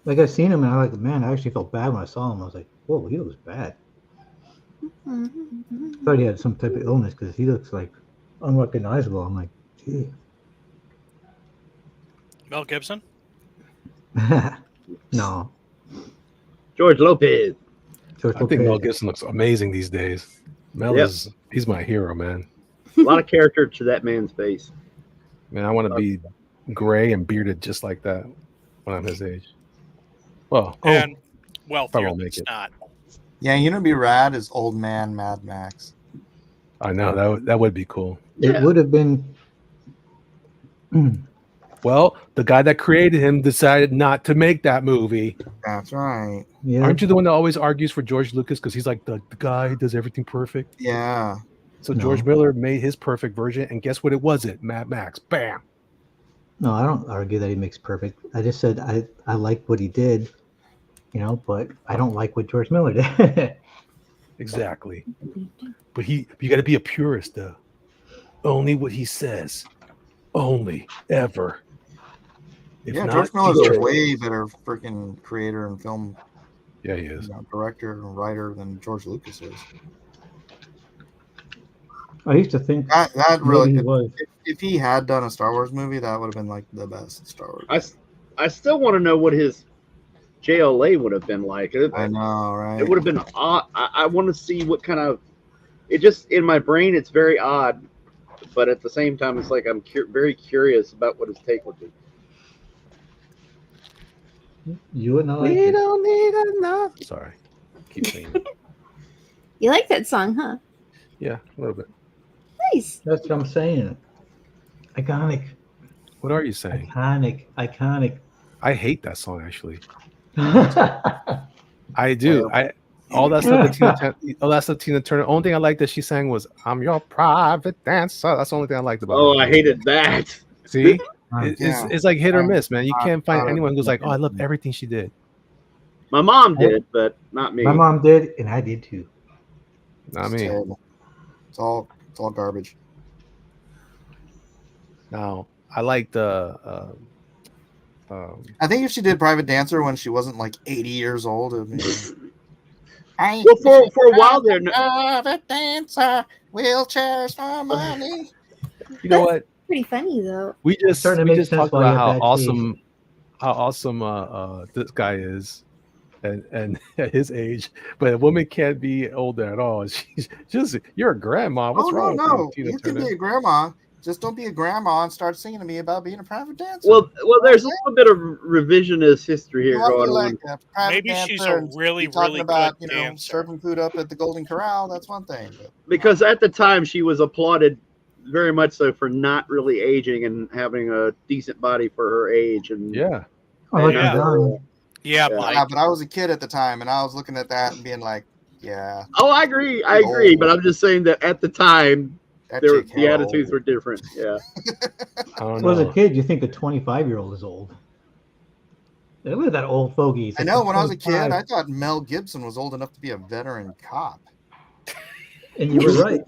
Like I seen him and I actually felt bad when I saw him. I was like, whoa, he looks bad. I thought he had some type of illness because he looks like unrecognizable. I'm like, gee. Mel Gibson? No. George Lopez. George I think Lopez. Mel Gibson looks amazing these days. Mel Yep. he's my hero, man. A lot of character to that man's face. Man, I want to be gray and bearded just like that when I'm his age. Well, And I wealthier won't than make it. not. Yeah, you know, what'd be rad is old man Mad Max. I know that would be cool. It would have been. Well, the guy that created him decided not to make that movie. That's right. Yeah. Aren't you the one that always argues for George Lucas because he's like the guy who does everything perfect? Yeah. So No. George Miller made his perfect version, and guess what? It wasn't Mad Max. Bam. No, I don't argue that he makes perfect. I just said I like what he did, but I don't like what George Miller did. Exactly. But you got to be a purist, though. Only what he says. Only ever. If Yeah, not, George Miller's he's a trash. way better freaking creator and film Yeah, he is. director and writer than George Lucas is. I used to think That maybe really, he was. if he had done a Star Wars movie, that would have been like the best Star Wars. I still want to know what his JLA would have been like. I know, right? It would have been odd. I want to see what kind of. It just in my brain, it's very odd, but at the same time, it's like I'm very curious about what his take would be. You would not like We it. don't need enough. Sorry, keep saying it. You like that song, huh? Yeah, a little bit. Nice. That's what I'm saying. Iconic. What are you saying? Iconic. I hate that song actually. I I do. All that stuff that Tina Turner. Only thing I liked that she sang was "I'm your private dancer." That's the only thing I liked about Oh, her. I hated that. See, Yeah. it's like hit or miss, man. You can't find I- anyone who's like, "Oh, I love everything she did." My mom did, but not me. My mom did, and I did too. Not It's me. terrible. It's all garbage. Now I like the. I think if she did Private Dancer when she wasn't like 80 years old, it would be. Well, for a while there, Private Dancer, wheelchairs for money. You know what? Pretty funny though. We just starting to make sense talked while you about have how bad awesome this guy is, and at his age. But a woman can't be older at all. She's just you're a grandma. What's wrong with No, you, Tina you can Turner? be a grandma. Just don't be a grandma and start singing to me about being a private dancer. well, there's a little bit of revisionist history here You want to going be like on. a private Maybe she's dancer a and really, be talking really about, good you know, dancer. serving food up at the Golden Corral. That's one thing. But Because at the time she was applauded very much so for not really aging and having a decent body for her age. And Yeah, Oh, look, Yeah. I'm done. Yeah, Yeah. Mike. yeah, but I was a kid at the time, and I was looking at that and being like, yeah, oh, I agree, but I'm just saying that at the time that the chick hella attitudes old. were different. Yeah. I don't Well, as a know. kid, you think a 25-year-old is old. Hey, look at that old fogey. He's I like, know "I'm when I was a kid, 25." I thought Mel Gibson was old enough to be a veteran cop. And you were right.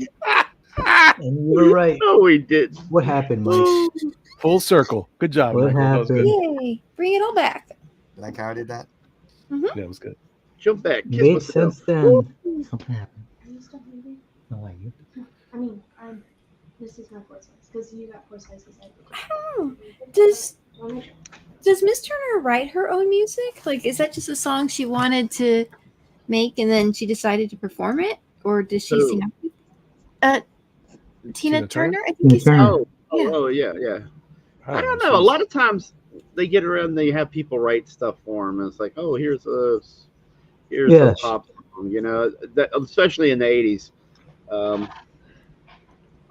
And you were right. No, we did. What happened, Mike? Full circle. Good job, What Michael. That was good. happened? Yay! Bring it all back. You like how I did that? Yeah, it was good. Jump back. Kiss Made myself. sense then. Something happened. Are you still hungry? No, like you. I mean, this is my four size because you got four sizes. Oh, does Want me- does Miss Turner write her own music? Like, is that just a song she wanted to make and then she decided to perform it, or does she Who? sing? Tina Tina Turner? Turner. I think Tina you said. Turner. Oh, yeah. I don't know. A she's- lot of times they get around, they have people write stuff for them. And it's like, oh, here's a Yes. pop song, you know, that, especially in the 80s.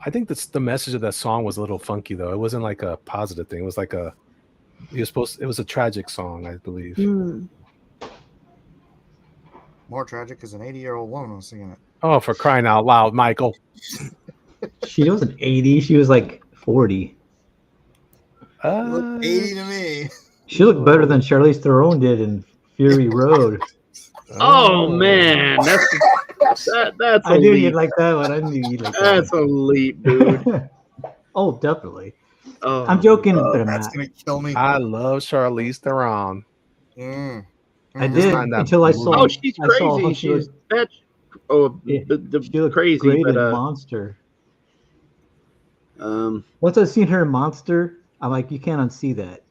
I think the message of that song was a little funky though. It wasn't like a positive thing. It was like it was a tragic song, I believe. Hmm. More tragic because an 80-year-old woman was singing it. Oh, for crying out loud, Michael. She wasn't 80. She was like 40. It looked 80 to me. She looked better than Charlize Theron did in Fury Road. Oh, man. That's a I knew leap. you'd like that one. I knew you'd like that That's a leap, dude. one. Oh, definitely. Oh, I'm joking, but I'm That's not. gonna kill me. I love Charlize Theron. Mm. I Mhm. did not in that until I movie. saw. Oh, she's I saw how crazy. she was. She's that's Yeah, she looked crazy, great but in Monster. um, Once I seen her in Monster, I'm like, you can't unsee that.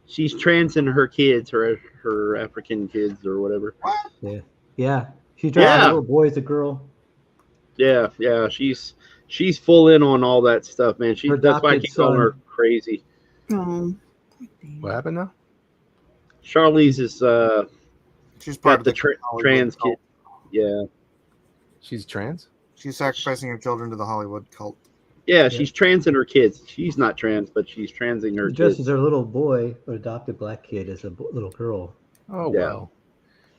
she's trans in her kids, her African kids or whatever. Yeah, she dressed Yeah. a little boy as a girl. Yeah, she's full in on all that stuff, man. Her That's why I adopted keep calling son. her crazy. Oh. What happened now? Charlize is She's part got of the the Hollywood trans cult. kid. Yeah, She's trans? She's sacrificing her children to the Hollywood cult. yeah, she's trans in her kids. She's not trans, but she's transing her She dresses kids. her little boy, or adopted black kid, as a little girl. Oh Yeah. well.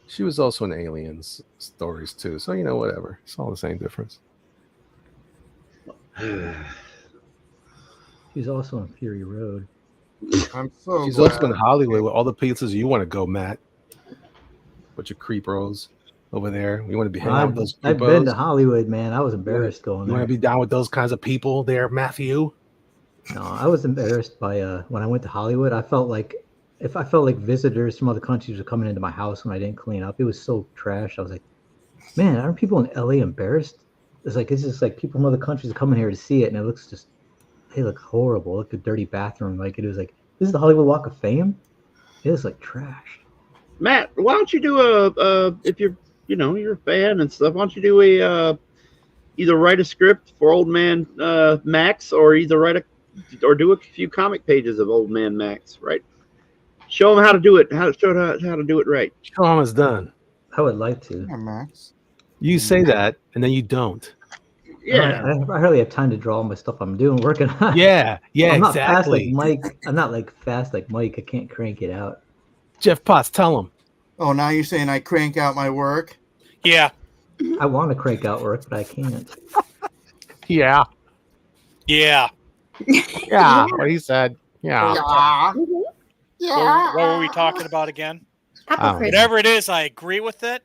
She was also in Aliens stories too. So you know, whatever. It's all the same difference. She's also on Fury Road. I'm so She's glad. also in Hollywood with all the places you want to go, Matt. With your creep bros over there. You want to be hanging out with those I've creepos? been to Hollywood, man. I was embarrassed going You want there. to be down with those kinds of people there, Matthew? No, I was embarrassed by when I went to Hollywood. I felt like visitors from other countries were coming into my house when I didn't clean up. It was so trash. I was like, man, aren't people in LA embarrassed? It's just like people from other countries are coming here to see it, and it looks just, they look horrible. Look at the dirty bathroom. Like it was like This is the Hollywood Walk of Fame. It is like trash. Matt, why don't you do if you're you're a fan and stuff, why don't you do either write a script for Old Man Max, or do a few comic pages of Old Man Max, right? Show him how to do it. How to do it right. Show him it's done. I would like to. Yeah, Max. You say that, and then you don't. Yeah. I hardly have time to draw all my stuff I'm working on. Yeah, I'm not exactly. fast like Mike. I'm not like fast like Mike. I can't crank it out. Jeff Potts, tell him. Oh, now you're saying I crank out my work? Yeah. I want to crank out work, but I can't. Yeah. Yeah. Yeah, what he said. Yeah. What were we talking about again? Hypocrite. Whatever it is, I agree with it.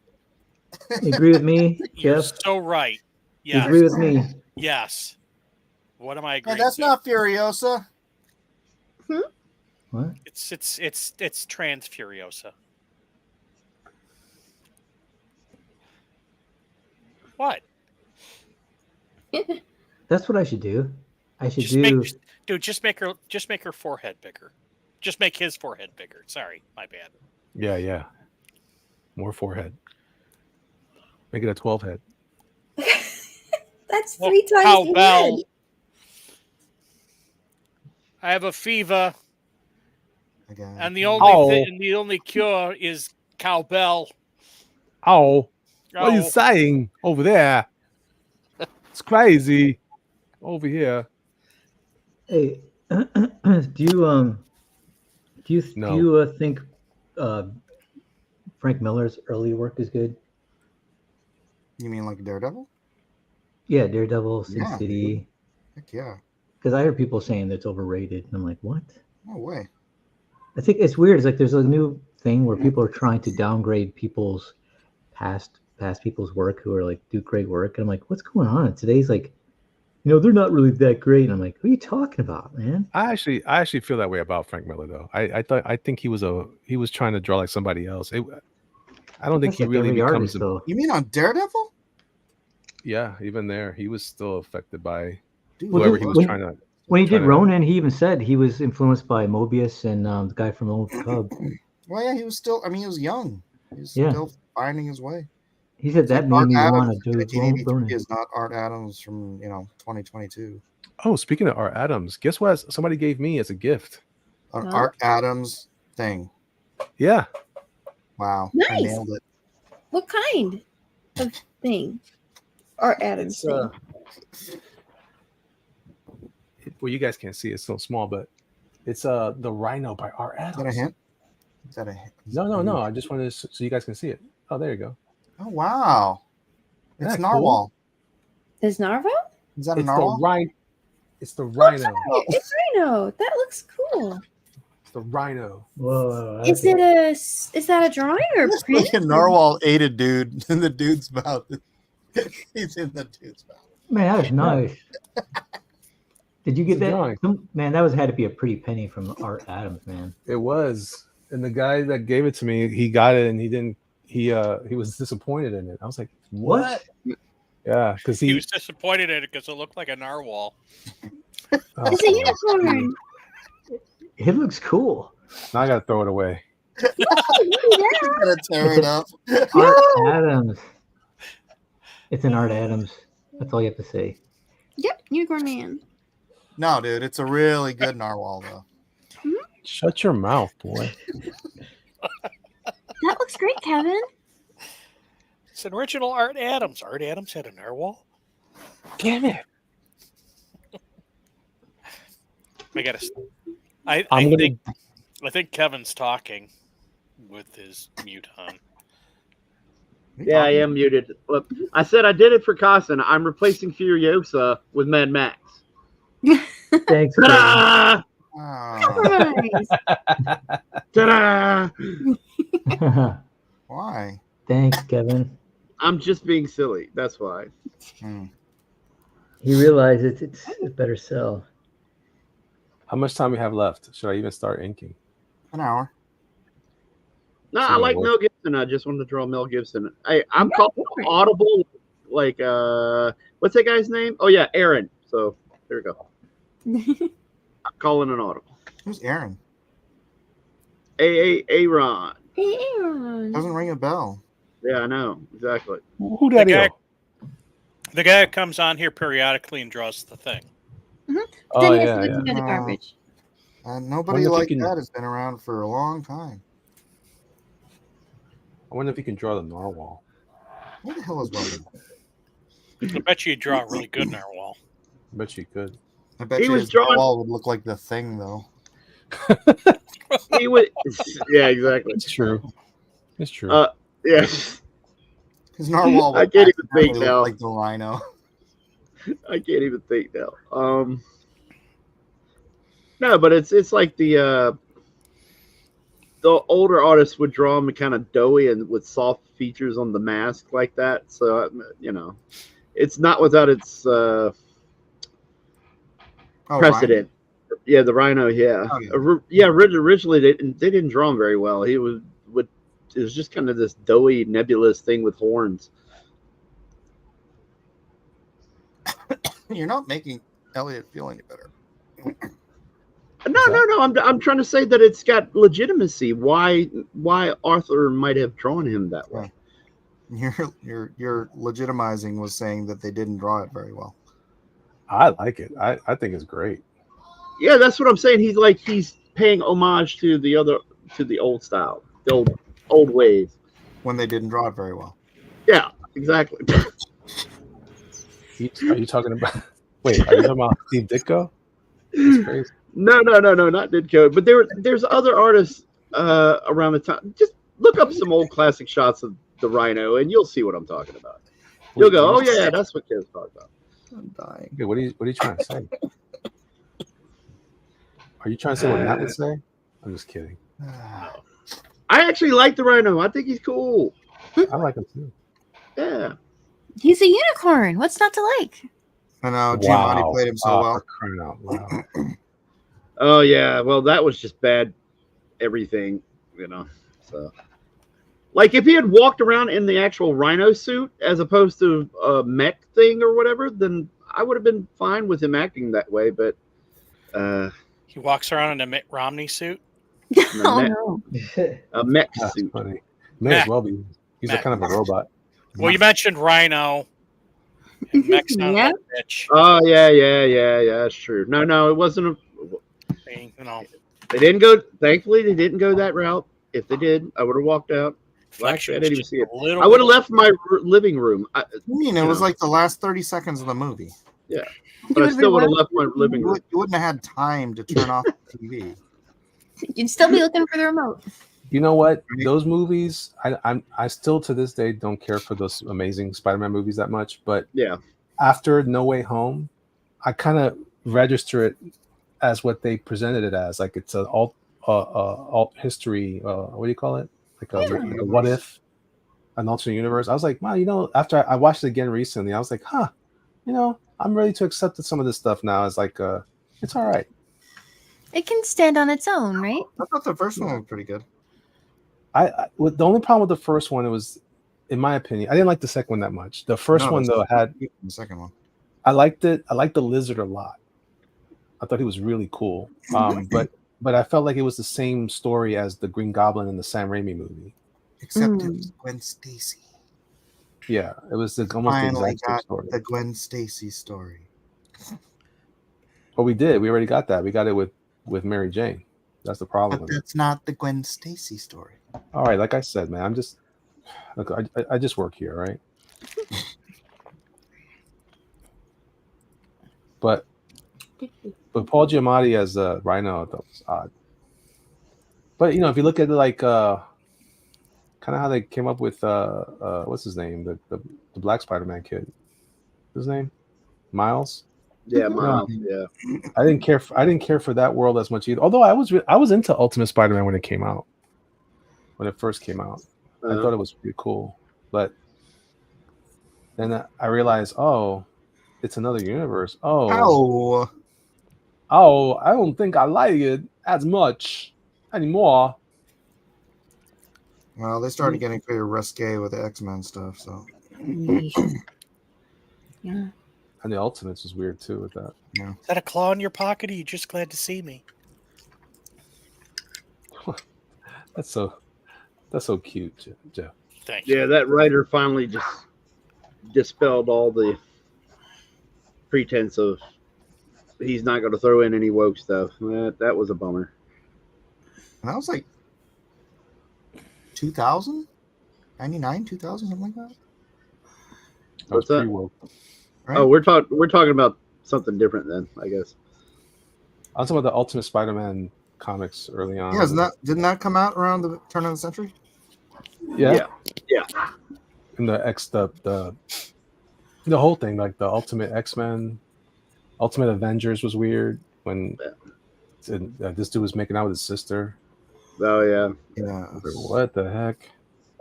You agree with me, You're Jeff? so right. You Yes. agree with me? Yes. What am I Hey, agreeing that's to? not Furiosa. What? It's trans Furiosa. What? That's what I should do. I should Just make her forehead bigger. Just make his forehead bigger. Sorry, my bad. Yeah. More forehead. Make it a 12 head. That's Well, 3 times how the well? head. I have a fever, Okay. and the only Oh. the only cure is cowbell. Oh, what are you Oh, saying over there? It's crazy. Over here. Hey, do you No. think Frank Miller's early work is good? You mean like Daredevil? Yeah, Daredevil, Sin Yeah. City. Heck yeah. Because I heard people saying that's overrated, and I'm like, what? No way. I think it's weird. It's like there's a new thing where people are trying to downgrade people's past people's work who are like do great work, and I'm like, what's going on? Today's like, they're not really that great. And I'm like, what are you talking about, man? I actually feel that way about Frank Miller though. I think he was trying to draw like somebody else. I don't think That's he like really every becomes artist, a, though. You mean on Daredevil? yeah, even there he was still affected by Dude, whoever Well, he was when- trying to. When he did trying to- Ronin, he even said he was influenced by Mobius and the guy from Old Cub. Well, yeah, he was still. I mean, he was young. He was Yeah. still finding his way. He said that made me want to do from 1983 Ronin. is not Art Adams from 2022. Oh, speaking of Art Adams, guess what? Somebody gave me as a gift. An Huh? Art Adams thing. Yeah, Wow, I Nice. nailed it. What kind of thing? Art Adams thing. well, you guys can't see it, it's so small, but it's the Rhino by Art Is Adams. that a hint? Is that a hint? No. I just wanted to, so you guys can see it. Oh, there you go. Oh wow, it's Isn't that narwhal. Is Narval? Is that a It's narwhal? the Rhino. It's the Rhino. It's Rhino. That looks cool. It's the Rhino. Whoa. Is that a drawing or a It's print? like a narwhal ate a dude in the dude's mouth. He's in the dude's mouth. Man, that was nice. Did you get It's a that? drawing. Man, that had to be a pretty penny from Art Adams, man. It was, and the guy that gave it to me, he got it, and he didn't. He was disappointed in it. I was like, what? Yeah, because he was disappointed in it because it looked like a narwhal. oh, It's a unicorn. It looks cool. Now I gotta throw it away. You gotta tear it up. Art Adams. It's an Art Adams. That's all you have to say. Yep, unicorn man. No, dude, it's a really good narwhal though. Shut your mouth, boy. That looks great, Kevin. It's an original Art Adams. Art Adams had a narwhal. Damn it! I gotta. I'm I gonna. think Kevin's talking with his mute on. Yeah, I am muted. Look, I said I did it for Cossin. I'm replacing Furiosa with Mad Max. Thanks. Kevin. Ta-da! Oh, Ta-da! why? Thanks, Kevin. I'm just being silly. That's why. Hmm. He realized it's a better sell. How much time we have left? Should I even start inking? An hour. No, So I like what- Mel Gibson. I just wanted to draw Mel Gibson. I'm calling Audible. Like, what's that guy's name? Oh yeah, Aaron. So there we go. I'm calling an Audible. Who's Aaron? Aaron. Hey, Aaron. Doesn't ring a bell. Yeah, I know exactly. Who The that guy, is? the guy who comes on here periodically and draws the thing. Oh Then he has yeah, to go yeah. take out the garbage. Nobody Wonder if you like can- that has been around for a long time. I wonder if you can draw the narwhal. Who the hell is Weldon? I bet you draw a really good narwhal. I bet you could. I bet He you was his drawing- wall would look like the Thing, though. He would. Yeah, exactly. It's true. It's true. Yeah. His narwhal I would can't even think accidentally now. look like the rhino. I can't even think now. No, but it's like the older artists would draw him kind of doughy and with soft features on the mask like that. So it's not without its precedent. Yeah, the rhino. Yeah, Oh, yeah. Originally they didn't draw him very well. It was just kind of this doughy, nebulous thing with horns. You're not making Elliot feel any better. No. I'm trying to say that it's got legitimacy. Why Arthur might have drawn him that way. Your legitimizing was saying that they didn't draw it very well. I like it. I think it's great. Yeah, that's what I'm saying. He's paying homage to the old style, the old ways. When they didn't draw it very well. Yeah, exactly. Are you talking about? Wait, are you talking about Steve Ditko? That's crazy. No, not Ditko. But there's other artists around the time. Just look up some old classic shots of the rhino, and you'll see what I'm talking about. You'll go, oh yeah, that's what Ken's talking about. I'm dying. Okay, what are you trying to say? Are you trying to say what Matt would say? I'm just kidding. I actually like the rhino. I think he's cool. I like him too. Yeah. He's a unicorn. What's not to like? I know Giamatti played him so well. For crying out loud. Oh yeah. Well, that was just bad. Everything, So, like, if he had walked around in the actual rhino suit as opposed to a mech thing or whatever, then I would have been fine with him acting that way. But He walks around in a Mitt Romney suit. Oh no. a mech That's suit. funny. May as well be. He's Matt. a kind of a robot. Well, you mentioned Rhino. And Mech sounds Yeah. like a bitch. Oh yeah. That's true. No, it wasn't. They didn't go. Thankfully, they didn't go that route. If they did, I would have walked out. Well, actually, I didn't even see it. I would have left my living room. I mean, it was like the last 30 seconds of the movie. Yeah, but I still would have left my living room. You wouldn't have had time to turn off the TV. You'd still be looking for the remote. You know what? Those movies, I still to this day don't care for those amazing Spider-Man movies that much. But yeah, after No Way Home, I kind of register it as what they presented it as. Like it's an alt history. What do you call it? Like a what if, an alternate universe. I was like, wow, after I watched it again recently, I was like, I'm ready to accept that some of this stuff now is like, it's all right. It can stand on its own, right? I thought the first one was pretty good. The only problem with the first one, it was, in my opinion, I didn't like the second one that much. The first one though had the second one. I liked it. I liked the lizard a lot. I thought he was really cool. But I felt like it was the same story as the Green Goblin in the Sam Raimi movie. Except it was Gwen Stacy. Yeah, it was almost the Finally exact same got story. the Gwen Stacy story. But we did. We already got that. We got it with Mary Jane. That's the problem. But that's not the Gwen Stacy story. All right, like I said, man, I just work here, right? But Paul Giamatti as Rhino, that was odd. But if you look at it like kind of how they came up with what's his name, the Black Spider-Man kid, what's his name, Miles. Yeah, Miles. Yeah, I didn't care for that world as much either. Although I was into Ultimate Spider-Man when it came out. When it first came out, I thought it was pretty cool. But then I realized, it's another universe. Oh, I don't think I like it as much anymore. Well, they started getting pretty risque with the X-Men stuff, so. Yeah. And the Ultimates was weird too with that. Yeah. Is that a claw in your pocket? Or are you just glad to see me? That's so cute, Jeff. Thank you. Yeah, that writer finally just dispelled all the pretense of he's not going to throw in any woke stuff. That was a bummer. And that was like 2000, 99, 2000, something like that. That was What's that? pre-woke. Right? Oh, we're talking about something different then, I guess. I was talking about the Ultimate Spider-Man comics early on. Yeah, didn't that come out around the turn of the century? Yeah. Yeah. And the whole thing, like the Ultimate X-Men, Ultimate Avengers was weird when this dude was making out with his sister. Oh yeah. Yeah. What the heck?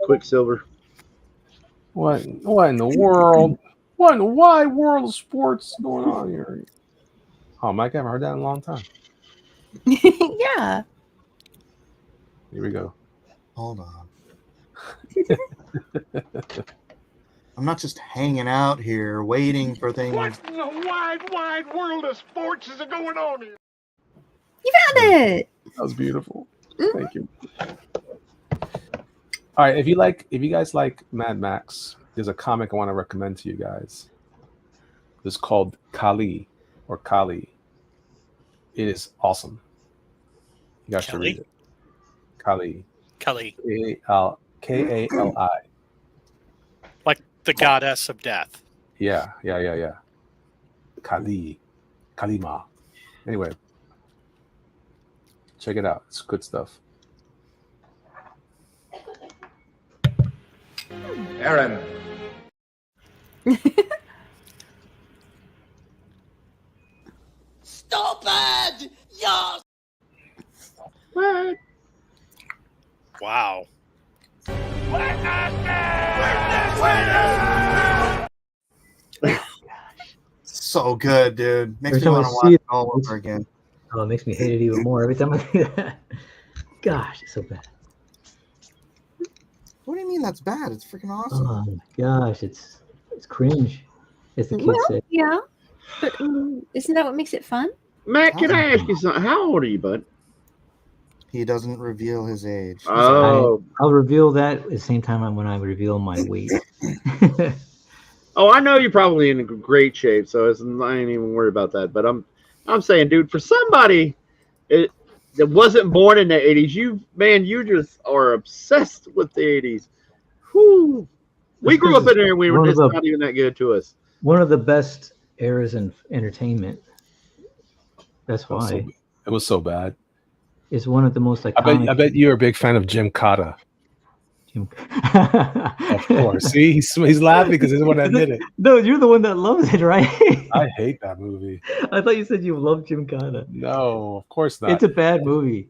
Quicksilver. What in the world? What in the wide world of sports going on here? Oh, Mike, I haven't heard that in a long time. Yeah. Here we go. Hold on. I'm not just hanging out here waiting for things. What in the wide world of sports is going on here? You found it. That was beautiful. Thank you. All right, if you guys like Mad Max, there's a comic I want to recommend to you guys. It's called Kali or Kali. It is awesome. You guys should read it. Kali. Kelly, Kali. like the goddess of death. Yeah. Kali. Kalima. Anyway, check it out. It's good stuff. Aaron. Stupid! Yes! What? Wow. So good, dude. Makes Every me time I want to see watch it, it all over again. Oh, it makes me hate it even more every time I do that. Gosh, it's so bad. What do you mean that's bad? It's freaking awesome. Oh my gosh, it's cringe, as the kids Well, say. yeah. But isn't that what makes it fun? Matt, can I ask you something? How old are you, bud? He doesn't reveal his age. Oh, I'll reveal that at the same time when I reveal my weight. oh, I know you're probably in great shape, so I ain't even worried about that. But I'm saying, dude, for somebody that wasn't born in the '80s, you just are obsessed with the '80s. Whew. We grew up in there, and we were just not even that good to us. One of the best eras in entertainment. That's why It was so bad. it's one of the most iconic. I bet you're a big fan of Jim Cotta. Of course. See, he's laughing because he's the one that did it. No, you're the one that loves it, right? I hate that movie. I thought you said you loved Jim Cotta. No, of course not. It's a bad movie.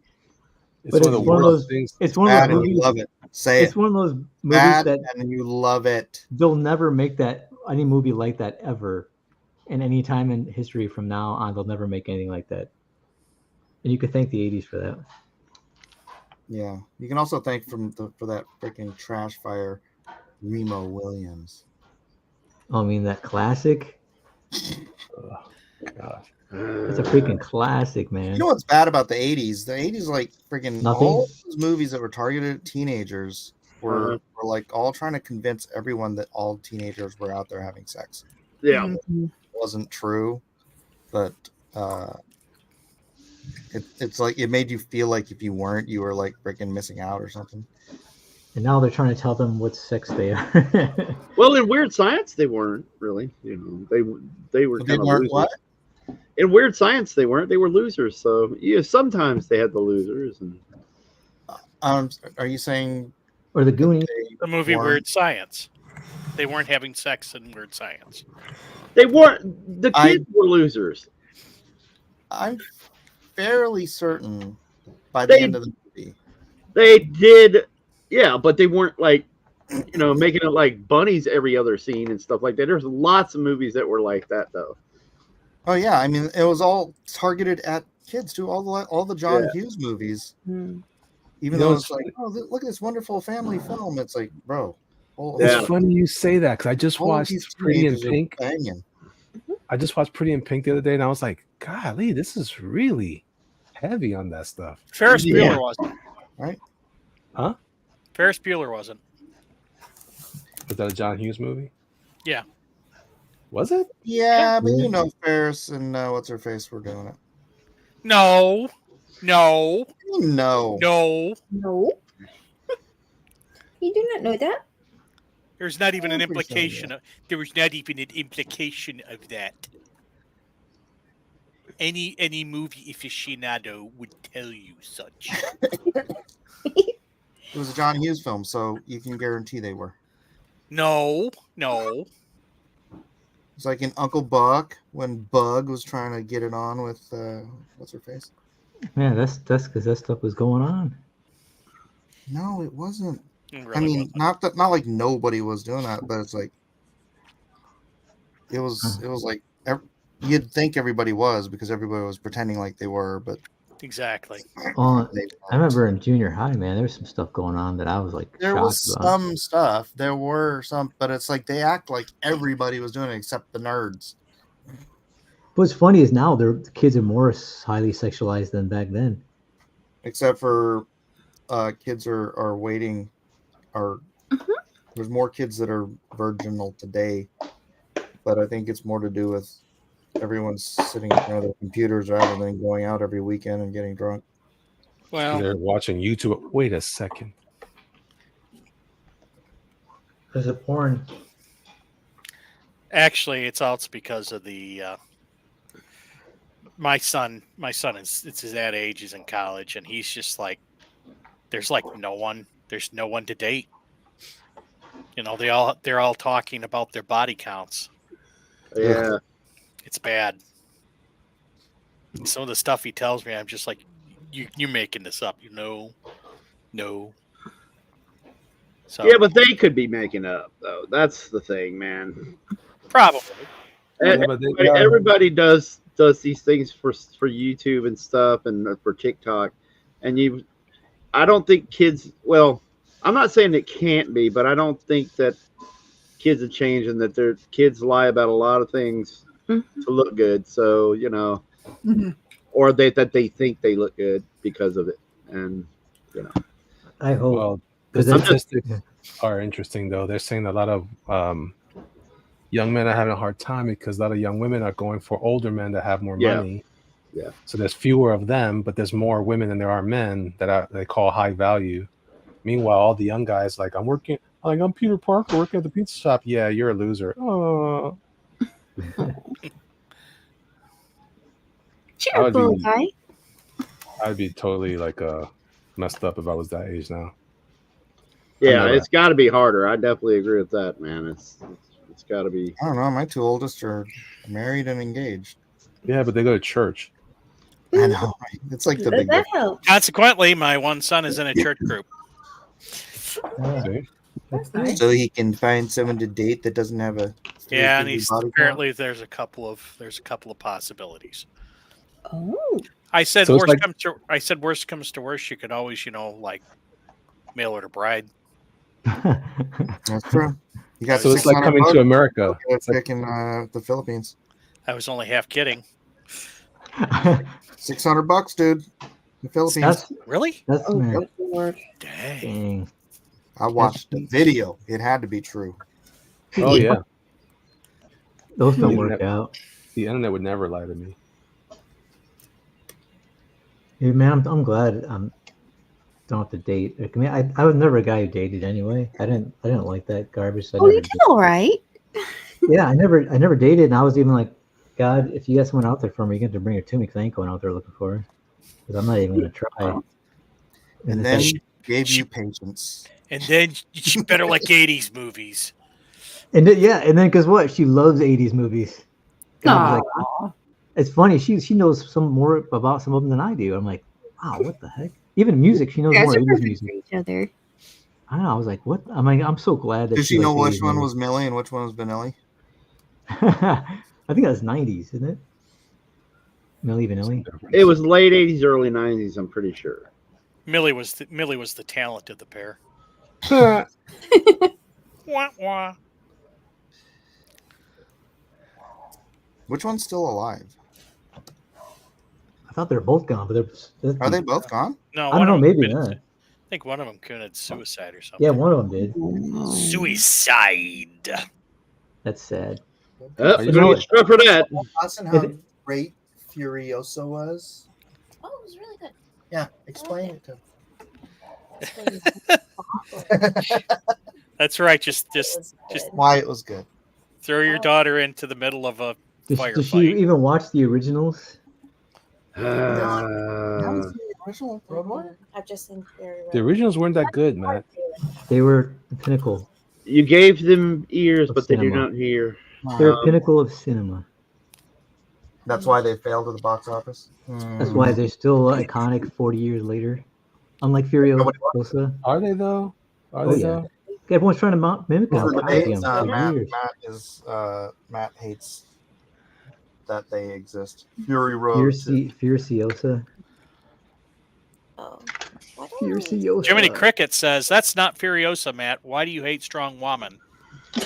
It's but one of the worst things. It's one of Bad those and you movies. love it. Say It's it. one of those movies Bad that and you love it. they'll never make any movie like that ever. And any time in history from now on, they'll never make anything like that. And you could thank the '80s for that. Yeah. You can also thank for that freaking trash fire Remo Williams. Oh, I mean, that classic. Oh, God. It's a freaking classic, man. You know what's bad about the 80s? The 80s, like freaking Nothing? all those movies that were targeted at teenagers were like all trying to convince everyone that all teenagers were out there having sex. Yeah. It wasn't true, but it's like it made you feel like if you weren't, you were like freaking missing out or something. And now they're trying to tell them what sex they are. Well, in Weird Science, they weren't really. You know, they were They kind of weren't losers. what? In Weird Science, they weren't. They were losers. So yeah, sometimes they had the losers. And Are you saying Or the Goonies. The movie weren't- Weird Science. They weren't having sex in Weird Science. they weren't. The kids were losers. I'm fairly certain by the end of the movie. They did, yeah, but they weren't like, you know, making it like bunnies every other scene and stuff like that. There's lots of movies that were like that, though. Oh yeah, I mean it was all targeted at kids too. All the John Hughes movies. Even though it's like, oh, look at this wonderful family film. It's like, bro. It's funny you say that because I just watched Pretty in Pink. Banging. I just watched Pretty in Pink the other day, and I was like, golly, this is really heavy on that stuff. Ferris Bueller wasn't. Right? Huh? Ferris Bueller wasn't. Was that a John Hughes movie? Yeah. Was it? Yeah, but Yeah. you know, Ferris and what's her face were doing it. No. No. No. No. You do not know that. There's not even an 100% implication. There was not even an implication of that. Any movie aficionado would tell you such. It was a John Hughes film, so you can guarantee they were. No. It's like in Uncle Buck when Bug was trying to get it on with what's her face. Man, that's because that stuff was going on. No, it wasn't. It really I mean, wasn't. not like nobody was doing that, but it's like it was like you'd think everybody was because everybody was pretending like they were, but Exactly. Well, they I remember in junior high, man, there was some stuff going on that I was like there shocked was about. some stuff. There were some, but it's like they act like everybody was doing it except the nerds. What's funny is now the kids are more highly sexualized than back then. Except for kids are waiting. There's more kids that are virginal today, but I think it's more to do with everyone's sitting in front of their computers rather than going out every weekend and getting drunk. Well, They're watching YouTube. Wait a second. There's a porn. actually, it's also because of the my son is it's his that age, he's in college, and he's just like there's no one to date. You know, they're all talking about their body counts. Yeah. It's bad. Some of the stuff he tells me, I'm just like, you're making this up. No. So Yeah, but they could be making up though. That's the thing, man. probably. Yeah, but Everybody does these things for YouTube and stuff and for TikTok, and I don't think kids. Well, I'm not saying it can't be, but I don't think that kids have changed and that their kids lie about a lot of things to look good. So or that they think they look good because of it, and I hope. Well, the statistics are interesting though. They're saying a lot of young men are having a hard time because a lot of young women are going for older men that have more money. Yeah. So there's fewer of them, but there's more women than there are men that they call high value. Meanwhile, all the young guys I'm Peter Parker working at the pizza shop. Yeah, you're a loser. Oh. Cheer, little guy. I'd be totally messed up if I was that age now. Yeah, it's got to be harder. I definitely agree with that, man. It's got to be. I don't know. My two oldest are married and engaged. Yeah, but they go to church. I know. Right? It's like the big. That helps. Consequently, my one son is in a church group. See? That's nice. So he can find someone to date that doesn't have a. Yeah, and body count? apparently there's a couple of possibilities. Oh. I said So it's worst comes to worst, you could always, mail her to bride. That's true. You got So it's like coming to America. It's like in the Philippines. I was only half kidding. $600, dude. The Philippines. Really? That's man. Lord. Dang. Dang. I watched the video. It had to be true. Oh yeah. Those don't work out. The internet would never lie to me. Yeah, man, I'm glad I don't have to date. I mean, I was never a guy who dated anyway. I didn't like that garbage. So I never You did all right. Yeah, I never dated, and I was even like, God, if you got someone out there for me, you got to bring her to me because I ain't going out there looking for her. Because I'm not even gonna try. And then gave you patience. And then you better like 80s movies. And then because what? She loves 80s movies. And I was like, it's funny. She knows some more about some of them than I do. I'm like, wow, what the heck? Even music, she knows more 80s music. For each other. I don't know. I was like, what? I'm so glad that. Did she know likes which 80s one movies. was Millie and which one was Vanilli? I think that's 90s, isn't it? Millie Vanilli. It was late 80s, early 90s. I'm pretty sure. Millie was the talent of the pair. Wah, wah. Which one's still alive? I thought they were both gone, but Are they both gone? No, I don't know. Maybe not. think one of them committed suicide or something. Yeah, one of them did. Suicide. That's sad. Oh, Are we're you gonna know get struck for that. Austin, how It- great Furiosa was. Oh, it was really good. Yeah, explain it to him. That's right. Just Why it was good. throw your daughter into the middle of a Does she firefight. even watch the originals? Haven't seen the original Road Warrior? I've just seen Fury Road. The originals weren't that good, Matt. They were the pinnacle. You gave them ears, Of but they do cinema. not hear. They're a pinnacle of cinema. That's why they failed at the box office. That's why they're still iconic 40 years later. Unlike Furiosa. Are they though? Are Oh, they yeah. though? Everyone's trying to mimic This them. is the copy days, them for years. Matt hates that they exist. Fury Road. Furiosa. Oh. Furiosa. Jiminy Cricket says, "That's not Furiosa, Matt. Why do you hate strong woman?"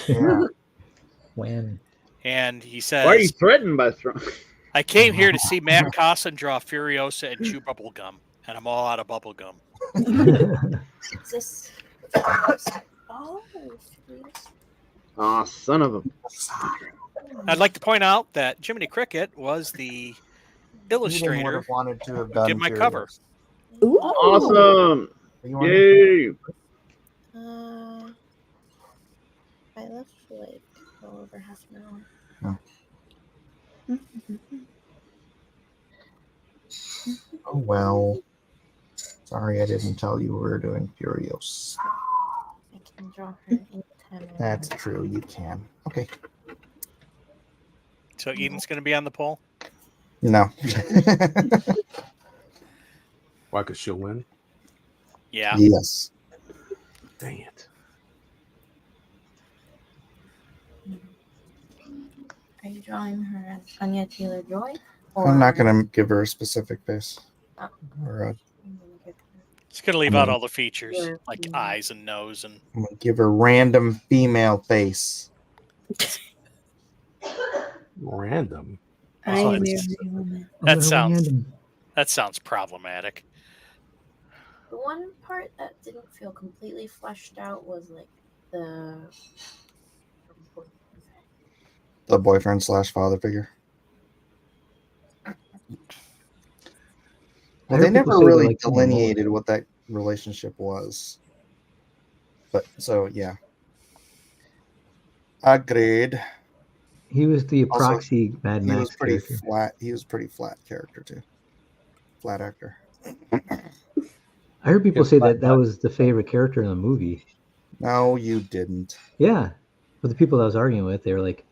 Yeah. When? And he Why are you says, threatened by strong? "I came here to see Matt Cossin draw Furiosa and chew bubble gum, and I'm all out of bubble gum." Is this? Oh, Oh, son of a. I'd like to point out that Jiminy Cricket was the He would illustrator have wanted to have who done did my Furiosa. cover. Ooh. Awesome! You want Yay! I left for like over half an hour. Oh well. Sorry, I didn't tell you we were doing Furious. I can draw her in 10 minutes. That's true. You can. Okay. So Eden's going to be on the poll. No. Why? Because she'll win. Yeah. Yes. Dang it. Are you drawing her as Anya Taylor-Joy? I'm not going to give her a specific face. Oh. Or I'm gonna give her- It's going to leave out all the features like eyes and nose and I'm going to give her random female face. Random. I Oh, am it's- every woman. that sounds problematic. The one part that didn't feel completely fleshed out was like the The boyfriend / father figure. Well, they heard never people say they really like Tony delineated what that relationship was. But so yeah. Agreed. He was the Also, proxy Mad He Max was pretty character. flat. He was pretty flat character too. Flat actor. I heard people Yeah, say Black that was the favorite character in the movie. No, you didn't. Yeah, but the people I was arguing with, they were like,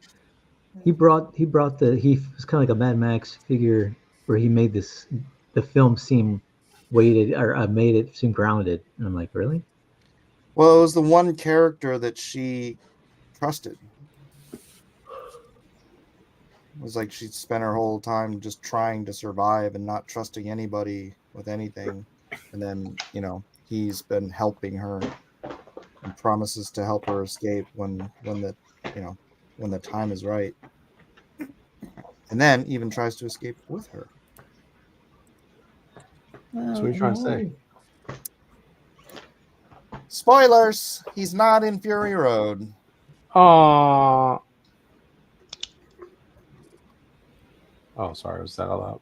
he was kind of like a Mad Max figure where he made the film seem weighted or made it seem grounded, and I'm like, really? Well, it was the one character that she trusted. It was like she spent her whole time just trying to survive and not trusting anybody with anything. And then, he's been helping her and promises to help her escape when the time is right. And then even tries to escape with her. That's what you're trying to say. Spoilers! He's not in Fury Road. Oh, sorry. Was that all out?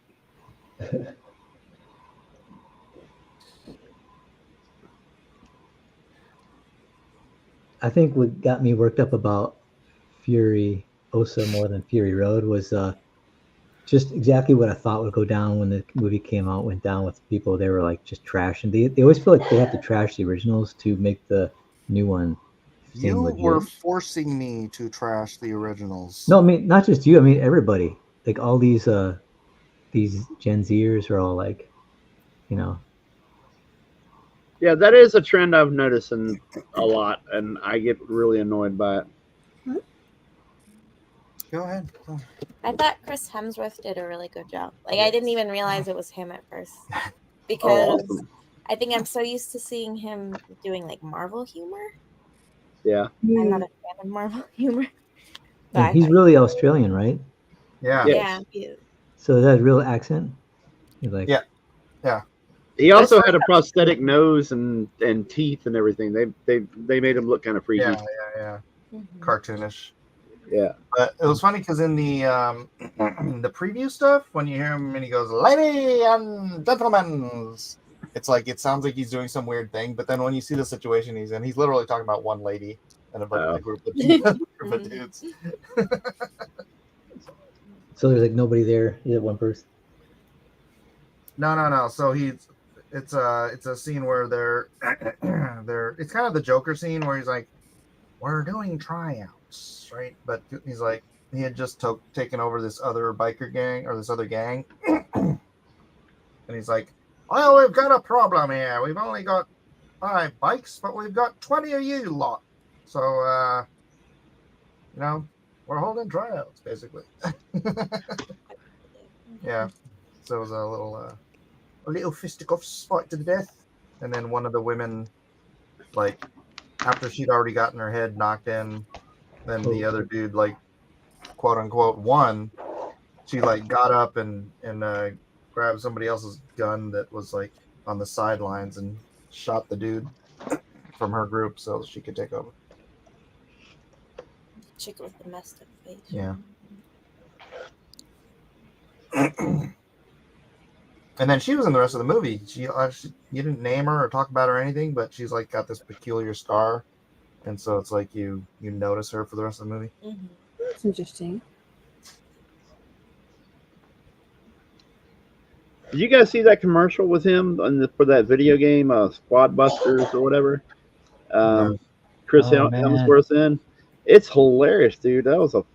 I think what got me worked up about Furiosa more than Fury Road was just exactly what I thought would go down when the movie went down with people. They were like just trashing. They always feel like they have to trash the originals to make the new one seem You legit. were forcing me to trash the originals. No, I mean not just you. I mean everybody. Like all these Gen Zers are all like, Yeah, that is a trend I've noticed a lot, and I get really annoyed by it. Go ahead. I thought Chris Hemsworth did a really good job. Like I didn't even realize it was him at first. Because awesome. I think I'm so used to seeing him doing like Marvel humor. Yeah. I'm not a fan of Marvel humor. But and he's really Australian, right? Yeah. yeah, he is. So is that a real accent? He's like, Yeah. He also had a prosthetic nose and teeth and everything. They made him look kind of freaky. Yeah. Cartoonish. Yeah. But it was funny because in the the preview stuff, when you hear him and he goes, "Lady and gentlemen," it's like it sounds like he's doing some weird thing. But then when you see the situation he's in, he's literally talking about one lady and a group of dudes. So there's like nobody there. He's at one person. No. So it's a scene where they're it's kind of the Joker scene where he's like, "We're doing tryouts, right?" But he's like, he had just taken over this other biker gang or this other gang, and he's like, "Well, we've got a problem here. We've only got 5 bikes, but we've got 20 of you lot. So, we're holding tryouts, basically." Yeah. So it was a little fisticuffs fight to the death, and then one of the women, like, after she'd already gotten her head knocked in, then the other dude, like, quote unquote, won. She like got up and grabbed somebody else's gun that was like on the sidelines and shot the dude from her group so she could take over. Chick with the messed up face. Yeah. And then she was in the rest of the movie. You didn't name her or talk about her or anything, but she's like got this peculiar scar, and so it's like you notice her for the rest of the movie. Mm-hmm. That's interesting. Did you guys see that commercial with him for that video game, Squad Busters or whatever? Chris Hemsworth in. It's hilarious, dude. That was a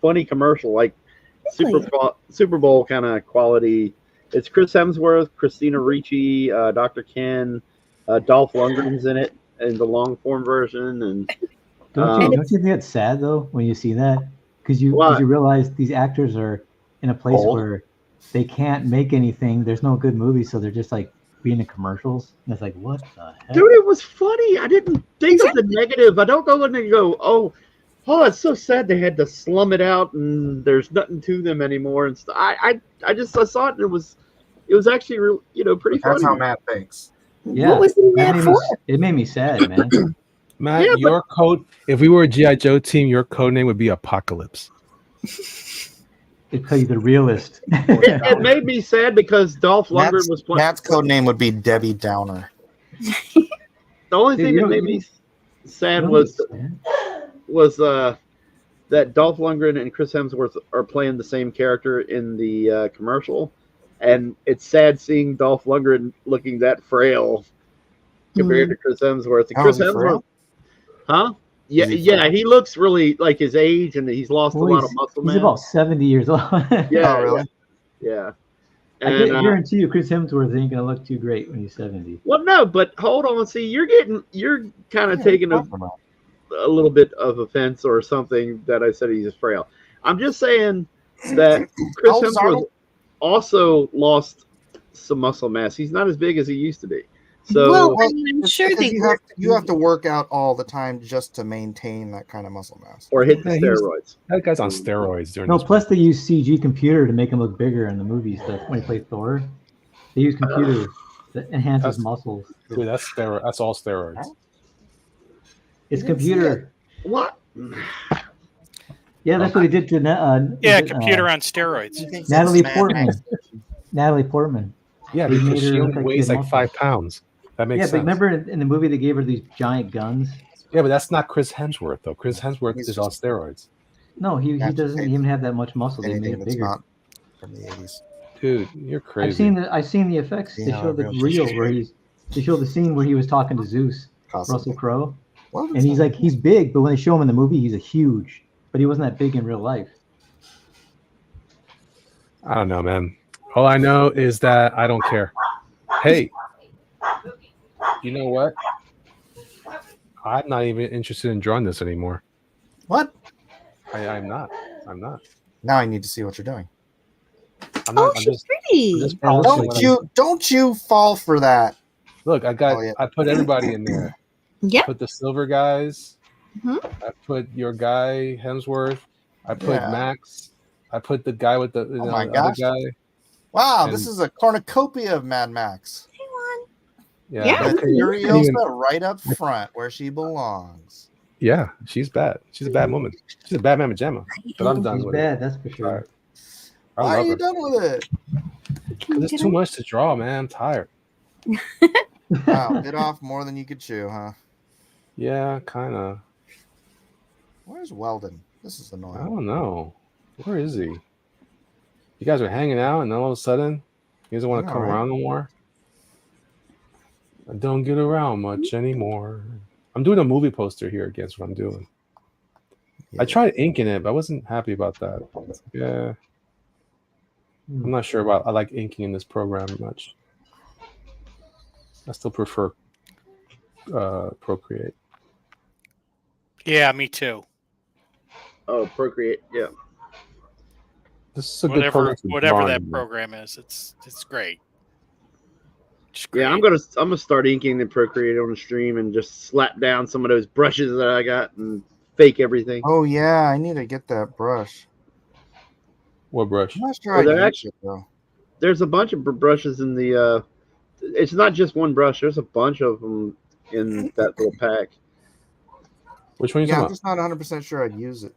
funny commercial, like Super Bowl kind of quality. It's Chris Hemsworth, Christina Ricci, Dr. Ken, Dolph Lundgren's in it in the long form version, and don't you think it's sad though when you see that? Because you realize these actors are in a place where they can't make anything. There's no good movies, so they're just like being in commercials. And it's like, what the heck? Dude, it was funny. I didn't think of the negative. I don't go in and go, oh, it's so sad they had to slum it out and there's nothing to them anymore and stuff. I saw it and it was actually pretty funny. That's how Matt thinks. Yeah, what was it made me sad, man. Matt, your code. If we were a GI Joe team, your code name would be Apocalypse. It'd tell you the realist. It made me sad because Dolph Lundgren was playing. Matt's code name would be Debbie Downer. The only thing that made me sad was that Dolph Lundgren and Chris Hemsworth are playing the same character in the commercial, and it's sad seeing Dolph Lundgren looking that frail compared to Chris Hemsworth. And Chris Hemsworth, huh? Yeah, he looks really like his age, and he's lost a lot of muscle mass. He's about 70 years old. Yeah, really? Yeah. And, I guarantee you, Chris Hemsworth ain't gonna look too great when he's 70. Well, no, but hold on. See, you're kind of taking a little bit of offense or something that I said he's frail. I'm just saying that Chris Hemsworth also lost some muscle mass. He's not as big as he used to be. So I'm sure you have to work out all the time just to maintain that kind of muscle mass, or hit the steroids. That guy's on steroids during. No, plus they use CG computer to make him look bigger in the movies. Stuff when he played Thor, they use computer that enhances muscles. Dude, that's steroid. That's all steroids. It's computer. What? Yeah, that's what he did to. Computer on steroids. Natalie Portman. Natalie Portman. Yeah, because she only weighs like 5 pounds. That makes sense. But remember in the movie they gave her these giant guns? Yeah, but that's not Chris Hemsworth though. Chris Hemsworth is on steroids. No, he doesn't even have that much muscle. They made it bigger. From the 80s. Dude, you're crazy. I've seen the effects. They show the reel where they show the scene where he was talking to Zeus, Russell Crowe. And he's big, but when they show him in the movie, he's a huge. But he wasn't that big in real life. I don't know, man. All I know is that I don't care. Hey, you know what? I'm not even interested in drawing this anymore. What? I'm not. Now I need to see what you're doing. I'm not. She's pretty. Don't you fall for that. Look, I put everybody in there. Yeah. I put the silver guys. Mm-hmm. I put your guy Hemsworth. I put Max. I put the guy with the other guy. Wow, this is a cornucopia of Mad Max. Yeah. With okay, you can't even- Furiosa right up front where she belongs. yeah, she's bad. She's a bad woman. She's a bad mamma jamma. But I'm done She's with bad, that's for sure. Alright. I Why are love you her. done with it? Because it's too much to draw, man. I'm tired. Wow, bit off more than you could chew, huh? Yeah, kind of. Where's Weldon? This is I annoying. don't know. Where is he? You guys are hanging out, and then all of a sudden, he doesn't want to Yeah, come right. around no more. I don't get around much anymore. I'm doing a movie poster here against what I'm doing. Yeah. I tried inking it, but I wasn't happy about that. Yeah. I'm not sure about I like inking in this program much. I still prefer Procreate. Yeah, me too. Oh, Procreate. Yeah. This is a good program for Whatever drawing, that man. program is, it's great. It's Yeah, I'm great. gonna start inking and Procreate on the stream and just slap down some of those brushes that I got and fake everything. Oh yeah, I need to get that brush. What brush? I'm not sure Well, I'd they're use actually- it though. There's a bunch of brushes in the. It's not just one brush. There's a bunch of them in that little pack. Which one are you Yeah, I'm talking just not 100% sure I'd use it.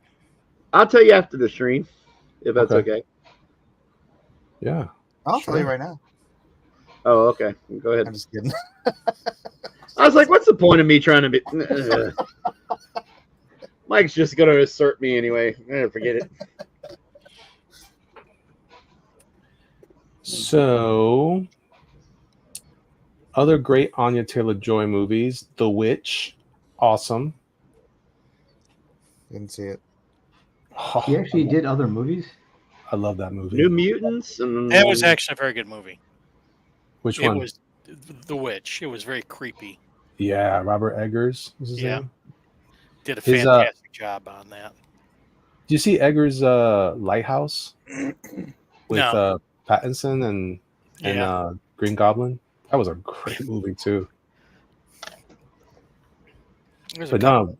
I'll tell you after the stream, if that's Okay. okay. about? Yeah. I'll Sure. tell you right now. Oh, okay. Go ahead. I'm just kidding. I was like, what's the point of me trying to be? Mike's just gonna assert me anyway. Forget it. So, other great Anya Taylor-Joy movies: The Witch, awesome. Didn't see it. Oh, He actually did other movies. I love that movie. New Mutants and That was actually a very good movie. Which It one? was The Witch. It was very creepy. Yeah, Robert Eggers was his Yeah. name. Did a His, fantastic job on that. Do you see Eggers' Lighthouse with No. Pattinson and Yeah. Green Goblin? That was a great movie too. It was a But couple- no,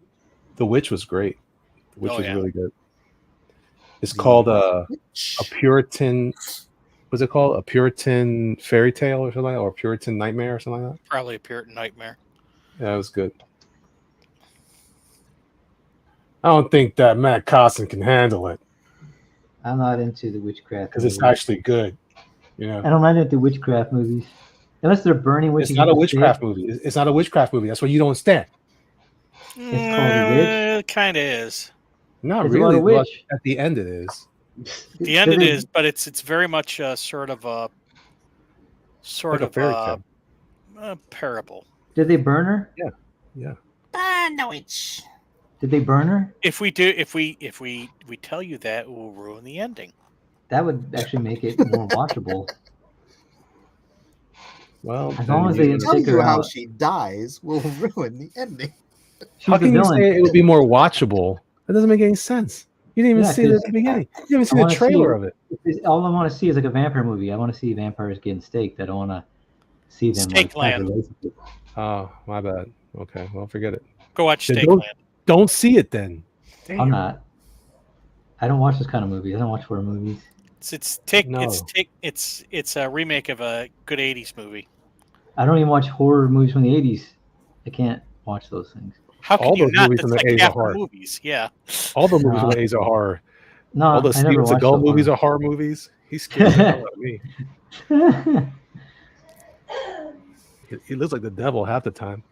The Witch was great. The Witch Oh, was yeah. really good. It's called a Puritan. What's it called? A Puritan fairy tale or something like that, or a Puritan nightmare or something like that. Probably a Puritan nightmare. Yeah, it was good. I don't think that Matt Cossin can handle it I'm not into the witchcraft because it's movies. actually good. You know, I don't mind into witchcraft movies. Unless they're burning witches. it's not a at the witchcraft stake. movie. It's not a witchcraft movie. That's what you don't understand. It's called The Witch. It kind of is. Not It's about really. a witch. At the end, it is. The end Did it they- is, but it's very much a sort of a Like a fairy tale. a parable. Did they burn her? Yeah. No, it's Did they burn her? If we tell you that, it will ruin the ending. That would actually make it more watchable. Well, As then long as you- they Tell take you her how out. she dies will ruin the ending. She's how the can you villain. say it would be more watchable? That doesn't make any sense. You didn't even Yeah, see it at 'cause the beginning. You didn't even see I the wanna trailer see- of it. All I want to see is like a vampire movie. I want to see vampires getting staked. I don't want to see them like have Steakland. relationships. Oh, my bad. Okay, well, forget it. Go watch Then Steakland. Don't see it then. I'm not. I don't watch this kind of movies. I don't watch horror movies. It's a remake of a good '80s movie. I don't even watch horror movies from the 80s. I can't watch those things. How can All you those not? movies That's from the like 80s are half the horror. movies. Yeah. All the movies No. from the 80s are horror. No, All the I never Steven watched Seagal those movies ones. are horror movies. He scares the hell out of me. He looks like the devil half the time.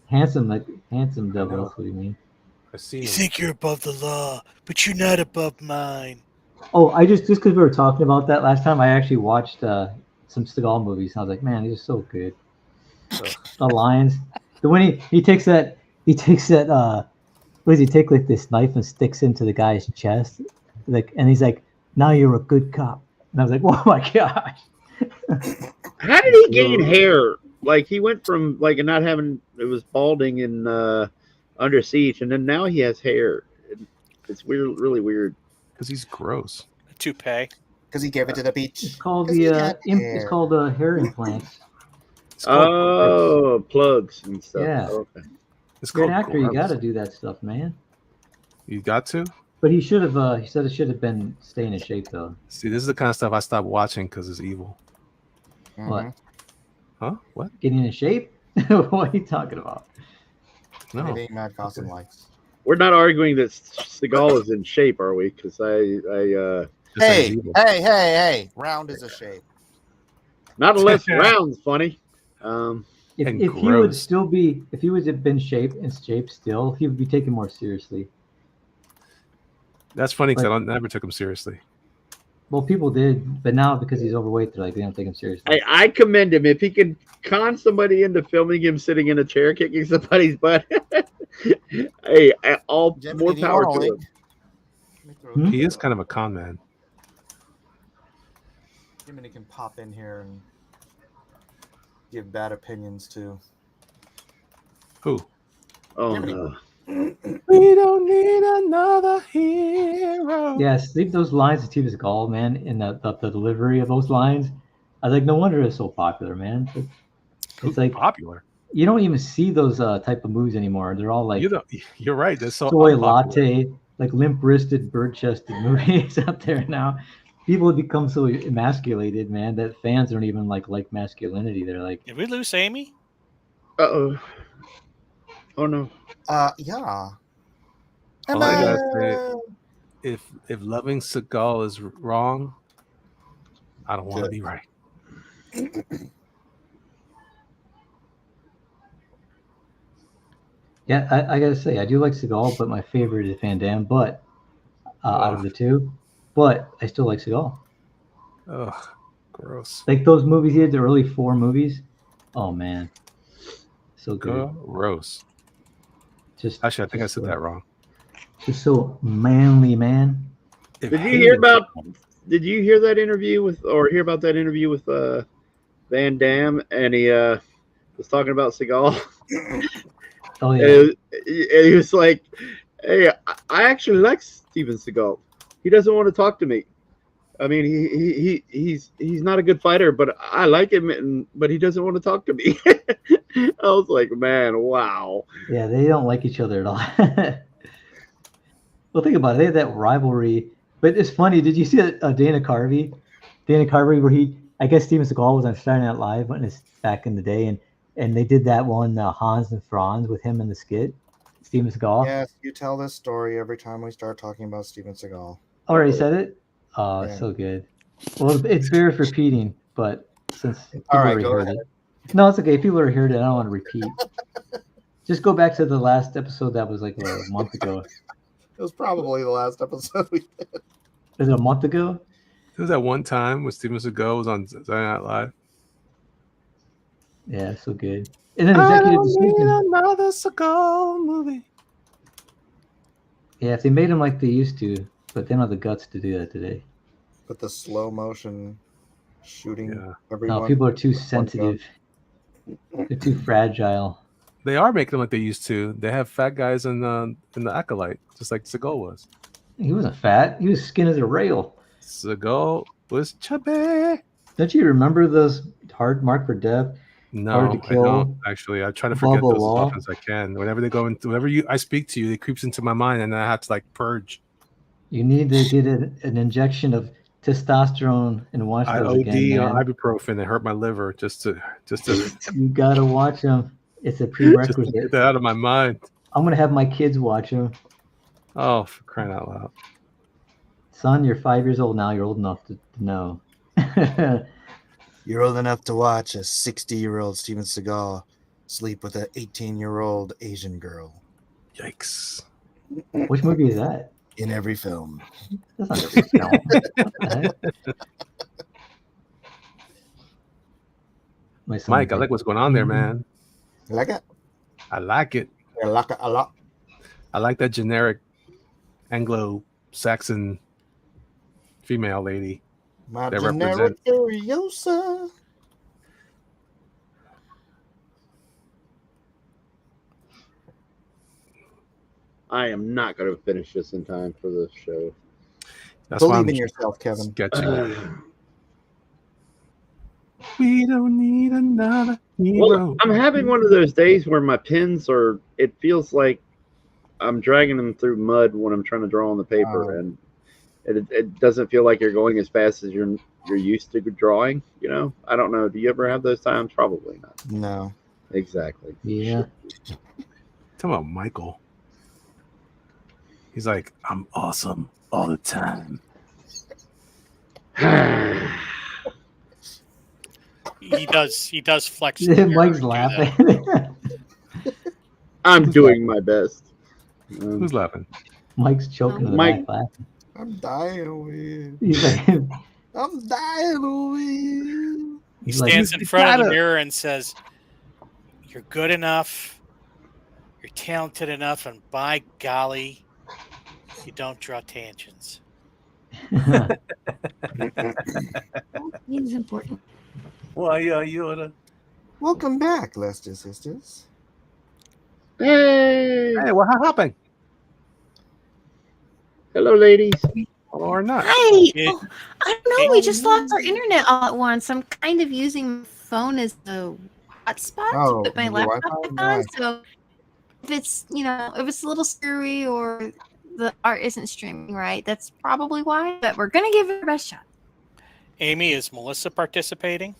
handsome devil. That's what you mean. I've seen You him. think you're above the law, but you're not above mine. Oh, I just because we were talking about that last time, I actually watched some Seagal movies. And I was like, man, these are so good. The lines, the when he takes that what does he take, like this knife and sticks into the guy's chest, like, and he's like, now you're a good cop. And I was like, oh my gosh. How did he gain hair? Like he went from like not having it was balding in Under Siege, and then now he has hair. It's weird, really weird. Because he's gross. A toupee. Because he gave it to the beach. It's called 'Cause he the got it's hair. called hair implants. It's called gross. Oh, plugs and stuff. Yeah. Okay. It's You're an called actor, you gross. got to do that stuff, man. You got to? But he should have. He said it should have been staying in shape though. See, this is the kind of stuff I stopped watching because it's evil. Mhm. What? Huh? What? Getting in shape? What are you talking about? No. Anything Matt Cossin likes. We're not arguing that Seagal is in shape, are we? Because Just like Hey, he's evil. hey! Round is a shape. not unless round's funny. If And he would gross. still be, if he would have been in shape still, he would be taken more seriously. That's funny because But- I never took him seriously. Well, people did, but now because he's overweight, they're like, they don't take him seriously. I commend him if he can con somebody into filming him sitting in a chair kicking somebody's butt. Hey, all Jiminy, more do you power want a to link? him. Let me throw Hmm? it He is up. kind of a con man. Jiminy can pop in here and give bad opinions too. Who? Oh Jiminy. no. We don't need another hero. Yes, leave those lines of Steven Seagal, man, in the delivery of those lines. I was like, no wonder it's so popular, man. Who's It's like popular? you don't even see those type of movies anymore. They're all like You're right. That's so soy unpopular. latte, like limp-wristed, bird-chested movies out there now. People have become so emasculated, man, that fans don't even like masculinity. They're like, Did we lose Amy? Uh-oh. Oh no. Yeah. All I gotta say, Hello. if loving Seagal is wrong, I don't want to Good. be right. yeah, I gotta say, I do like Seagal, but my favorite is Van Damme. But out of the two, but I still like Seagal. Ugh, gross. Like those movies he did, the early 4 movies. Oh man, so good. Gross. Just Actually, I think I just said that wrong. Just so manly, man. If Did you hated hear about? Seagal- Did you hear that interview with, or hear about that interview with Van Damme? And he was talking about Seagal. Oh yeah. And he was like, "Hey, I actually like Steven Seagal. He doesn't want to talk to me. I mean, he's not a good fighter, but I like him, but he doesn't want to talk to me." I was like, man, wow. Yeah, they don't like each other at all. Well, think about it. They had that rivalry. But it's funny. Did you see Dana Carvey? Dana Carvey, where I guess Steven Seagal was on Saturday Night Live when it's back in the day, and they did that one Hans and Franz with him in the skit. Steven Seagal. Yes, you tell this story every time we start talking about Steven Seagal. Already said it. Oh, Yeah. it's so good. Well, it bears repeating, but since people All right, already go heard ahead. it. No, it's okay. People already heard it. I don't want to repeat. Just go back to the last episode that was like a month ago. It was probably the last episode we did. Was it a month ago? There was that one time when Steven Seagal was on Saturday Night Live. Yeah, so good. And then I executive don't need decision. another Seagal movie. Yeah, if they made them like they used to, but they don't have the guts to do that today. But the slow motion shooting Yeah. everyone. No, people are too with one gun. sensitive. They're too fragile. They are making them like they used to. They have fat guys in the Acolyte, just like Seagal was. He wasn't fat. He was skin as a rail. Seagal was chubby. Don't you remember those Hard Mark for Death? No, Hard to I Kill. don't actually. I try to forget Bubba those Law. as often as I can. Whenever they go into, whenever I speak to you, it creeps into my mind, and I have to like purge. You need to get an injection of testosterone and watch I those OD again, on man. ibuprofen. It hurt my liver just to You gotta watch them. It's a just to prerequisite. get that out of my mind. I'm gonna have my kids watch them. Oh, for crying out loud! Son, you're 5 years old now. You're old enough to know. You're old enough to watch a 60-year-old Steven Seagal sleep with an 18-year-old Asian girl Yikes! Which movie is that? in every film. That's not every film. What the heck? My son Mike, I did. like what's going on there, man. You like it? I like it. I like it a lot. I like that generic Anglo-Saxon female lady. My That generic Furiosa. I am not going to finish this in time for the show. That's why Believe I'm in yourself, Kevin. sketching. We don't need another hero. Well, I'm having one of those days where my pens are. It feels like I'm dragging them through mud when I'm trying to draw on the paper, and it doesn't feel like you're going as fast as you're used to drawing. You know, I don't know. Do you ever have those times? Probably not. No. Exactly. Yeah. Talking about Michael. He's like, I'm awesome all the time. He does flex. Mike's laughing. I'm doing my best. Who's laughing? Mike's choking in the Mike. back laughing. I'm dying over here. He's like, I'm dying over here. He he's like, stands in front of the mirror and says, "You're good enough. You're talented enough, and by golly, you don't draw tangents." He's important. Why are you? Welcome back, Lester Sisters. Hey, Hey, what happened? hello, ladies. Or not? Hi. Yeah. Oh, I don't know. We just lost our internet all at once. I'm kind of using my phone as a hotspot Oh, to put my your laptop Wi-Fi? back on. Nice. So if it's if it's a little screwy or the art isn't streaming right, that's probably why. But we're gonna give it our best shot. Amy, is Melissa participating?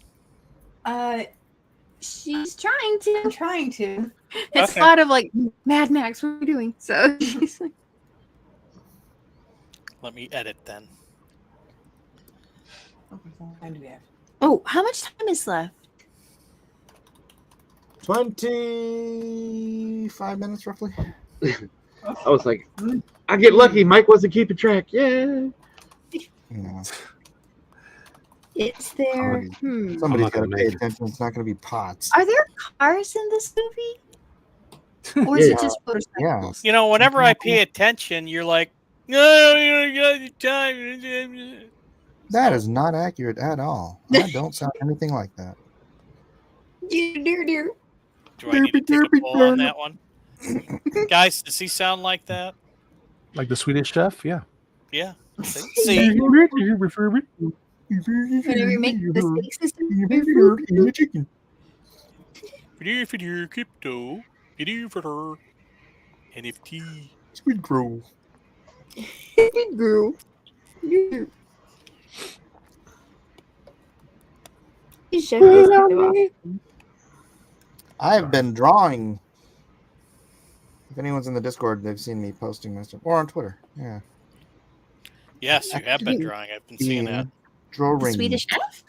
She's trying to. I'm trying to. It's Okay. a lot of like Mad Max. What are we doing? So she's like, Let me edit then. Okay, so how do we have? oh, how much time is left? 25 minutes roughly. I was like, I get lucky. Mike wasn't keeping track. Yeah. Yeah. Is there? Somebody's not got to gonna pay make it. attention. It's not going to be pots. Are there cars in this movie? Or is it Yeah. just motorcycles? You know, whenever I pay attention, you're like, "No, you got the time." That is not accurate at all. I don't sound anything like that. Dear. Do I need to take a poll on that one? Guys, does he sound like that? Like the Swedish chef? Yeah. Yeah. See? Whenever you make the steak system. Chicken. Crypto. NFT. Squid Grove. Girl. You should I've been drawing. If anyone's in the Discord, they've seen me posting my stuff. Or on Twitter. Yeah. Yes, you have been drawing. I've been seeing that. Drawing. Swedish chef?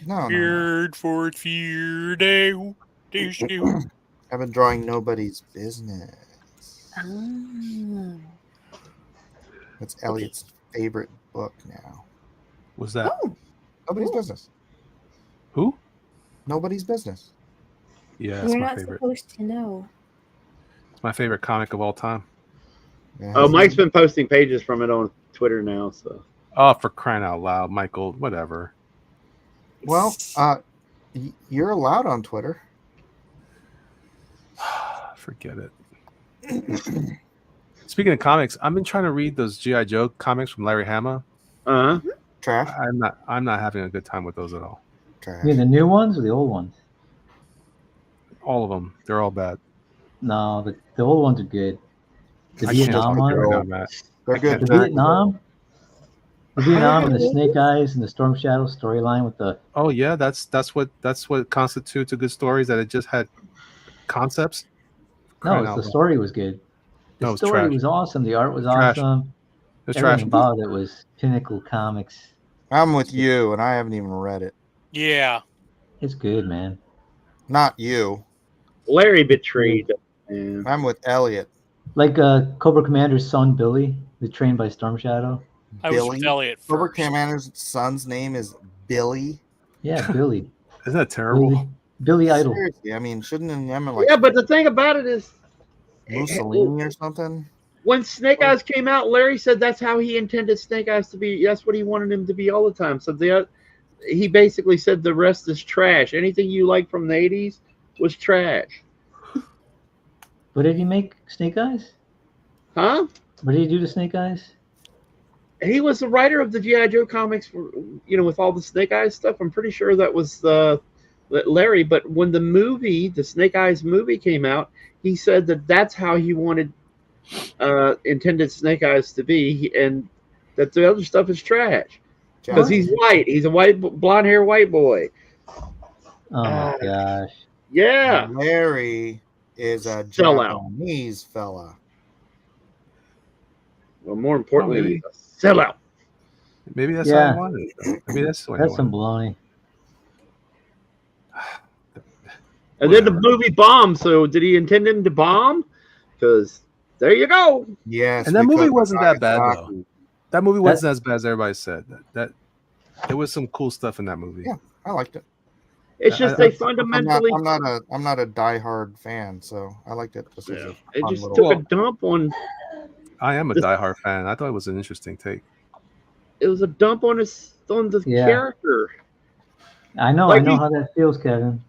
No. Feared for fear day. I've been drawing Nobody's Business. Oh. That's Elliot's favorite book now. Was that Nobody's Business. who? Nobody's Business. Yeah, that's We're my not favorite. supposed to know. It's my favorite comic of all time. Yeah, Oh, Mike's been posting pages from it on Twitter now. So Oh, for crying out loud, Michael, whatever. Well, you're allowed on Twitter. Forget it. Speaking of comics, I've been trying to read those G.I. Joe comics from Larry Hama. Trash. I'm not having a good time with those at all. Trash. You mean the new ones or the old ones? All of them. They're all bad. No, the old ones are good. The I can't Vietnam talk one, right now, Matt. They're I good. can't the Vietnam and the really? Snake Eyes and the Storm Shadow storyline with the Oh yeah, that's what constitutes a good story, is that it just had concepts. no, Crying it's out the loud. story was good. The No, it's story trash. was awesome. The art was Trash. awesome. It's Everything trash. about it was pinnacle comics. I'm with you, and I haven't even read it. Yeah. It's good, man. Not you. Larry betrayed. Yeah. I'm with Elliot. Like Cobra Commander's son Billy, who's trained by Storm Shadow. I was with Billy? Elliot Cobra first. Commander's son's name is Billy. Yeah, Billy. Isn't that terrible? Billy Idol. Seriously, I mean, shouldn't the name like Yeah, but the thing about it is, Mussolini or something? when Snake Eyes came out, Larry said that's how he intended Snake Eyes to be. That's what he wanted him to be all the time. So he basically said the rest is trash. Anything you like from the 80s was trash. What did he make Snake Eyes? Huh? What did he do to Snake Eyes? He was the writer of the G.I. Joe comics, with all the Snake Eyes stuff. I'm pretty sure that was Larry. But when the Snake Eyes movie came out, he said that's how he intended Snake Eyes to be, and that the other stuff is trash. Because he's white. He's a blonde hair white boy. Oh my gosh. Yeah. Larry is a Sellout. Japanese fella. Well, more importantly, maybe. he's a sellout. Maybe that's how I wanted it. Though. Maybe that's what That's some baloney. And then the movie bombed. So did he intend him to bomb? Because there you go. Yes. And that movie wasn't that bad though. Nagasaki. That movie wasn't as bad as everybody said. That there was some cool stuff in that movie. Yeah, I liked it. It's just they fundamentally. I'm not a diehard fan, so I liked it. Just as a It fun just little- took a dump on. I am a diehard fan. I thought it was an interesting take. It was a dump on the character. I know how that feels, Kevin.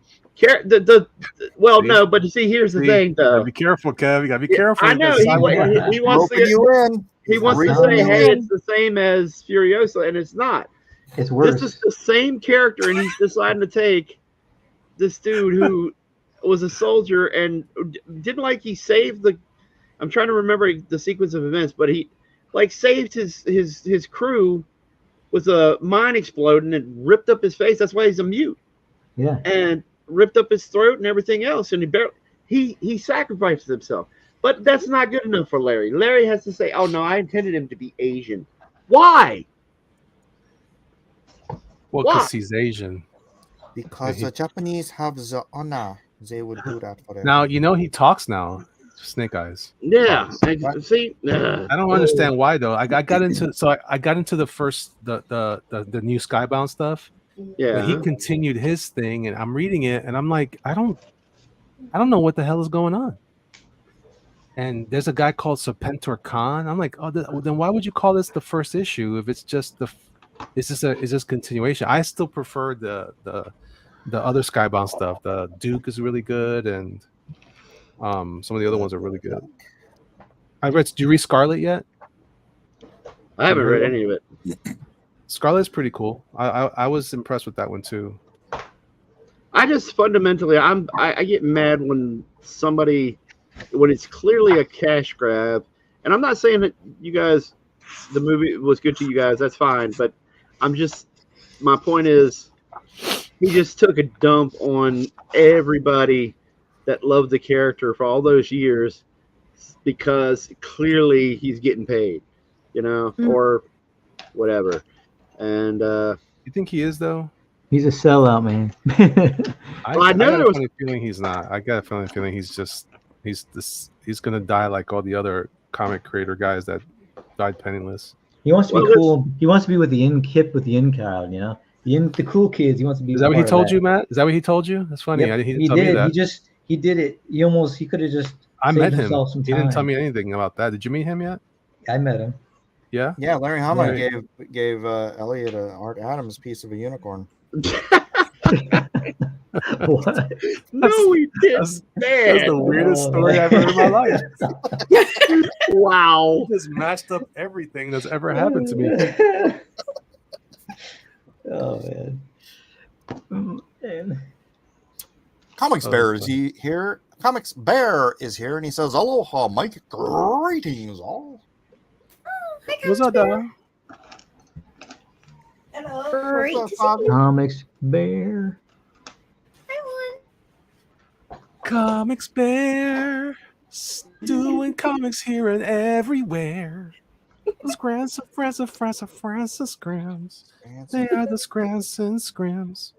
No, but you see, here's the thing, though. Be careful, Kev. You gotta be careful. I know he wants to. He wants to say, "Hey, it's the same as Furiosa," and it's not. It's worse. This is the same character, and he's deciding to take this dude who was a soldier and didn't he saved the. I'm trying to remember the sequence of events, but he saved his crew with a mine exploding and ripped up his face. That's why he's a mute. Yeah. And ripped up his throat and everything else, and he sacrificed himself. But that's not good enough for Larry. Larry has to say, "Oh no, I intended him to be Asian." Why? Well, because he's Asian. Because the Japanese have the honor, they would do that for him. Now he talks now. Snake Eyes. Yeah. See, I don't understand why though. I got into the first the new Skybound stuff. Yeah. But he continued his thing, and I'm reading it, and I'm like, I don't know what the hell is going on. And there's a guy called Serpentor Khan. I'm like, then why would you call this the first issue if it's just is this continuation? I still prefer the other Skybound stuff. The Duke is really good, and some of the other ones are really good. Did you read Scarlet yet? I haven't read any of it. Scarlet's pretty cool. I was impressed with that one too. I just fundamentally, I get mad when it's clearly a cash grab, and I'm not saying that you guys, the movie was good to you guys. That's fine, but my point is, he just took a dump on everybody that loved the character for all those years because clearly he's getting paid, or whatever. And you think he is though? He's a sellout, man. I got a funny feeling he's not. I got a funny feeling he's gonna die like all the other comic creator guys that died penniless. He wants to be cool. He wants to be with the in crowd, the cool kids. He wants to be. Is that what he told you, Matt? Is that what he told you? That's funny. Yep, He didn't tell me that. He did it. He could have just. I met him. Some he didn't tell me anything about that. Did you meet him yet? I met him. Yeah. Yeah, Larry Hama gave Elliot an Art Adams piece of a unicorn. What? No, he didn't. That's the weirdest story I've heard in my life. Wow. He just matched up everything that's ever happened to me. Oh man. Comics Bear is here. Comics Bear is here, and he says, "Aloha, Mike. Greetings, all." What's up, Dad? Hello. Comics Bear. Comics Bear, doing comics here and everywhere. Scrams of Francis Scrams. They are the Scrams and Scrams.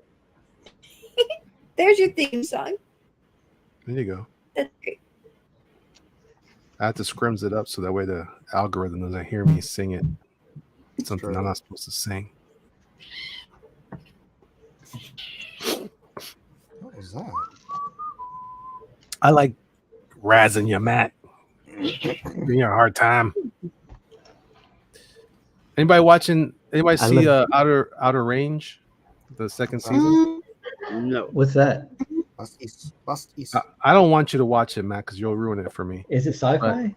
There's your theme song. There you go. That's great. I have to scrims it up so that way the algorithm doesn't hear me sing it. Something I'm not supposed to sing. What was that? I like razzing you, Matt. Giving you a hard time. Anybody see Outer Range, the second season? No. What's that? Bust East. I don't want you to watch it, Matt, because you'll ruin it for me. Is it sci-fi?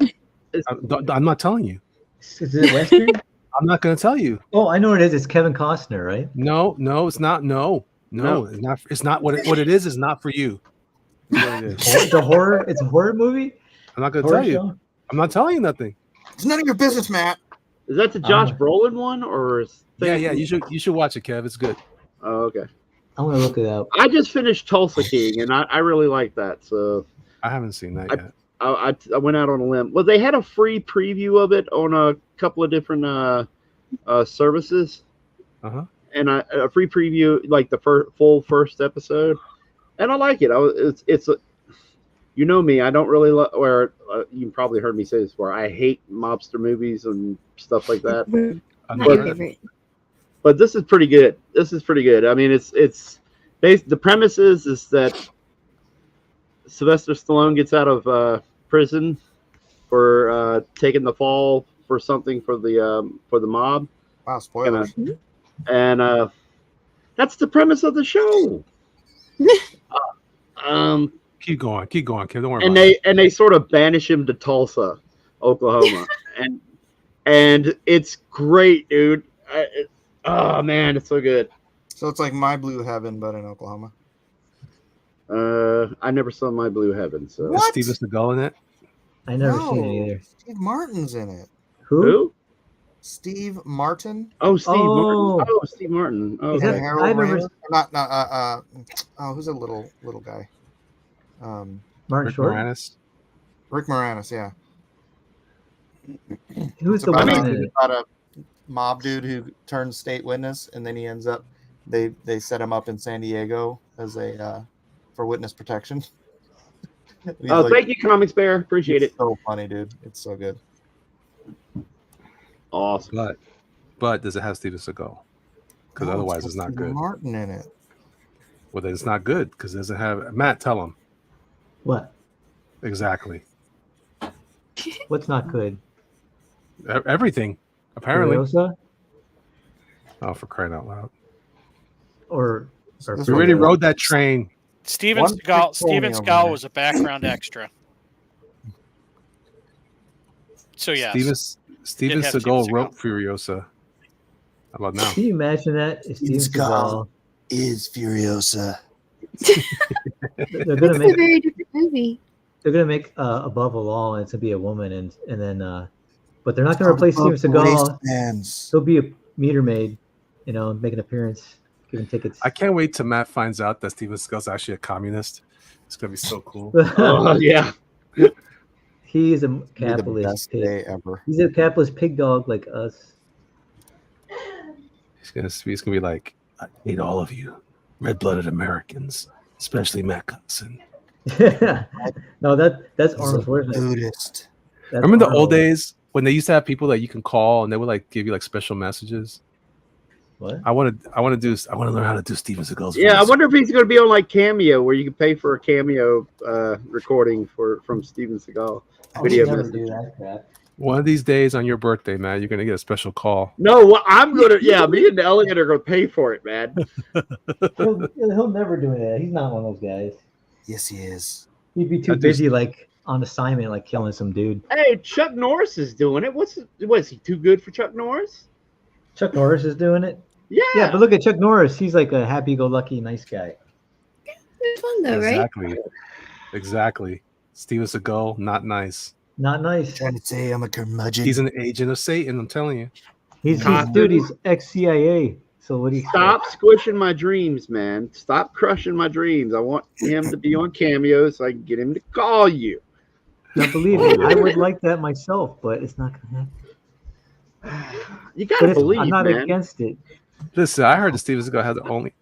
I'm not telling you. Is it Western? I'm not going to tell you. Oh, I know what it is. It's Kevin Costner, right? No, it's not. No, it's not. It's not what it is. Is not for you. It's a horror. It's a horror movie. I'm not going to tell you. I'm not telling you nothing. It's none of your business, Matt. Is that the Josh Brolin one or? Yeah. You should watch it, Kev. It's good. Oh, okay. I'm gonna look it up. I just finished Tulsa King, and I really like that. So I haven't seen that yet. I went out on a limb. Well, they had a free preview of it on a couple of different services. And a free preview, like the full first episode, and I like it. It's you know me, I don't really you probably heard me say this before. I hate mobster movies and stuff like that. But this is pretty good. I mean, it's based. The premise is that Sylvester Stallone gets out of prison for taking the fall for something for the mob. Wow, spoilers. And that's the premise of the show. Keep going, kid. Don't worry. And they sort of banish him to Tulsa, Oklahoma, and it's great, dude. Oh man, it's so good. So it's like My Blue Heaven, but in Oklahoma. I never saw My Blue Heaven. So is Steven Seagal in it? I never seen it either. Steve Martin's in it. Who? Steve Martin. Oh, Steve Martin. Oh, Steve Martin. Oh, Is that okay. Harold Ramis? Not. Who's a little guy? Martin Short. Rick Moranis. Yeah. Who's the one? About a mob dude who turns state witness, and then he ends up. They set him up in San Diego as a for witness protection. Thank you, Comics Bear. Appreciate it. So funny, dude. It's so good. Awesome. But does it have Steven Seagal? Because otherwise it's not good. Martin in it. Well, then it's not good because it doesn't have Matt. Tell him. What? Exactly. What's not good? Everything, apparently. Furiosa? Oh, for crying out loud! Or we already rode that train. Steven Seagal was a background extra. So yeah, Steven Seagal wrote Furiosa. How about now? Can you imagine that? Steven Seagal is Furiosa. They're gonna It's make a very different movie. They're gonna make Above the Law, and it's gonna be a woman, and then but they're not gonna replace Steven Seagal. He'll be a meter maid, make an appearance, giving tickets. I can't wait till Matt finds out that Steven Seagal's actually a communist. It's gonna be so cool. Yeah. He's a capitalist pig. Day ever. He's a capitalist pig dog like us. He's gonna be like, I hate all of you, red-blooded Americans, especially Matt Cossin. No, that's Arnold Schwarzenegger. Buddhist. Remember the old days when they used to have people that you can call and they would like give you like special messages? What? I want to learn how to do Steven Seagal's voice. I wonder if he's going to be on like Cameo, where you can pay for a Cameo recording from Steven Seagal. Video message. Do that crap. One of these days on your birthday, man, you're gonna get a special call. No, I'm gonna. Yeah, me and Elliot are gonna pay for it, man. He'll never do that. He's not one of those guys. Yes, he is. He'd be too busy, like on assignment, like killing some dude. Hey, Chuck Norris is doing it. Was he too good for Chuck Norris? Chuck Norris is doing it. Yeah, but look at Chuck Norris. He's like a happy-go-lucky, nice guy. It's fun though, right? Exactly. Steven Seagal, not nice. Not nice. Trying to say I'm a curmudgeon. He's an agent of Satan. I'm telling you. He's ex-CIA. So what do you stop squishing my dreams, man? Stop crushing my dreams. I want him to be on Cameo so I can get him to call you. Now, believe me, I would like that myself, but it's not gonna happen. You gotta believe, I'm not man. against it. Listen, I heard that Steven Seagal has the only.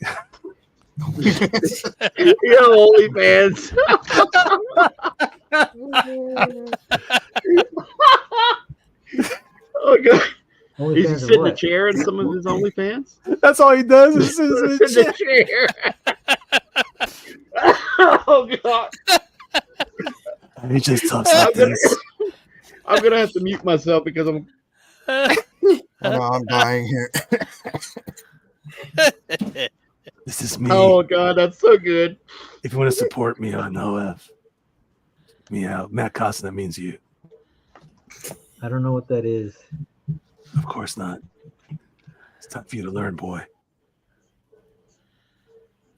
You're OnlyFans. Oh god. Is he sitting in a chair in some of his OnlyFans? That's all he does is sit in the chair. Oh god. He just talks like this. I'm gonna have to mute myself because I'm I'm dying here. This is me. Oh god, that's so good. If you want to support me on OF, Matt Cossin, that means you. I don't know what that is. Of course not. It's time for you to learn, boy.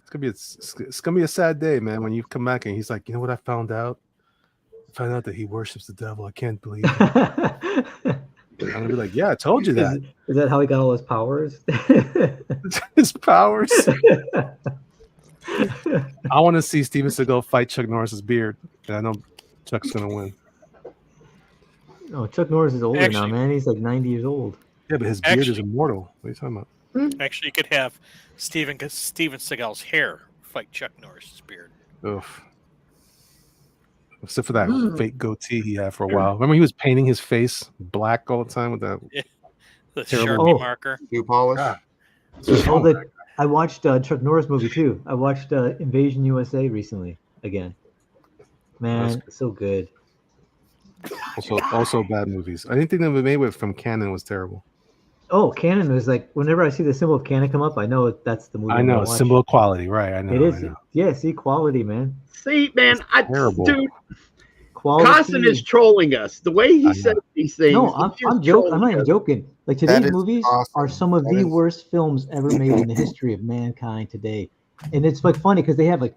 It's gonna be a sad day, man, when you come back and he's like, you know what I found out? I found out that he worships the devil. I can't believe it. I'm gonna be like, yeah, I told you that. Is that how he got all his powers? His powers. I want to see Steven Seagal fight Chuck Norris's beard, and I know Chuck's gonna win. No, Chuck Norris is older now, man. He's like 90 years old. Yeah, but his beard is immortal. What are you talking about? Actually, you could have Steven Seagal's hair fight Chuck Norris's beard. Oof. Except for that fake goatee he had for a while. Remember, he was painting his face black all the time with that The terrible Sharpie marker. Shoe polish. God. I watched Chuck Norris movie too. I watched Invasion USA recently again. Man, it's so good. Also bad movies. Anything that we made with from Canon was terrible. Oh, Canon was like, whenever I see the symbol of Canon come up, I know that's the movie. I know, symbol of quality, right? I know. It is. I know. Yeah, see, quality, man. See, man, terrible. Dude, Quality. Cossin is trolling us. The way he says these things. No, I'm joking. I'm not even joking. Like, today's movies are some of the worst films ever made in the history of mankind today. And it's like funny because they have like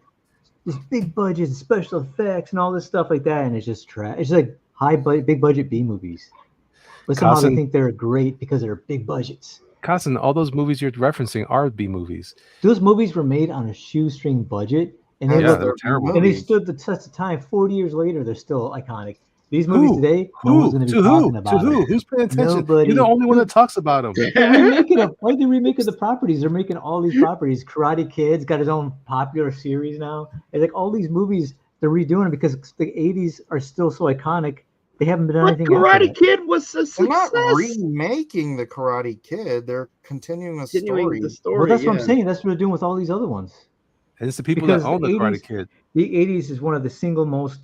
this big budget and special effects and all this stuff like that, and it's just trash. It's like big budget B movies. But somehow they think they're great because they're big budgets. Cossin, all those movies you're referencing are B movies. Those movies were made on a shoestring budget, and they're terrible. And they stood the test of time. 40 years later, they're still iconic. These movies today, no one's going to be talking about them. Who's paying attention? Nobody. You're the only one that talks about them. They're remaking them. Why are they remaking the properties? They're making all these properties. Karate Kid's got his own popular series now. It's like all these movies, they're redoing it because the 80s are still so iconic. They haven't been anything. Karate Kid was a They're not success. remaking the Karate Kid. They're continuing the story. Well, that's what I'm saying. That's what they're doing with all these other ones. And it's the people that own the Karate Kid. The 80s is one of the single most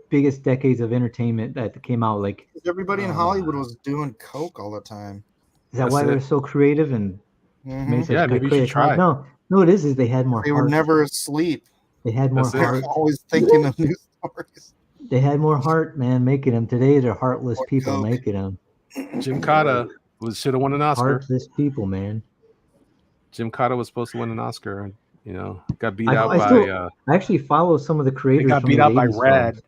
biggest decades of entertainment that came out. Like everybody in Hollywood was doing coke all the time. Is that why they're so creative and made such maybe you should try. No, it is they had more. They were never asleep. They had more heart. Always thinking of new stories. They had more heart, man, making them. Today, they're heartless people making them. Jim Cotta should have won an Oscar. Heartless people, man. Jim Cotta was supposed to win an Oscar, and got beat I actually follow some of the creators. He got beat out by Rad.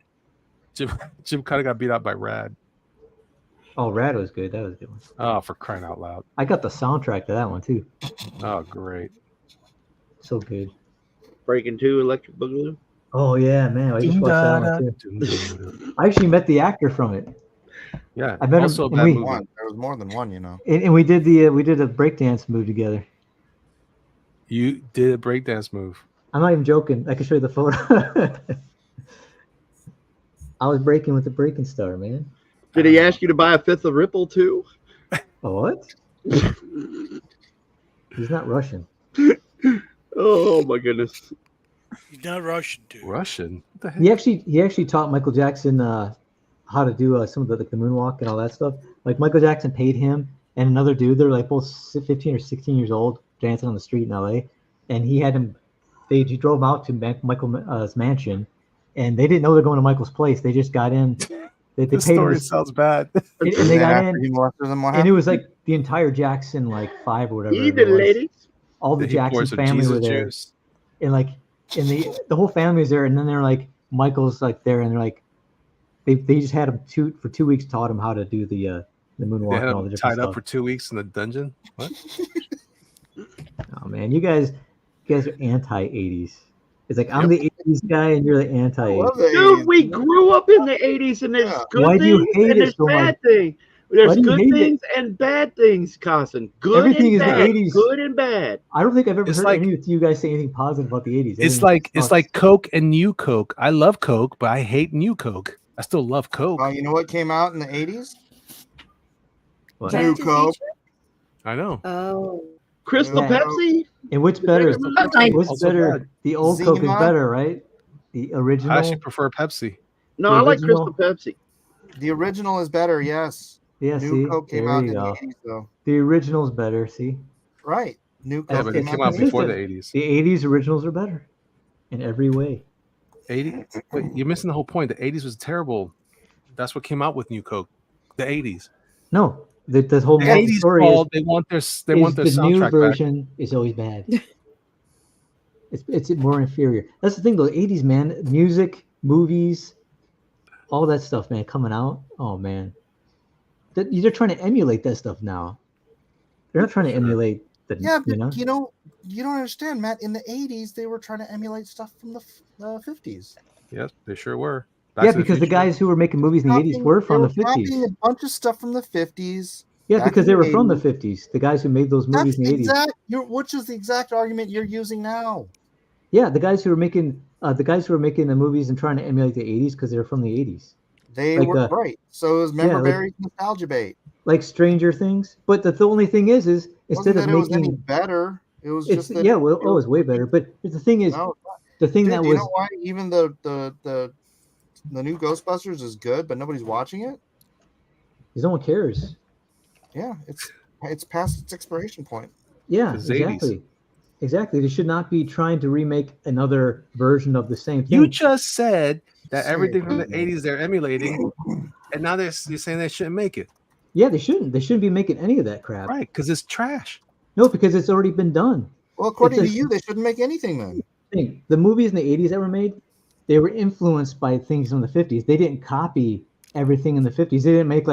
Jim Cotta got beat out by Rad. Oh, Rad was good. That was a good one. Oh, for crying out loud! I got the soundtrack to that one too. Oh, great! So good. Breaking 2, Electric Boogaloo. Oh yeah, man! I just watched that one too. I actually met the actor from it. Yeah, I met also him. There was more than one, And we did a breakdance move together. You did a breakdance move. I'm not even joking. I can show you the photo. I was breaking with the breaking star, man. Did he ask you to buy a fifth of Ripple too? What? He's not Russian. Oh my goodness. He's not Russian, dude. Russian? What the heck? He actually taught Michael Jackson how to do some of the moonwalk and all that stuff. Like Michael Jackson paid him and another dude. They're like both 15 or 16 years old, dancing on the street in LA, and he had him. He drove out to Michael's mansion, and they didn't know they're going to Michael's place. They just got in. They This paid story him. sounds bad. And they got in, and it was like the entire Jackson 5 or whatever. Even ladies. All the Jackson family were there, and the whole family was there. And then they're like, Michael's there, and they're like, they just had him for 2 weeks, taught him how to do the moonwalk. They had and all the him different tied stuff. up for 2 weeks in the dungeon. What? Oh man, you guys are anti-80s. It's like I'm the 80s guy and you're the anti-80s. Dude, we grew up in the 80s, and there's good Why do you things hate and it there's so bad much? things. There's Why do you good hate things and bad things, Cossin. Good Everything and is the bad. 80s. Good and bad. I don't think I've ever It's heard like- any of you guys say anything positive about the 80s. It's Everything like Coke and New Coke. I love Coke, but I hate New Coke. I still love Coke. You know what came out in the 80s? What? New Coke. I know. Oh. Crystal Yeah. Pepsi? And which better? What's Also better? bad. The old Coke is Zima? better, right? The original. I actually prefer Pepsi. No, The I like original? Crystal Pepsi. The original is better, yes. Yeah, New see, Coke came there out you in the go. 80s, though. The original's better. See, Right. New Coke Yeah, but it came out consistent. before the 80s. The 80s originals are better in every way. 80? Wait, you're missing the whole point. The 80s was terrible. That's what came out with New Coke. The 80s. No, the whole The moral 80s story called, is, they want their the new soundtrack back. version is always bad. It's more inferior. That's the thing, though. 80s, man, music, movies, all that stuff, man, coming out. Oh man, they're trying to emulate that stuff now. They're not trying to emulate the Yeah, but you know. You don't understand, Matt. In the 80s, they were trying to emulate stuff from the 50s. Yes, they sure were. Yeah, because the guys who were making movies in the 80s were from the 50s. Copying a bunch of stuff from the 50s. Yeah, because they were from the 50s. The guys who made those movies in the 80s. Which is the exact argument you're using now. Yeah, the guys who were making the movies and trying to emulate the 80s because they were from the 80s. They were right. So it was Barry's nostalgia bait. Like Stranger Things. But the only thing is instead of making it was any better, it was just that it was way better. But the thing is, the thing that was, you know why even the new Ghostbusters is good, but nobody's watching it? Because no one cares. Yeah, it's past its expiration point. Yeah, exactly. 80s. Exactly. They should not be trying to remake another version of the same thing. You just said that everything from the 80s they're emulating, and now you're saying they shouldn't make it. Yeah, they shouldn't. They shouldn't be making any of that crap. Right, because it's trash. No, because it's already been done. Well, according to you, they shouldn't make anything then. The movies in the 80s that were made, they were influenced by things from the 50s. They didn't copy everything in the 50s. They didn't make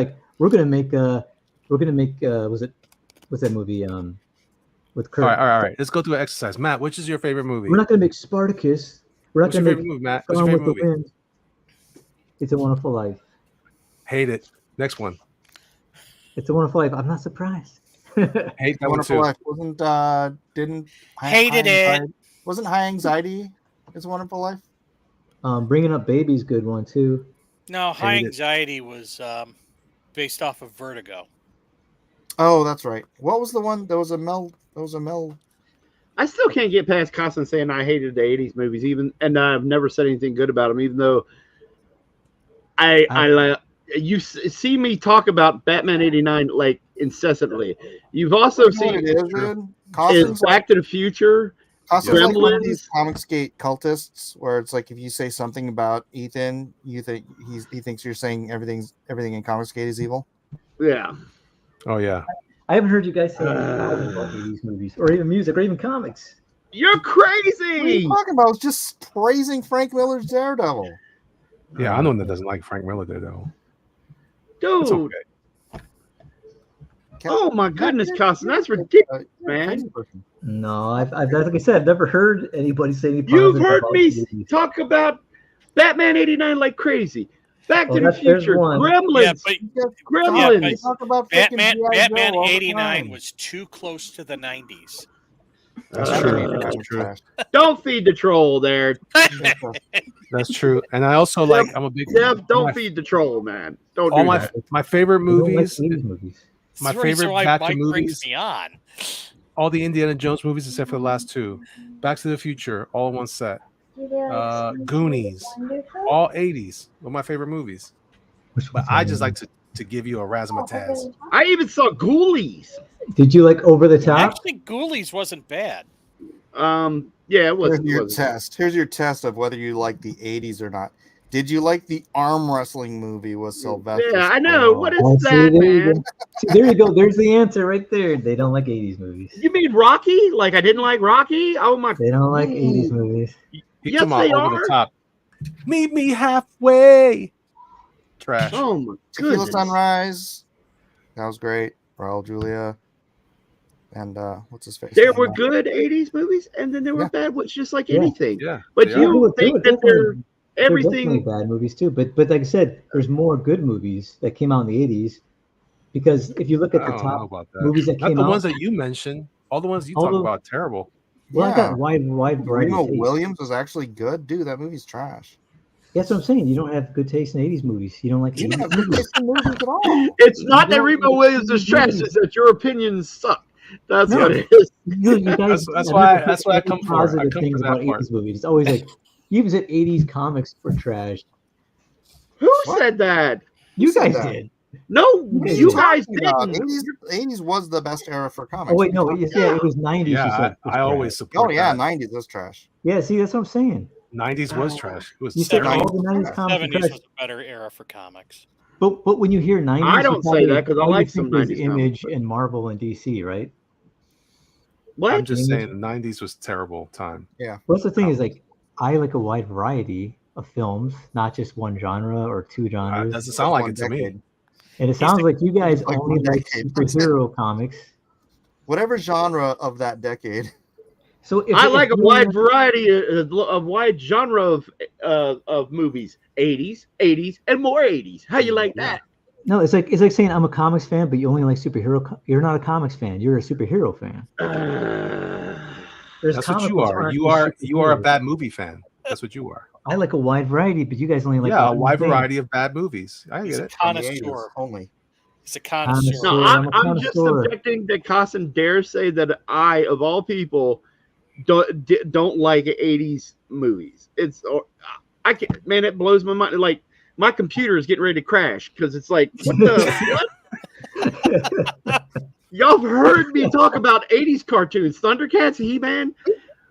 what's that movie with Kurt? All right. Let's go through an exercise. Matt, which is your favorite movie? We're not going to make Spartacus. We're not What's your favorite movie, Matt? What's your favorite movie? It's a Wonderful Life. Hate it. Next one. It's a Wonderful Life. I'm not surprised. Hate that Wonderful one too. Hated it. Wasn't High Anxiety It's a Wonderful Life? Bringing Up Baby's good one too. No, High Anxiety was based off of Vertigo. Oh, that's right. What was the one? There was a Mel. I still can't get past Cossin saying I hated the 80s movies, and I've never said anything good about them, even though you see me talk about Batman 89 like incessantly. You've also seen is Back to the Future, Gremlins, Comicsgate cultists, where it's like if you say something about Ethan, you think he thinks you're saying everything in Comicsgate is evil. Yeah. Oh yeah. I haven't heard you guys say anything about 80s movies or even music or even comics. You're crazy. What are you talking about? It's just praising Frank Miller's Daredevil. Yeah, I know one that doesn't like Frank Miller Daredevil. Dude. Okay. Oh my goodness, Cossin, that's ridiculous, man. No, I've like I said, I've never heard anybody say any. You've heard me talk about Batman 89 like crazy. Back to the Future, Gremlins, Gremlins. Batman 89 was too close to the 90s. That's true. That's true. Don't feed the troll there. That's true. And I also like. I'm a big. Don't feed the troll, man. Don't all do my that. my favorite movies. My That's favorite why batch Mike of movies. brings me on. All the Indiana Jones movies except for the last two. Back to the Future, all in one set. Goonies, all 80s were my favorite movies. But I just like to give you a razzmatazz. I even saw Ghoulies. Did you like Over the Top? Actually, Ghoulies wasn't bad. Yeah, it was. Here's your test of whether you like the 80s or not. Did you like the arm wrestling movie with Sylvester? Yeah, I know. What is that, man? See, there you go. There's the answer right there. They don't like 80s movies. You mean Rocky? Like I didn't like Rocky? Oh my! They don't like 80s movies. Yes, they over are. the top. Meet me halfway. Trash. Oh my Tequila goodness! Sunrise. That was great. Raul Julia. And what's his face? There were good 80s movies, and then there were bad ones, just like anything. Yeah. But you think that they're everything bad movies too. But like I said, there's more good movies that came out in the 80s. Because if you look at the top movies that came out, not the ones that you mentioned, all the ones you talk about, terrible. Well, I got wide variety. Remo Williams was actually good, dude. That movie's trash. That's what I'm saying. You don't have good taste in 80s movies. You don't like 80s movies. It's not that Remo Williams is trash; it's that your opinions suck. That's what it is. You guys, that's why I come for positive things about 80s movies. It's always like you said 80s comics were trash. Who said that? You guys did. No, you guys didn't. 80s was the best era for comics. Oh wait, no, it was 90s. Yeah, I always support. Oh yeah, 90s was trash. Yeah, see, that's what I'm saying. 90s was trash. It was you said all the 90s comics 70s was a better era for comics. But when you hear 90s, I don't say that because I like some 90s Image and Marvel and DC, right? What? I'm just saying the 90s was terrible time. Yeah. What's the thing is like I like a wide variety of films, not just one genre or two genres. Doesn't sound like it to me. And it sounds like you guys like only one like decade. superhero comics. Whatever genre of that decade. So if, I if like a you wide like- variety of wide genre of movies. 80s, 80s, and more 80s. How you like that? No, it's like saying I'm a comics fan, but you only like superhero. You're not a comics fan. You're a superhero fan. There's That's what comic you books are. aren't You just are a superheroes. bad movie fan. That's what you are. I like a wide variety, but you guys only like Yeah, a one wide thing. variety of bad movies. I He's get a it. From the 80s connoisseur. only. He's a connoisseur. Connoisseur. No, I'm a I'm just connoisseur. subjecting that Cossin dare say that I, of all people, don't like 80s movies. I can't, man, it blows my mind. Like, my computer is getting ready to crash because it's like, what the what? Y'all have heard me talk about 80s cartoons, Thundercats, He-Man,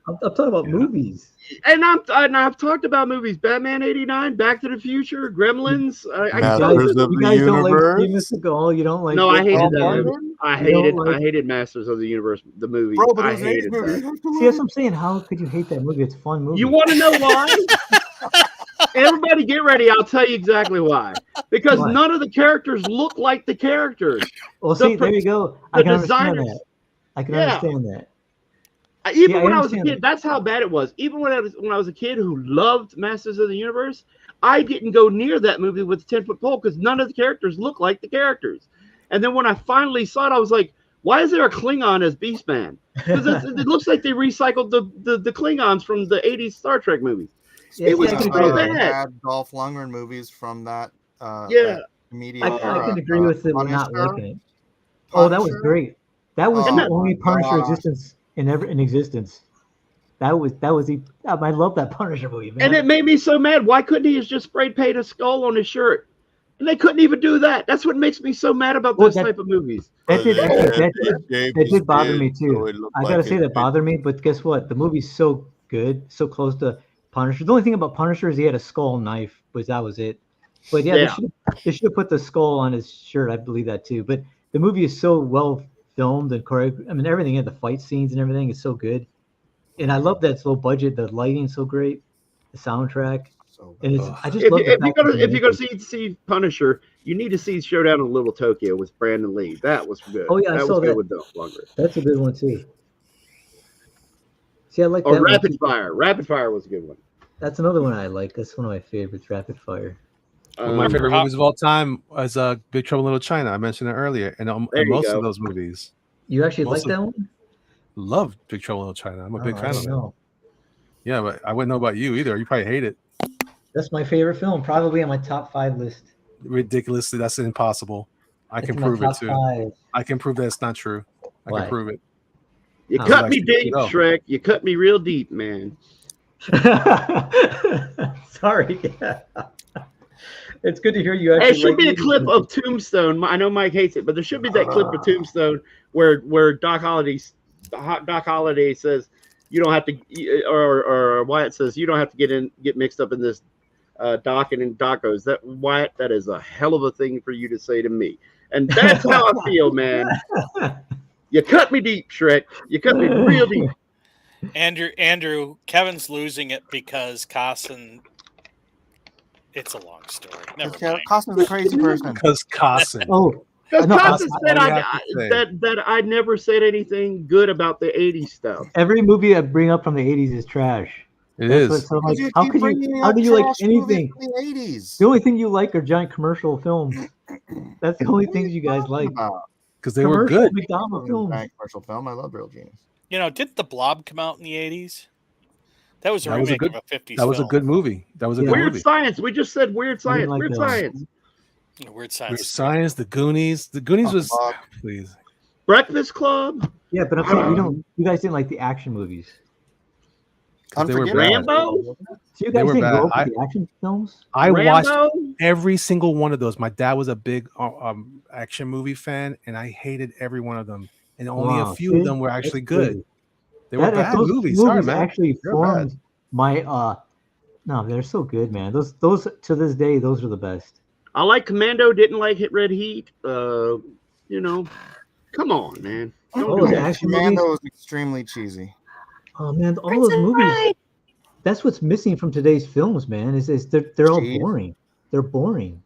I'm talking about movies. and I've talked about movies, Batman '89, Back to the Future, Gremlins. Masters of You the guys don't like Universe. Steven Seagal. You don't like. No, I hated Paul that. Bunyan? I hated Masters of the Universe, the movie. Bro, but it I was an 80s hated movie. that. You have to See, love that's it. what I'm saying. How could you hate that movie? It's a fun movie. You want to know why? Everybody get ready. I'll tell you exactly why. Because Why? none of the characters look like the characters. Well, the see, there you go. I the can understand designers- that. I can Yeah. understand that. Even I when I was a understand kid, that. that's how bad it was. Even when I was a kid who loved Masters of the Universe, I didn't go near that movie with a 10-foot pole because none of the characters look like the characters. And then when I finally saw it, I was like, why is there a Klingon as Beastman? Because it looks like they recycled the Klingons from the 80s Star Trek movies. Yeah, It was see, I can so agree. bad. Bad Dolph Lundgren movies from that. Yeah. Immediate I era. can agree with it not Punisher? liking it. Oh, that was Punisher? great. That was Oh the my only Punisher gosh. existence in existence. That was I love that Punisher movie, man. And it made me so mad. Why couldn't he have just spray paint a skull on his shirt? And they couldn't even do that. That's what makes me so mad about Well, those type of movies. that did actually Gave that his did bother kid, me so too. it looked I gotta like say it that did. bothered me, but guess what? The movie's so good, so close to Punisher. The only thing about Punisher is he had a skull knife, that was it. But yeah, Yeah. they should have put the skull on his shirt. I believe that too. But the movie is so well filmed and choreographed. I mean, everything in the fight scenes and everything is so good. And I love that it's low budget. The lighting's so great, the soundtrack, So and it's Ugh. I just If, love you, the fact that if you're gonna they- see Punisher, you need to see Showdown in Little Tokyo with Brandon Lee. That was good. Oh, yeah, I that saw was good that. with Dolph Lundgren. That's a good one too. See, I like Or that one. Rapid Fire. Rapid Fire was a good one. That's another one I like. That's one of my favorites, Rapid Fire. One of my Um, favorite movies of all time is Big Trouble in Little China. I mentioned it earlier, and There you most go. of those movies. You actually Most like of- that one? Love Big Trouble in Little China. I'm a big Oh, I fan don't of it. know. Yeah, but I wouldn't know about you either. You probably hate it. That's my favorite film, probably on my top 5 list. Ridiculously, that's impossible. I It's can in my prove it top too. 5. I can prove that it's not true. I Why? can prove it. you Oh, cut like me to deep, go. Shrek. You cut me real deep, man. Sorry. It's good to hear you actually. There should like be a movies. clip of Tombstone. I know Mike hates it, but there should be that clip of Tombstone where Doc Holliday says you don't have to, or Wyatt says you don't have to get mixed up in this. Doc, and then Doc goes, "That Wyatt, that is a hell of a thing for you to say to me," and that's how I feel, man. You cut me deep, Shrek. You cut me real deep. Andrew, Kevin's losing it because Cossin. It's a long story. Never mind. Costin's a crazy person. Because Cossin. Oh, Because No, Cossin that's said all you have to say. that I never said anything good about the '80s stuff. every movie I bring up from the 80s is trash. It That's is. what- so I'm like, You how keep could bringing you? How up do you like trash movies anything? from the 80s. The only thing you like are giant commercial films. That's the only things you guys like. Because they were Commercial good. McDonald's films. Commercial film. I love Real Genius. You know, didn't The Blob come out in the 80s? That was a That was a remake good- of a 50s That was a film. good movie. That was a good Weird movie. Science. We just said Weird Science. like Weird that one. Science. Weird Weird Science. Science, The Goonies. The Goonies was Fuck. please. Breakfast Club. Yeah, but I'm saying you guys didn't like the action movies. 'Cause they were Unforgiven. bad. Rambo. So you They guys were didn't bad. go for the action films? I watched Rambo. every single one of those. My dad was a big action movie fan, and I hated every one of them. And only Wow, a few see? of them were actually That's good. crazy. They were bad those movies. Sorry, man. actually They're formed my no, they're so good, man. Those to this day, those are the best. I like Commando. Didn't like Hit Red Heat. You know, come on, man. Don't Oh, do the that. action Commando movies. was extremely cheesy. Oh man, all Prince those and movies. Bride. That's what's missing from today's films, man. Is they're all Steve? boring. They're boring.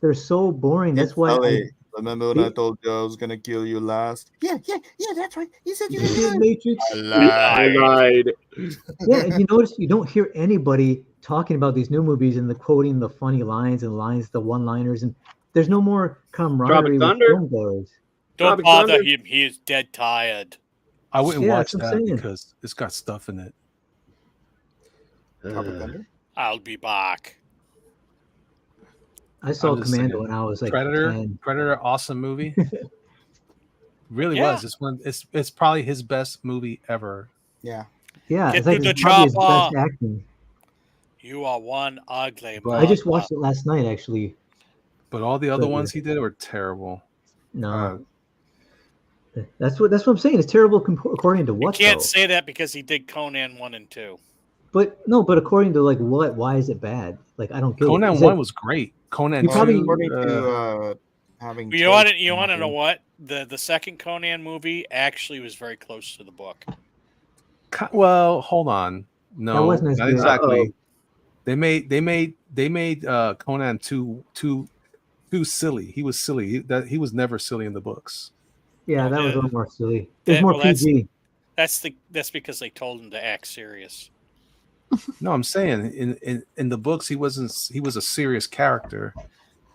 they're so boring. That's why Sully, remember when I told you I was gonna kill you last? Yeah, that's right. You said you you did Matrix. I I lied. Yeah, and you notice you don't hear anybody talking about these new movies and the quoting the funny lines and lines, the one-liners, and there's no more camaraderie with Thunder? film goers. Don't Tropic bother Thunder? him. He is dead tired. I wouldn't Yeah, watch that's what I'm that saying. because it's got stuff in it. Tropic Thunder? I'll be back. I saw I'm just Commando saying. when I was like Predator, 10. Predator, awesome movie. Really Yeah. was. It's probably his best movie ever. Yeah. Yeah, Get it's like to the it's probably his best chopper. acting. You are one ugly But- I just watched it last night, actually. But all the other Predator. ones he did were terrible. No, that's what I'm saying. It's terrible according to You what? can't though? say that because he did Conan 1 and 2. But no, but according to like what? Why is it bad? Like I don't get it. Conan Is 1 it- was great. Conan You 2, probably- According to having You want taste to know nothing. what? The second Conan movie actually was very close to the book. well, hold on. That No, wasn't as not good. exactly. They made Conan too silly. He was silly. He was never silly in the books. Yeah, Oh, that was a yeah. little more silly. It was more well, that's- PG. That's because they told him to act serious. No, I'm saying in the books he was a serious character.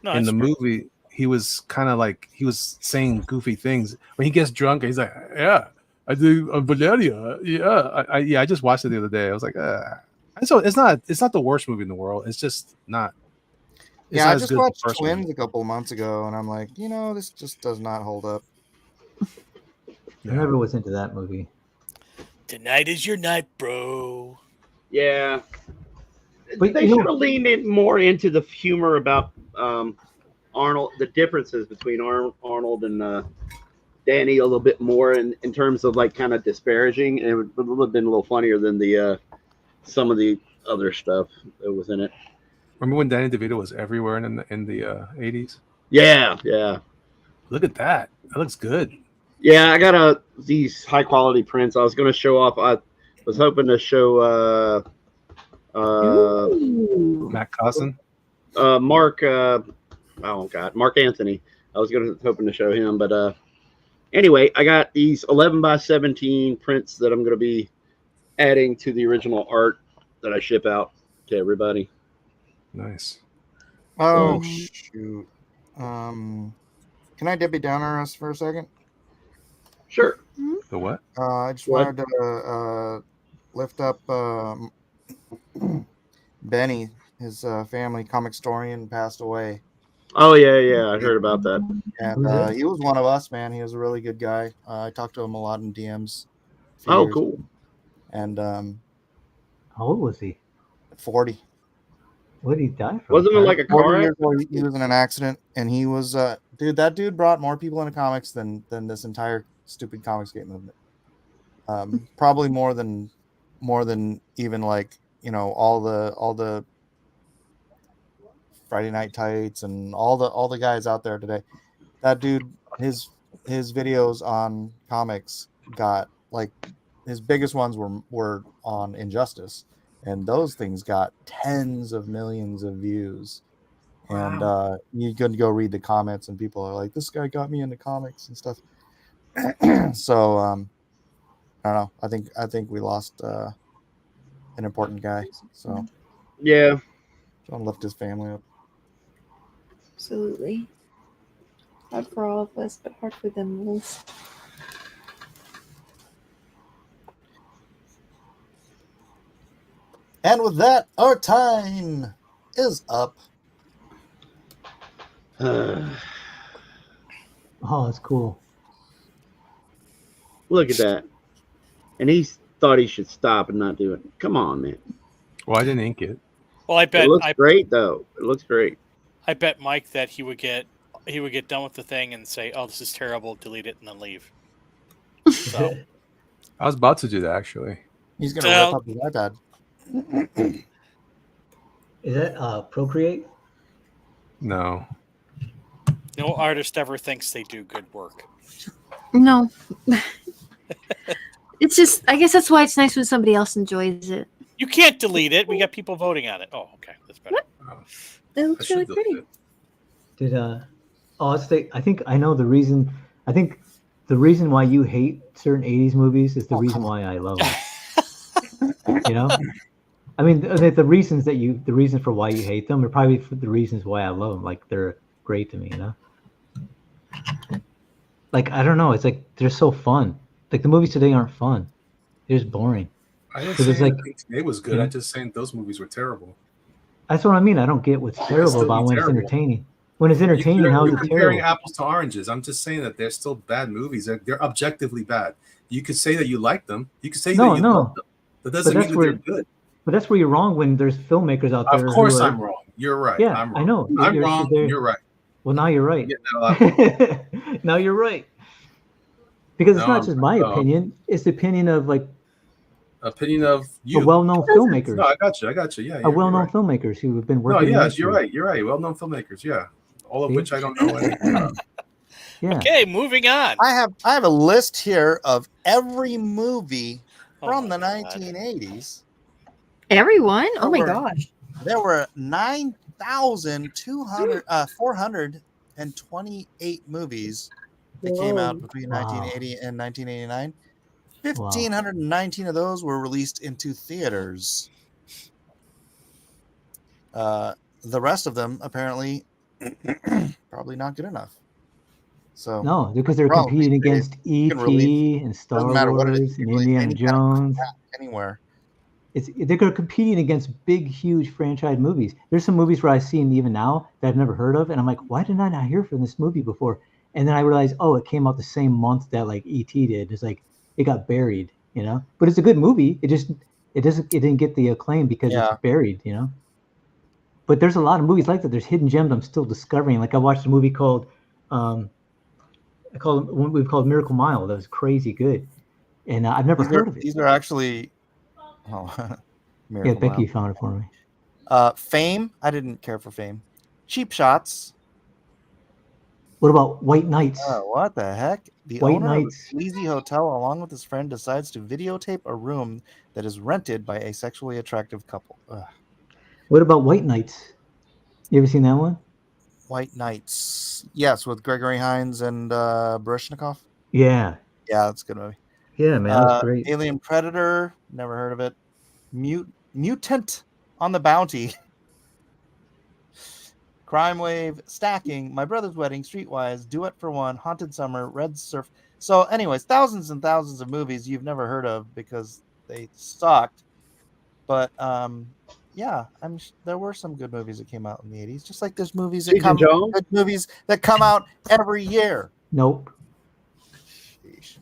No, In that's the true. movie, he was kind of like he was saying goofy things. When he gets drunk, he's like, "Yeah, I do Valeria. Yeah, I just watched it the other day. I was like, And so it's not the worst movie in the world. It's just not. It's Yeah, not I as just good as the watched first Twins one. a couple months ago, and I'm like, this just does not hold up. I never was into that movie. Tonight is your night, bro. Yeah. But They you know- should have leaned in more into the humor about Arnold, the differences between Arnold and Danny a little bit more in terms of like kind of disparaging. And it would have been a little funnier than the some of the other stuff that was in it. Remember when Danny DeVito was everywhere in the 80s? Yeah. Look at that. That looks good. Yeah, I got these high quality prints. I was going to show off. I was hoping to show Matt Cossin. Mark. Mark Anthony. I was hoping to show him, but anyway, I got these 11x17 prints that I'm going to be adding to the original art that I ship out to everybody. Nice. Oh shoot. Can I Debbie Downer us for a second? Sure. The what? I just What? wanted to lift up Benny. His family comic historian passed away, Oh yeah, I heard about that. and he was one of us, man. He was a really good guy. I talked to him a lot in DMs. a few Oh, years cool. ago. And How old was he? 40. What did he die from? Wasn't it like a 40 car years accident? old, he was in an accident, and he was dude. That dude brought more people into comics than this entire stupid Comicsgate movement. Probably more than even like all the Friday Night Tights and all the guys out there today. That dude, his videos on comics got like his biggest ones were on Injustice. And those things got tens of millions of views. And you could go read the comments, and people are like, "This guy got me into comics and stuff." So I don't know. I think we lost an important guy. So Yeah. don't lift his family up. Absolutely. Hard for all of us, but hard for them most. And with that, our time is up. Oh, that's cool. Look at that. And he thought he should stop and not do it. Come on, man. Well, I didn't ink it. Well, I bet It looks great, though. It looks great. I bet Mike that he would get done with the thing and say, "Oh, this is terrible," delete it, and then leave. So I was about to do that actually. He's gonna rip up his iPad. Is that Procreate? No. no artist ever thinks they do good work. No. It's just, I guess that's why it's nice when somebody else enjoys it. You can't delete it. We got people voting on it. Oh, okay, that's better. It looks should really delete pretty. it. Did let's say I think I know the reason. I think the reason why you hate certain '80s movies is the reason why I love them. You know, I mean the reasons the reasons for why you hate them are probably for the reasons why I love them. Like they're great to me. You know, like I don't know. It's like they're so fun. Like the movies today aren't fun. They're just boring. I didn't 'Cause say it's like- anything today was good. Yeah. I just saying those movies were terrible. That's what I mean. I don't get what's terrible still about be when terrible. it's entertaining. When it's entertaining, how is You're it comparing terrible? apples to oranges. I'm just saying that they're still bad movies. They're objectively bad. You could say that you like them. You could say that you love them. That doesn't mean that they're good. But that's where you're wrong when there's filmmakers out there. Of course, who are, I'm wrong. You're right. Yeah, I'm wrong. I know. I'm wrong. You're right. Well, now you're right. Yeah, now I'm- Now you're right. Because it's No, not just my opinion; it's the opinion of like opinion of you. well-known filmmakers. No, I got you. I got you. Yeah, Of well-known filmmakers who have been No, working. in the yes, industry. you're right. You're right. Well-known filmmakers. Yeah, all of See? which I don't know anything about. Yeah. Okay, moving on. I have a list here of every movie Oh from my the God. 1980s. Everyone? Oh my Over. gosh. There were 428 movies that came out between 1980 and 1989. 1,519 of those were released into theaters. The rest of them apparently probably not good enough. So No, because they're Well, competing they- against you can E.T. release- and Star doesn't matter what it is, Wars you and can release Indiana any kind of Jones. crap anywhere. They're competing against big, huge franchise movies. There's some movies where I've seen even now that I've never heard of, and I'm like, why did I not hear from this movie before? And then I realized, oh, it came out the same month that like E.T. did. It's like it got buried, you know. But it's a good movie. It didn't get the acclaim because Yeah. it's buried, you know. But there's a lot of movies like that. There's hidden gems I'm still discovering. Like I watched a movie called one we've called Miracle Mile. That was crazy good, and I've never heard of it. These are actually Yeah, Miracle Becky Mile. found it for me. Fame. I didn't care for Fame. Cheap Shots. What about White Knights? What the heck? The White owner Knights. of a sleazy hotel, along with his friend, decides to videotape a room that is rented by a sexually attractive couple. Ugh. What about White Knights? You ever seen that one? White Knights. Yes, with Gregory Hines and Baryshnikov. Yeah. Yeah, that's a good movie. Yeah, man, that was great. Alien Predator. Never heard of it. Mutant on the Bounty. Crime Wave, Stacking, My Brother's Wedding, Streetwise, Duet for One, Haunted Summer, Red Surf. So, anyways, thousands and thousands of movies you've never heard of because they sucked. But yeah, there were some good movies that came out in the 80s. Just like there's movies that good movies that come out every year. Nope. Sheesh.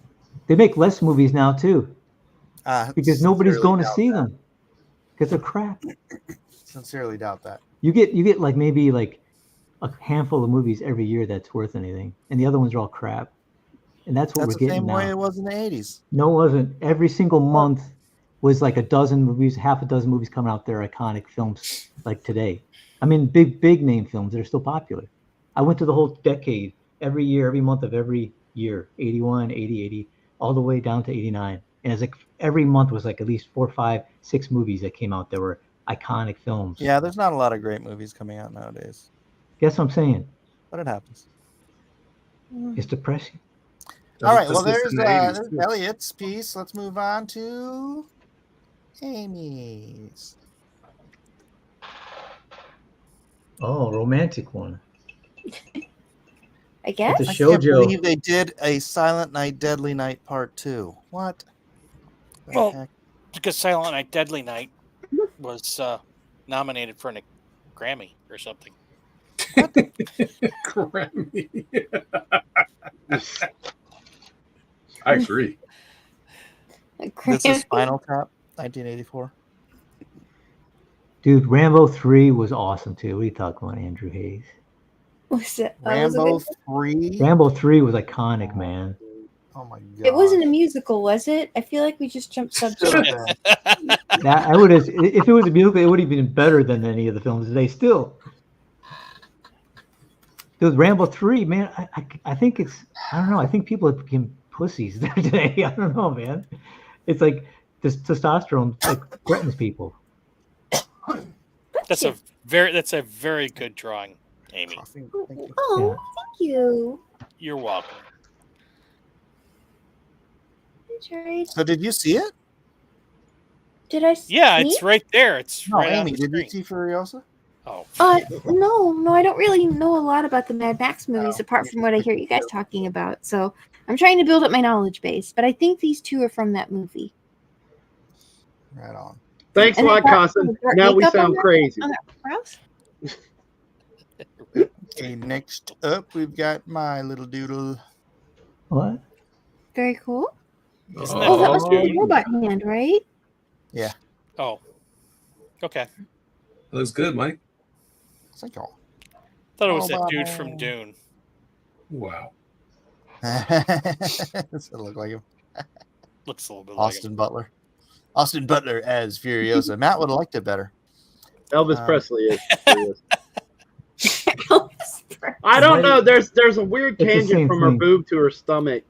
They make less movies now too, because nobody's Sincerely going to doubt see that. them because they're crap. Sincerely doubt that. You get like maybe like a handful of movies every year that's worth anything, and the other ones are all crap. And that's what That's we're the getting same now. way it was in the 80s. No, it wasn't. Every single month was like a dozen movies, half a dozen movies coming out there, iconic films like today. I mean, big name films that are still popular. I went to the whole decade, every year, every month of every year, 81, 80, 80, all the way down to 89. And it's like every month was like at least 4, 5, 6 movies that came out that were iconic films. Yeah, there's not a lot of great movies coming out nowadays. Guess what I'm saying? But it happens. It's depressing. All right, well, That's there's in the 80s, too. Elliot's piece. Let's move on to Amy's. Oh, romantic one. I guess. It's a I can't shoujo. believe they did a Silent Night, Deadly Night Part 2. What? The Well, heck? because Silent Night, Deadly Night was nominated for a Grammy or something. Grammy. I agree. This is Spinal Tap, 1984. Dude, Rambo 3 was awesome too. What are you talking about, Andrew Hayes? Was it? Rambo 3. Rambo 3 was iconic, man. Oh my god. It wasn't a musical, was it? I feel like we just jumped subject. That I would have, if it was a musical, it would have been better than any of the films today. Still, dude, Rambo 3, man. I think it's, I don't know. I think people have become pussies today. I don't know, man. It's like this testosterone like threatens people. That's a very good drawing. Amy. Coffee, thank you. Oh, thank you. You're welcome. So did you see it? Did I? Yeah, me? it's right there. It's No, right on Amy, the did you screen. see Furiosa? Oh, No, I don't really know a lot about the Mad Max movies apart from what I hear you guys talking about. So I'm trying to build up my knowledge base, but I think these two are from that movie. Right on. Thanks a And lot, they got Cossin. dark Now we makeup on sound that- crazy. on that house? Okay, next up we've got my little doodle. What? Very cool. Isn't Oh, that that must be the Dune? robot hand, right? Yeah, Oh, okay. Looks good, Mike. thank y'all. Thought it was that Robot dude from hand. Dune. Wow. Does it look like him? Looks a little bit Austin Butler. Austin Butler as Furiosa. Matt would have liked it better. Elvis Um, Presley is. I don't know. There's a weird It's the tangent same from her thing. boob to her stomach.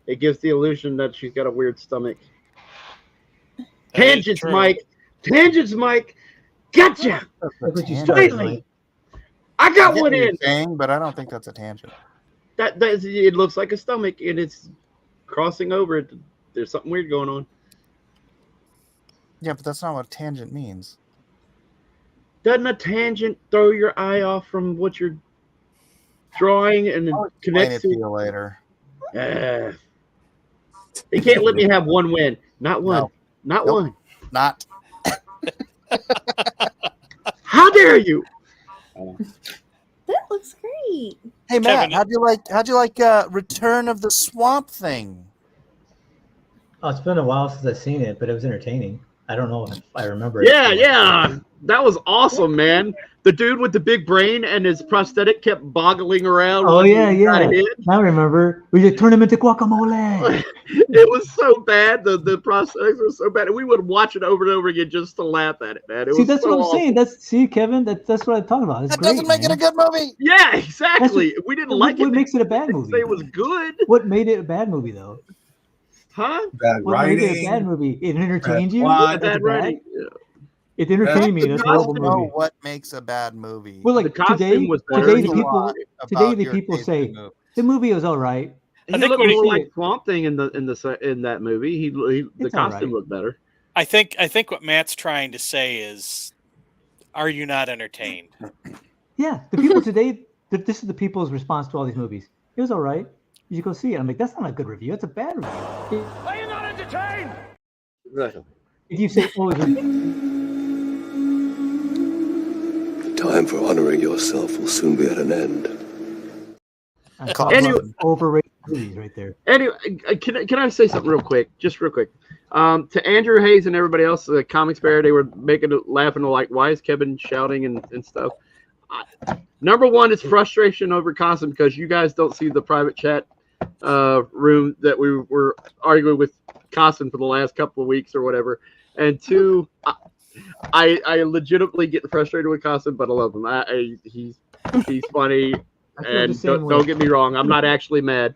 It gives the illusion that she's got a weird stomach. That is Tangents, true. Mike. Tangents, Mike. Gotcha. That's a Look what you tangent. started, Finally. Mike. I I got get one what you're in. saying, but I don't think that's a tangent. It looks like a stomach and it's crossing over it. There's something weird going on. Yeah, but that's not what tangent means. Doesn't a tangent throw your eye off from what you're drawing and then I'll explain connects it to to? you later. They can't let me have one win. Not one. No. Not Nope. one. Not. How dare you? That looks great. Hey Matt, Kevin- how'd you like Return of the Swamp Thing? Oh, it's been a while since I've seen it, but it was entertaining. I don't know if I remember it. Yeah. That was awesome, man. The dude with the big brain and his prosthetic kept boggling around. Oh when yeah, he got yeah. hit. Now I remember. We did turn him into guacamole. It was so bad. The prosthetics were so bad. And we would watch it over and over again just to laugh at it, man. It See, was that's so what I'm awesome. saying. See, Kevin, that's what I'm talking about. It's That great, doesn't make it man. a good movie. Yeah, exactly. We didn't like What it. makes it a bad Didn't movie? say it was good, What made it a bad movie, though? huh? Bad What made it a writing. bad movie? It entertained you. plot. That's Bad writing. It entertained me. The That's a I horrible don't know movie. what makes a bad movie. Well, The like costume today, was better. today There's the a people, lot today about the your people taste say in movies. the movie was all right. He I think looked what he- more like Swamp Thing in that movie. The It's all costume right. looked better. I think what Matt's trying to say is, are you not entertained? Yeah, the people today. This is the people's response to all these movies. It was all right. You go see it. I'm like, that's not a good review. That's a bad review. Are you not entertained? Right. If you say, oh, The time for honoring yourself will soon be at an end. Anyway- overrated movies right there. Anyway, can I say something real quick? Just real quick. To Andrew Hayes and everybody else, the Comics Bear, they were making it laughing like, why is Kevin shouting and stuff? Number one, it's frustration over Cossin because you guys don't see the private chat room that we were arguing with Cossin for the last couple of weeks or whatever. And two, I legitimately get frustrated with Cossin, but I love him. He's funny. I feel the And same way. don't get me wrong, I'm not actually mad.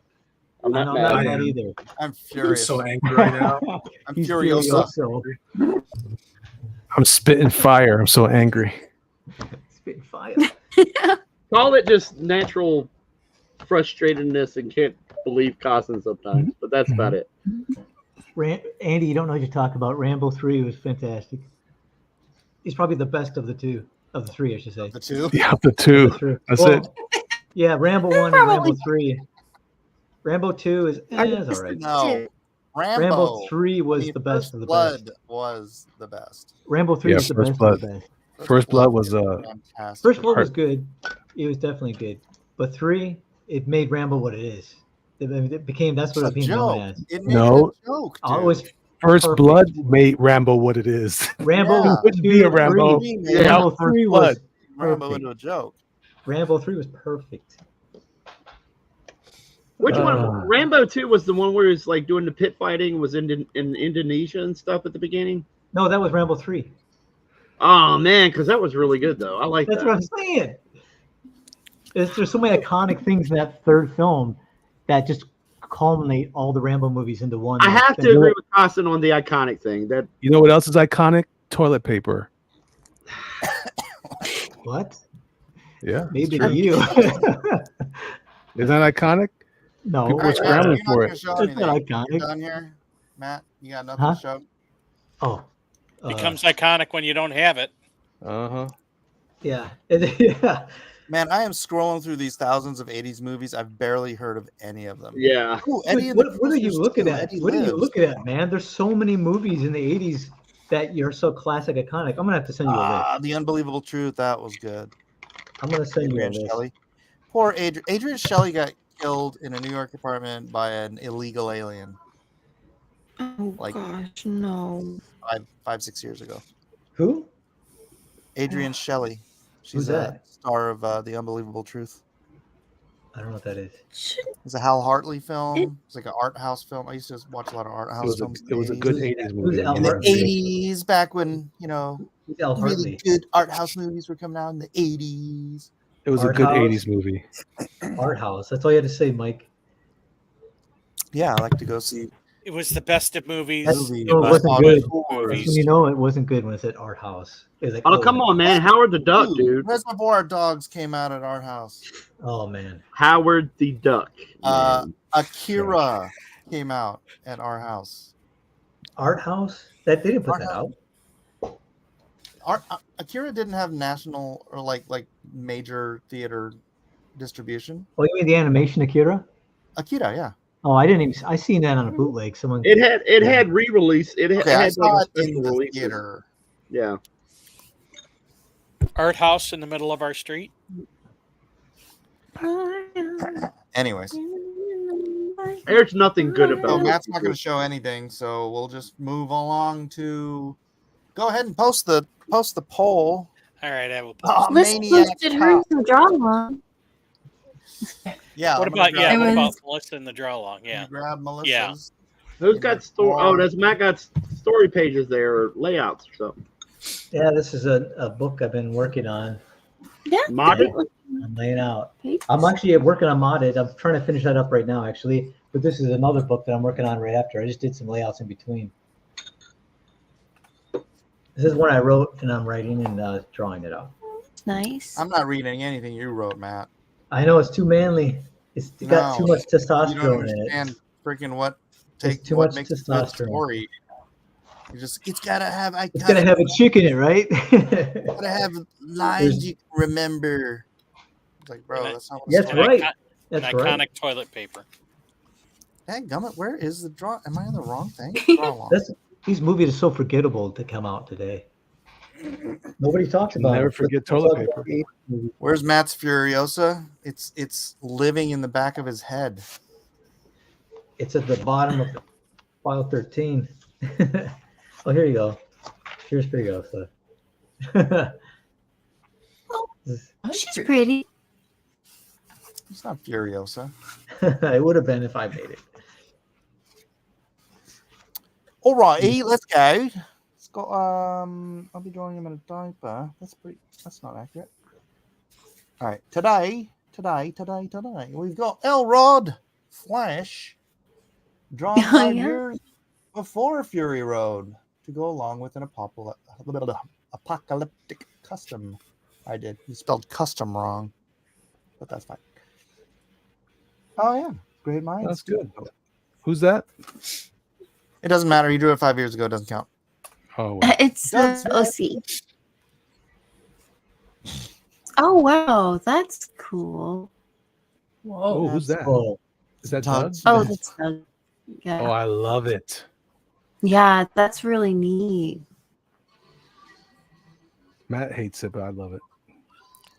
I'm I'm not not mad. mad either. I'm I'm furious. so angry right now. I'm He's furious. furioso. I'm spitting fire. I'm so angry. Spitting fire. Call it just natural frustratedness and can't believe Cossin sometimes, but that's about it. Andy, you don't know what you talk about. Rambo 3 was fantastic. He's probably the best of the three, I should say. The two. Yeah, the two. That's Well, it. Yeah, Rambo 1 and Probably. Rambo 3. Rambo 2 is all right. No. Rambo 3 was the best First of the Blood best. was the best. Rambo 3 Yeah, was the First best Blood. of the best. First Blood was fantastic. First Blood was good. It was definitely good. But 3, it made Rambo what it is. It became, that's what it It's a became known joke. as. It made No. it a joke. Oh, it dude. was First perfect. Blood made Rambo what it is. Rambo Yeah. It wouldn't be a 2, Rambo. 3. Yeah, Rambo First 3 Blood. was Rambo perfect. into a joke. Rambo 3 was perfect. Which one? Rambo 2 was the one where he was like doing the pit fighting, was in Indonesia and stuff at the beginning. No, that was Rambo 3. Oh man, because that was really good though. I like That's that. what I'm saying. There's so many iconic things in that third film that just culminate all the Rambo movies into one. I have to agree with Cossin on the iconic thing. That You know what else is iconic? Toilet paper. What? Yeah, Maybe it's true. to you. Is that iconic? No, People were Matt, scrambling you're not for going to it. show it's not anything. You're iconic. done here, Matt. You got nothing Huh? to show. Oh, Becomes iconic when you don't have it. Uh-huh. yeah, yeah. Man, I am scrolling through these thousands of '80s movies. I've barely heard of any of them. Yeah. Ooh, Dude, Eddie and the what are you Cruisers looking 2. at? Eddie What are you Lives. looking at, man? There's so many movies in the '80s that you're so classic, iconic. I'm gonna have to send you a list. The Unbelievable Truth. That was good. I'm gonna send you a Adrian list. Shelley. Poor Adrian. Adrian Shelley got killed in a New York apartment by an illegal alien. Oh Like- gosh, no. 5-6 years ago. Who? Adrian Shelley. She's Who's a that? star of The Unbelievable Truth. I don't know what that is. It's a Hal Hartley film. It's like an art house film. I used to watch a lot of art house films. It was a good 80s movie. Al in the Hartley? 80s, back when, you know, Who's Al really Hartley? good art house movies were coming out in the 80s. It was a Art good House? 80s movie. Art House. That's all you had to say, Mike. Yeah, I like to go see It was the best of movies. That's, movie It no, it about was wasn't the good. best of That's movies. when you know it wasn't good when it said Art House. It was like, Oh, come on, man. Howard the Duck, dude. Reservoir Dogs came out at Art House. Oh man. Howard the Duck. man. Akira came out at our house. Art House? That they didn't put Art that House. out. Akira didn't have national or like major theater distribution. Oh, you mean the animation Akira? Akira, yeah. Oh, I didn't even. I seen that on a bootleg. Someone. It had re-release. It Okay, I had saw like a it in special the release. theater. Yeah. Art house in the middle of our street. Anyways, There's nothing good so about Matt's it. not going to show anything, so we'll just move along to. Go ahead and post the poll. All right, I will. Oh, Liz Maniac posted hers Cop. in the drama. Yeah. What I'm gonna about grab- It what about was- Melissa in the draw along? I'm Yeah. gonna grab Melissa's. Yeah. Who's got story? Oh, that's Matt got story pages there or layouts or something. Yeah, this is a book I've been working on. Yeah. Modded? I'm laying out. I'm actually working on modded. I'm trying to finish that up right now, actually. But this is another book that I'm working on right after. I just did some layouts in between. This is one I wrote, and I'm writing and drawing it out. Nice. I'm not reading anything you wrote, Matt. I know it's too manly. It's got No, too much You don't testosterone in it. understand freaking what There's too what much makes a good testosterone. story. It's gotta have It's gonna have a chick in it, right? gotta have lines you can remember. It's like, bro, that's not what That's story- right. An That's iconic right. toilet paper. Dadgummit, where is the draw? Am I on the wrong thing? Draw along. These movies are so forgettable to come out today. Nobody talks about Never it. forget toilet paper. Where's Matt's Furiosa? It's living in the back of his head. It's at the bottom of file 13. Oh, here you go. Here's Furiosa. She's pretty. It's not Furiosa. It would have been if I made it. Alrighty, let's go. It's got I'll be drawing him in a diaper. That's not accurate. Alright, today, we've got Elrod Flash drawn Oh, 5 yeah. years before Fury Road to go along with an apocalyptic custom. I did. You spelled custom wrong, but that's fine. Oh yeah, great minds. That's good. Who's that? It doesn't matter. He drew it 5 years ago. It doesn't count. Oh, wow. It's Does OC. Oh wow, that's cool. Oh, who's that? Oh, Is that Todd Todd? Smith. Oh, that's Doug. Yeah. Oh, I love it. Yeah, that's really neat. Matt hates it, but I love it.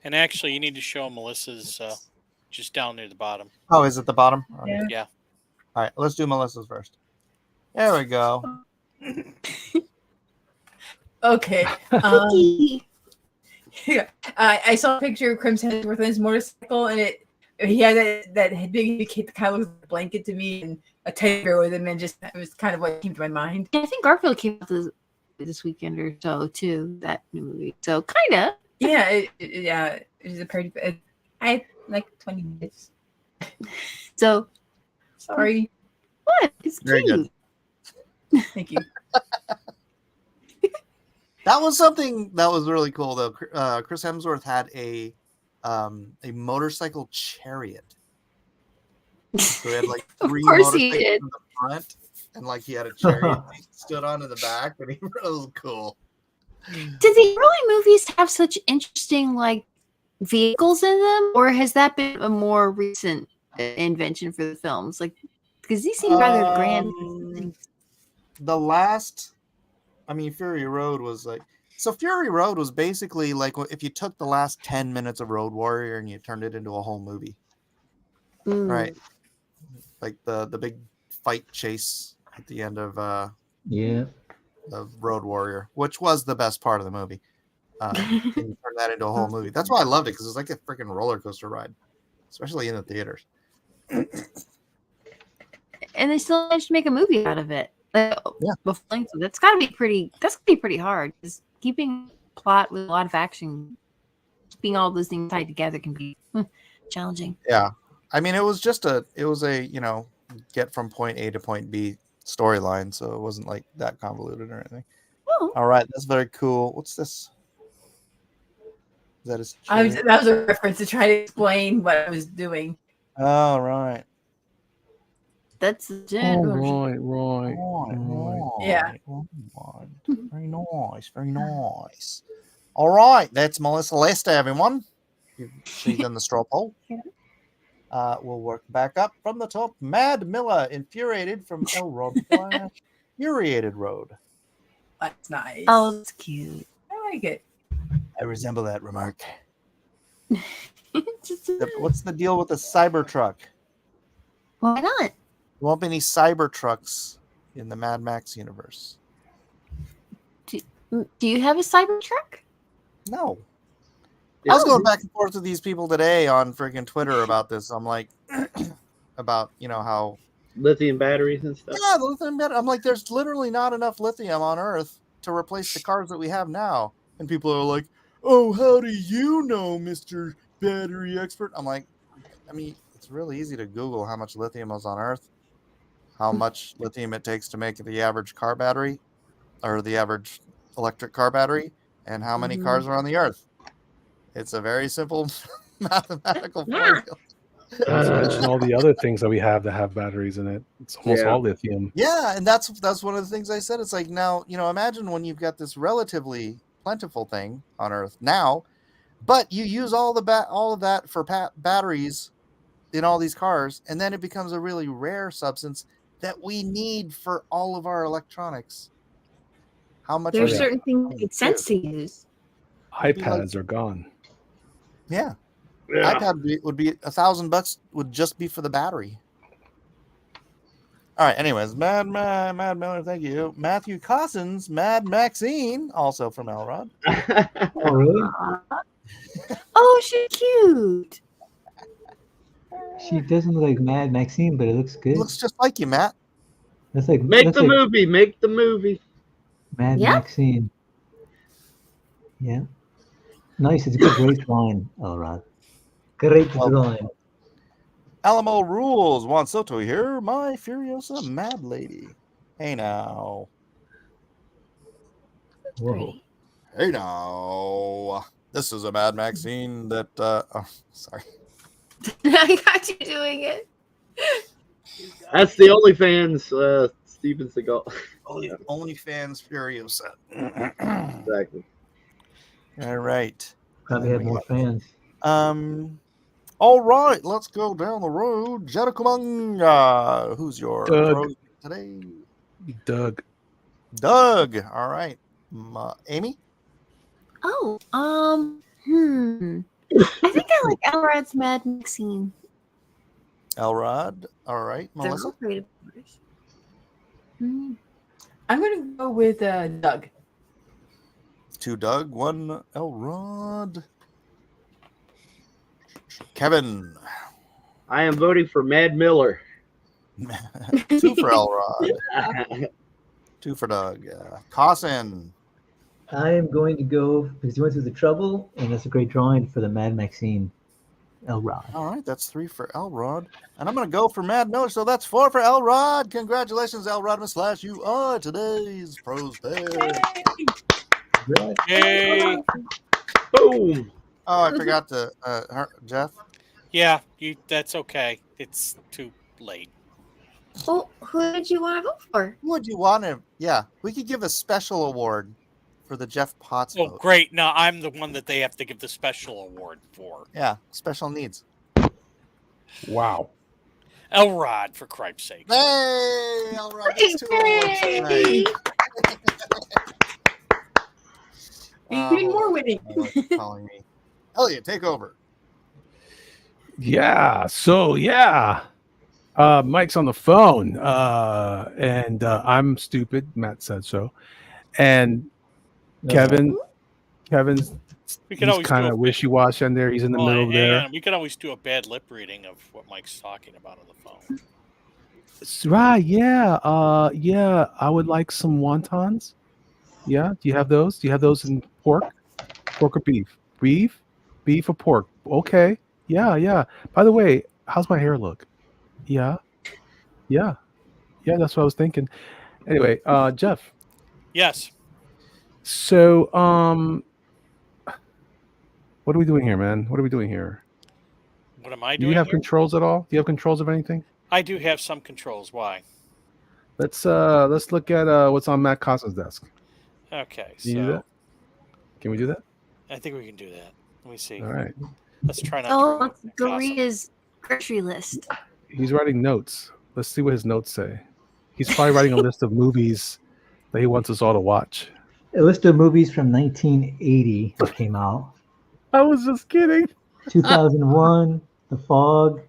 And actually, you need to show Melissa's just down near the bottom. Oh, is it the bottom? Yeah. Yeah. All right, let's do Melissa's first. There we go. Okay. Cookie. Yeah. I saw a picture of Crimson Hemsworth on his motorcycle, and he had that big cape that kind of looks like a blanket to me, and a teddy bear with him, and just it was kind of what came to my mind. Yeah, I think Garfield came out this weekend or so too. That new movie. So kind of. Yeah, yeah. It's a pretty. I had like 20 minutes. So Sorry. what? It's Very cute. good. Thank you. That was something that was really cool, though. Chris Hemsworth had a a motorcycle chariot. So he had like three course he motorcycles did. in the front, and like he had a chariot he stood on in the back, and it was cool. Did the early movies have such interesting like vehicles in them, or has that been a more recent invention for the films? Like, because these seem rather grand. The last, I mean, Fury Road was like, so Fury Road was basically like if you took the last 10 minutes of Road Warrior and you turned it into a whole movie, right? Like the big fight chase at the end of Road Warrior, which was the best part of the movie. You turn that into a whole movie. That's why I loved it, because it was like a freaking roller coaster ride, especially in the theaters. And they still managed to make a movie out of it. So that's got to be pretty hard, because keeping plot with a lot of action, keeping all those things tied together can be challenging. Yeah, I mean, it was a get from point A to point B storyline, so it wasn't like that convoluted or anything. Oh. All right, that's very cool. What's this? That was a reference to try to explain what I was doing. Oh, right. That's right. Yeah. Very nice. Very nice. All right. That's Melissa Lester, everyone. She's in the straw poll. We'll work back up from the top. Mad Miller, infuriated from Elrod Flash. Infuriated Road. That's nice. Oh, that's cute. I like it. I resemble that remark. What's the deal with the Cybertruck? Why not? There won't be any Cybertrucks in the Mad Max universe. Do you have a Cybertruck? No. I was going back and forth with these people today on freaking Twitter about this. I'm like, about, how lithium batteries and stuff. Yeah, the lithium battery. I'm like, there's literally not enough lithium on Earth to replace the cars that we have now. And people are like, oh, how do you know, Mr. Battery Expert? I'm like, I mean, it's really easy to Google how much lithium is on Earth, how much lithium it takes to make the average car battery or the average electric car battery, and how many cars are on the Earth. It's a very simple mathematical formula. Not to mention all the other things that we have that have batteries in it. It's almost all lithium. Yeah, and that's one of the things I said. It's like, now, imagine when you've got this relatively plentiful thing on Earth now, but you use all of that for batteries in all these cars, and then it becomes a really rare substance that we need for all of our electronics. How much? There are certain things that make sense to use. iPads are gone. Yeah. iPad would be $1,000 would just be for the battery. All right. Anyways, Mad Miller, thank you. Matthew Cossin's Mad Maxine, also from Elrod. Oh, really? Oh, she's cute. She doesn't look like Mad Maxine, but it looks good. Looks just like you, Matt. That's like Make the movie. Mad Maxine. Yeah. Nice. It's a great drawing, Elrod. Great drawing. Alamo Rules, Juan Soto here. My Furiosa Mad Lady. Hey now. Whoa. Hey now. This is a Mad Maxine that sorry. I got you doing it. That's the OnlyFans Steven Seagal. OnlyFans Furiosa. Exactly. All right. Probably have more fans. All right, let's go down the road. Jericho, who's your pro today? Doug. All right. Amy? Oh, I think I like Elrod's Mad Maxine. Elrod. All right. Melissa? I'm going to go with Doug. 2 Doug, 1 Elrod. Kevin. I am voting for Mad Miller. 2 for Elrod. 2 for Doug. Cossin. I am going to go because he went through the trouble, and that's a great drawing for the Mad Maxine. Elrod. All right, that's 3 for Elrod. And I'm going to go for Mad Miller, so that's 4 for Elrod. Congratulations, Elrod / you are today's pros pick. Yay! Boom. Oh, I forgot to Jeff. Yeah, that's okay. It's too late. Well, who did you want to vote for? Who would you want to? Yeah, we could give a special award for the Jeff Potts Oh, vote. great. No, I'm the one that they have to give the special award for. Yeah, special needs. Wow. Elrod, for cripe's sake. Hey, Elrod gets 2 awards tonight. Even more winning. Calling me. Elliot, take over. Yeah. So yeah. Mike's on the phone. And I'm stupid. Matt said so. And Kevin's We could he's always kind do of a- wishy-washy on there. He's in the middle hang there. on. We could always do a bad lip reading of what Mike's talking about on the phone. Right, yeah. Yeah, I would like some wontons. Yeah, do you have those? Do you have those in pork? Pork or beef? Beef or pork? Okay. Yeah. By the way, how's my hair look? Yeah, that's what I was thinking. Anyway, Jeff. Yes. So, what are we doing here, man? What are we doing here? What am I Do doing you have here? controls at all? Do you have controls of anything? I do have some controls. Why? Let's look at what's on Matt Cossin's desk. Okay. Can you do that? Can we do that? I think we can do that. Let me see. All right. Let's try not Oh, to. it's Doria's grocery list. He's writing notes. Let's see what his notes say. He's probably writing a list of movies that he wants us all to watch. A list of movies from 1980 that came out. I was just kidding. 2001, The Fog,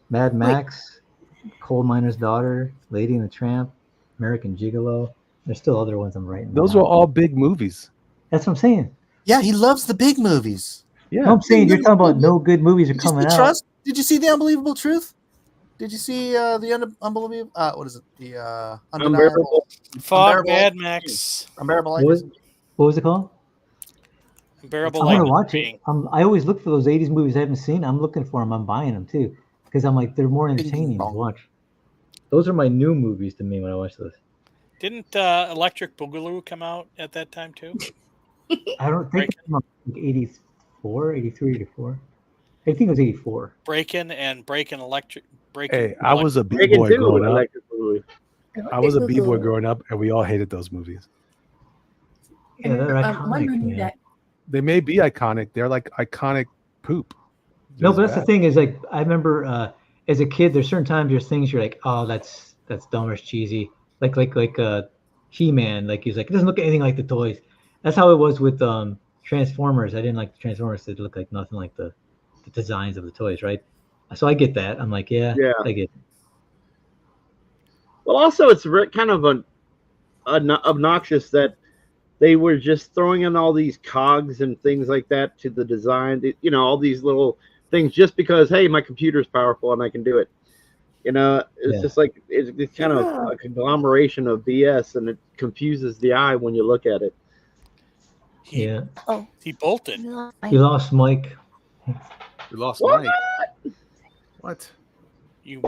Mad Max, Coal Miner's Daughter, Lady and the Tramp, American Gigolo. There's still other ones I'm writing. Those down. were all big movies. That's what I'm saying. Yeah, he loves the big movies. Yeah. No, I'm saying you're talking about no good movies are Did you coming see out. Trust? Did you see The Unbelievable Truth? Did you see the unbelievable? What is it? The undeniable, Fog, unbearable, Mad Max, unbearable What light. was it called? Unbearable I Light want of to watch Being. it. I always look for those 80s movies I haven't seen. I'm looking for them. I'm buying them too because I'm like they're more entertaining to watch. Those are my new movies to me when I watch those. Didn't Electric Boogaloo come out at that time too? I don't think it's like 84, 83, 84. I think it was 84. Breakin' Electric. Hey, I was a Breaking b-boy Two, growing up. Electric Boogaloo. I was a b-boy growing up, and we all hated those movies. Yeah, they're One iconic, movie man. that They may be iconic. They're like iconic poop. No, Just but that's the bad. thing is like I remember as a kid, there's certain times there's things you're like, oh, that's dumb or cheesy. Like He-Man, like he's like it doesn't look anything like the toys. That's how it was with Transformers. I didn't like the Transformers to look like nothing like the designs of the toys, right? So I get that. I'm like, yeah. I get it. Well, also it's kind of obnoxious that they were just throwing in all these cogs and things like that to the design. You know, all these little things just because, hey, my computer's powerful and I can do it. You know, it's just like it's kind of a conglomeration of BS, and it confuses the eye when you look at it. Yeah. Oh, He bolted. He lost Mike. We lost What? Mike. What? You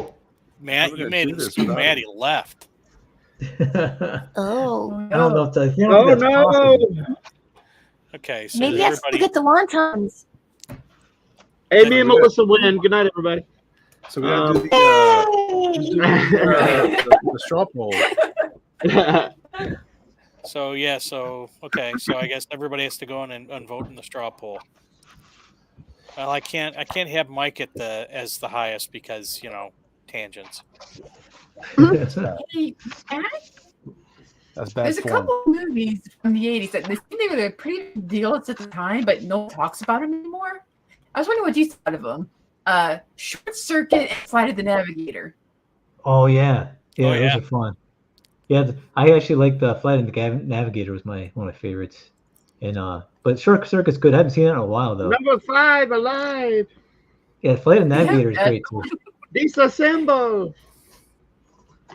Matt, How you did I made do him this so without mad him? he left. Oh. I don't know if that's. You Oh know, if that's no! possible. Okay, so Maybe that's to everybody get the wontons. Hey, me and Melissa win. Good night, everybody. So we gotta do the straw poll. so okay, so I guess everybody has to go in and vote in the straw poll. Well, I can't have Mike as the highest because tangents. Hey, Matt, That's bad there's a form. couple of movies from the 80s that they were a pretty big deal at the time, but no one talks about them anymore. I was wondering what you thought of them. Short Circuit and Flight of the Navigator. Oh yeah, Oh, those yeah. are fun. Yeah, I actually like the Flight of the Navigator was one of my favorites. And but Short Circuit's good. I haven't seen it in a while though. Number 5 alive. Yeah, Flight of the Navigator is great too. Disassemble.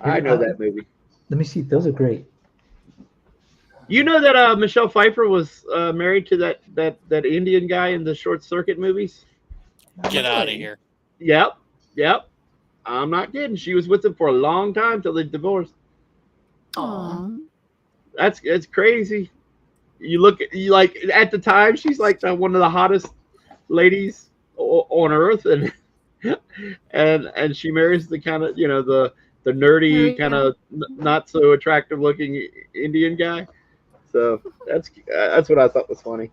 I know that movie. Let me see. Those are great. You know that Michelle Pfeiffer was married to that Indian guy in the Short Circuit movies? Get out of here. Yep. I'm not kidding. She was with him for a long time till they divorced. Aw. It's crazy. You like at the time she's like one of the hottest ladies on Earth, and and she marries the kind of the nerdy kind of not so attractive looking Indian guy. So that's what I thought was funny.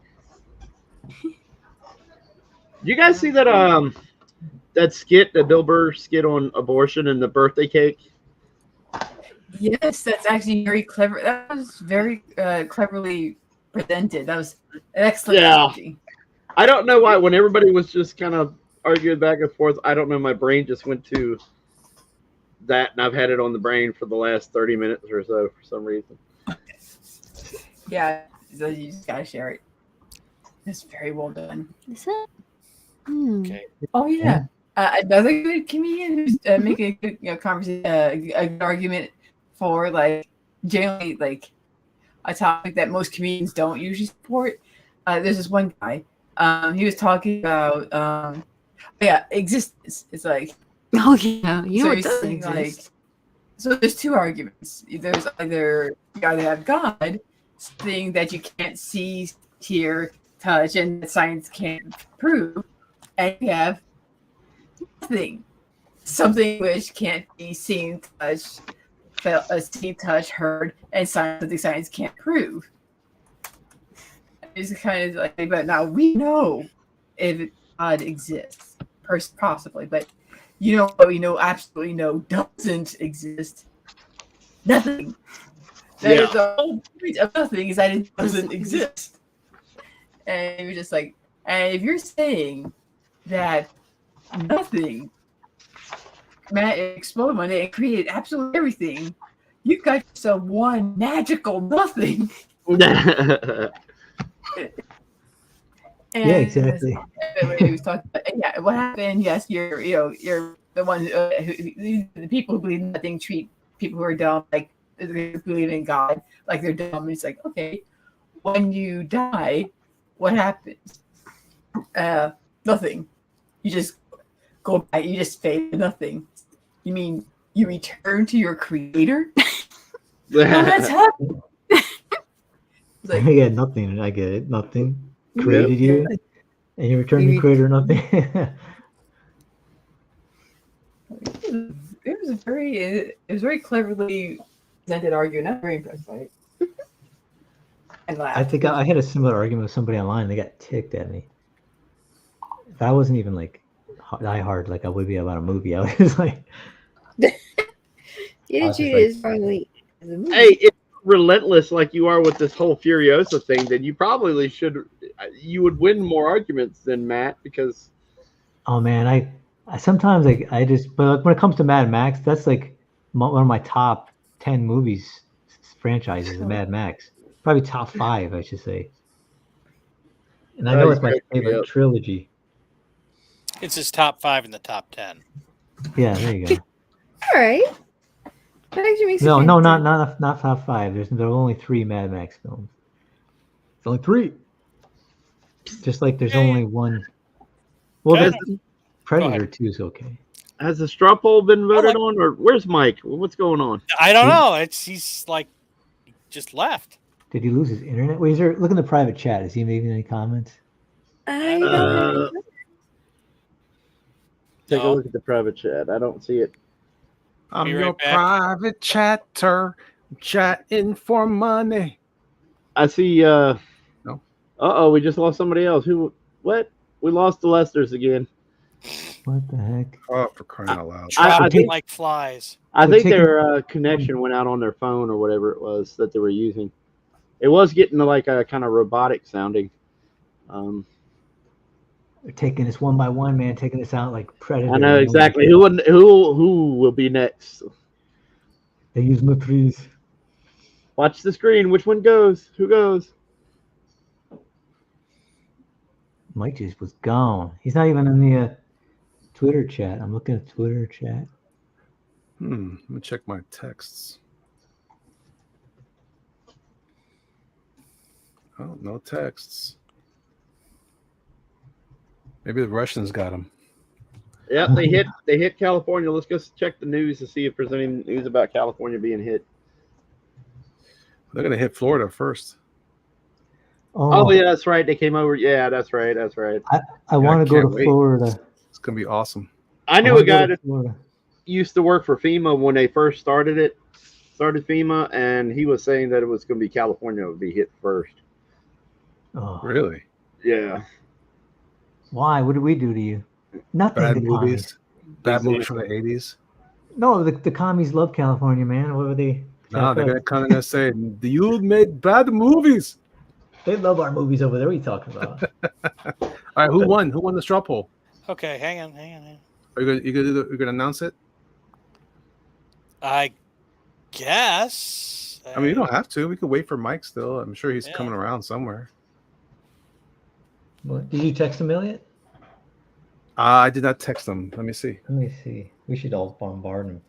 You guys see that that skit, the Bill Burr skit on abortion and the birthday cake? Yes, that's actually very clever. That was very cleverly presented. That was an excellent strategy. I don't know why when everybody was just kind of arguing back and forth, I don't know, my brain just went to that, and I've had it on the brain for the last 30 minutes or so for some reason. Yeah, so you just gotta share it. It's very well done. Is it? Okay. Oh yeah. Another good comedian who's making a good conversation, a good argument for like generally like a topic that most comedians don't usually support. There's this one guy. He was talking about existence. It's like Oh yeah, so he's saying, like, so there's two arguments. There's either you gotta have God, something that you can't see, hear, touch, and that science can't prove, and you have nothing, something which can't be seen, touched, heard, and something science can't prove. It's kind of like, but now we know if God exists, possibly, but you know what we know absolutely no doesn't exist? Nothing. That is the whole point of nothing, is that it doesn't exist. And it was just like, and if you're saying that nothing exploded one day and created absolutely everything, you've got yourself one magical nothing. Yeah, exactly. He was talking about, what happened? Yes, you're the one the people who believe in nothing treat people who are dumb like they believe in God like they're dumb. It's like, okay, when you die, what happens? Nothing. You just go back. You just fade to nothing. You mean you return to your creator? No, that's happening. Like, yeah, nothing. I get it. Nothing created you, and you return to creator. Nothing. It was very cleverly presented argument. I'm very impressed by it. And laughed. I think I had a similar argument with somebody online. They got ticked at me. If I wasn't even like die hard like I would be about a movie, I was like, you didn't treat it as wrongly as a movie. Hey, if relentless like you are with this whole Furiosa thing, then you probably you would win more arguments than Matt, because oh man, I sometimes I just, but when it comes to Mad Max, that's like one of my top 10 movies franchises of Mad Max, probably top 5 I should say, and I know it's my favorite trilogy. It's his top 5 in the top 10. Yeah, there you go. All right. That actually makes no, not top 5. There are only 3 Mad Max films. It's only 3. Just like there's only one. Well, there's Predator 2 is okay. Has the straw poll been voted on, or where's Mike? What's going on? I don't know. He's like just left. Did he lose his internet? Wait, look in the private chat. Is he making any comments? I don't Take a look at the private chat. I don't see it. I'm your private chatter, chatting for money. I see. No. We just lost somebody else. Who? What? We lost the Lesters again. What the heck? Oh, for crying out loud! I think like flies. I think their connection went out on their phone or whatever it was that they were using. It was getting like a kind of robotic sounding. They're taking this one by one, man. Taking this out like Predator. I know exactly. Who will be next? They use Matrice. Watch the screen. Which one goes? Who goes? Mike just was gone. He's not even in the Twitter chat. I'm looking at Twitter chat. Let me check my texts. Oh, no texts. Maybe the Russians got him. Yep, they hit California. Let's go check the news to see if there's any news about California being hit. They're gonna hit Florida first. Oh yeah, that's right. They came over. Yeah, that's right. That's right. I want to go can't to wait. Florida. It's gonna be awesome. I knew a wanna go guy to that Florida. used to work for FEMA when they first started FEMA, and he was saying that it was going to be California would be hit first. Oh, Really? Yeah. why? What did we do to you? Nothing. Bad The movies. commies. Bad movies from the 80s. No, the commies love California, man. What were they? No, they're gonna come in and say, "You made bad movies." They love our movies over there. What are you talking about? All right, who won? Who won the straw poll? Okay, hang on. Are you gonna announce it? I guess. I mean, you don't have to. We could wait for Mike still. I'm sure he's Yeah. coming around somewhere. What, did you text him, Elliot? I did not text him. Let me see. Let me see. We should all bombard him.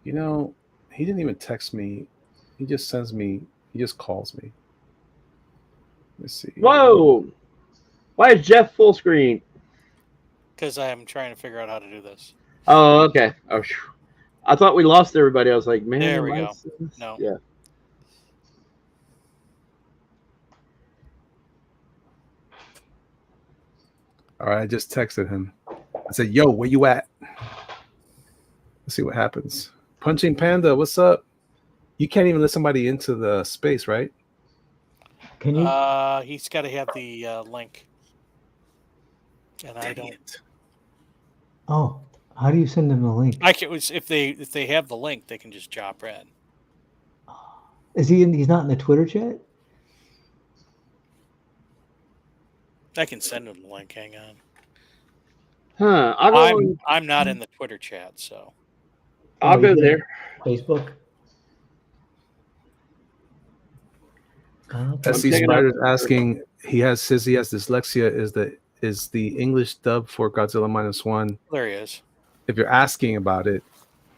You know, he didn't even text me. He just sends me. He just calls me. Let's see. Whoa! Why is Jeff full screen? Because I'm trying to figure out how to do this. Oh, okay. Oh, I thought we lost everybody. I was like, man. There we go. No. Yeah. All right, I just texted him. I said, "Yo, where you at?" Let's see what happens. Punching Panda, what's up? You can't even let somebody into the space, right? Can you? He's got to have the link, and I don't. Oh, how do you send them the link? I can if they have the link, they can just drop in. Is he? He's not in the Twitter chat. I can send him the link. Hang on. Huh. I'm not in the Twitter chat, so I'll go there. Facebook. SC Spider's asking. He has dyslexia. Is the English dub for Godzilla -1? There he is. If you're asking about it,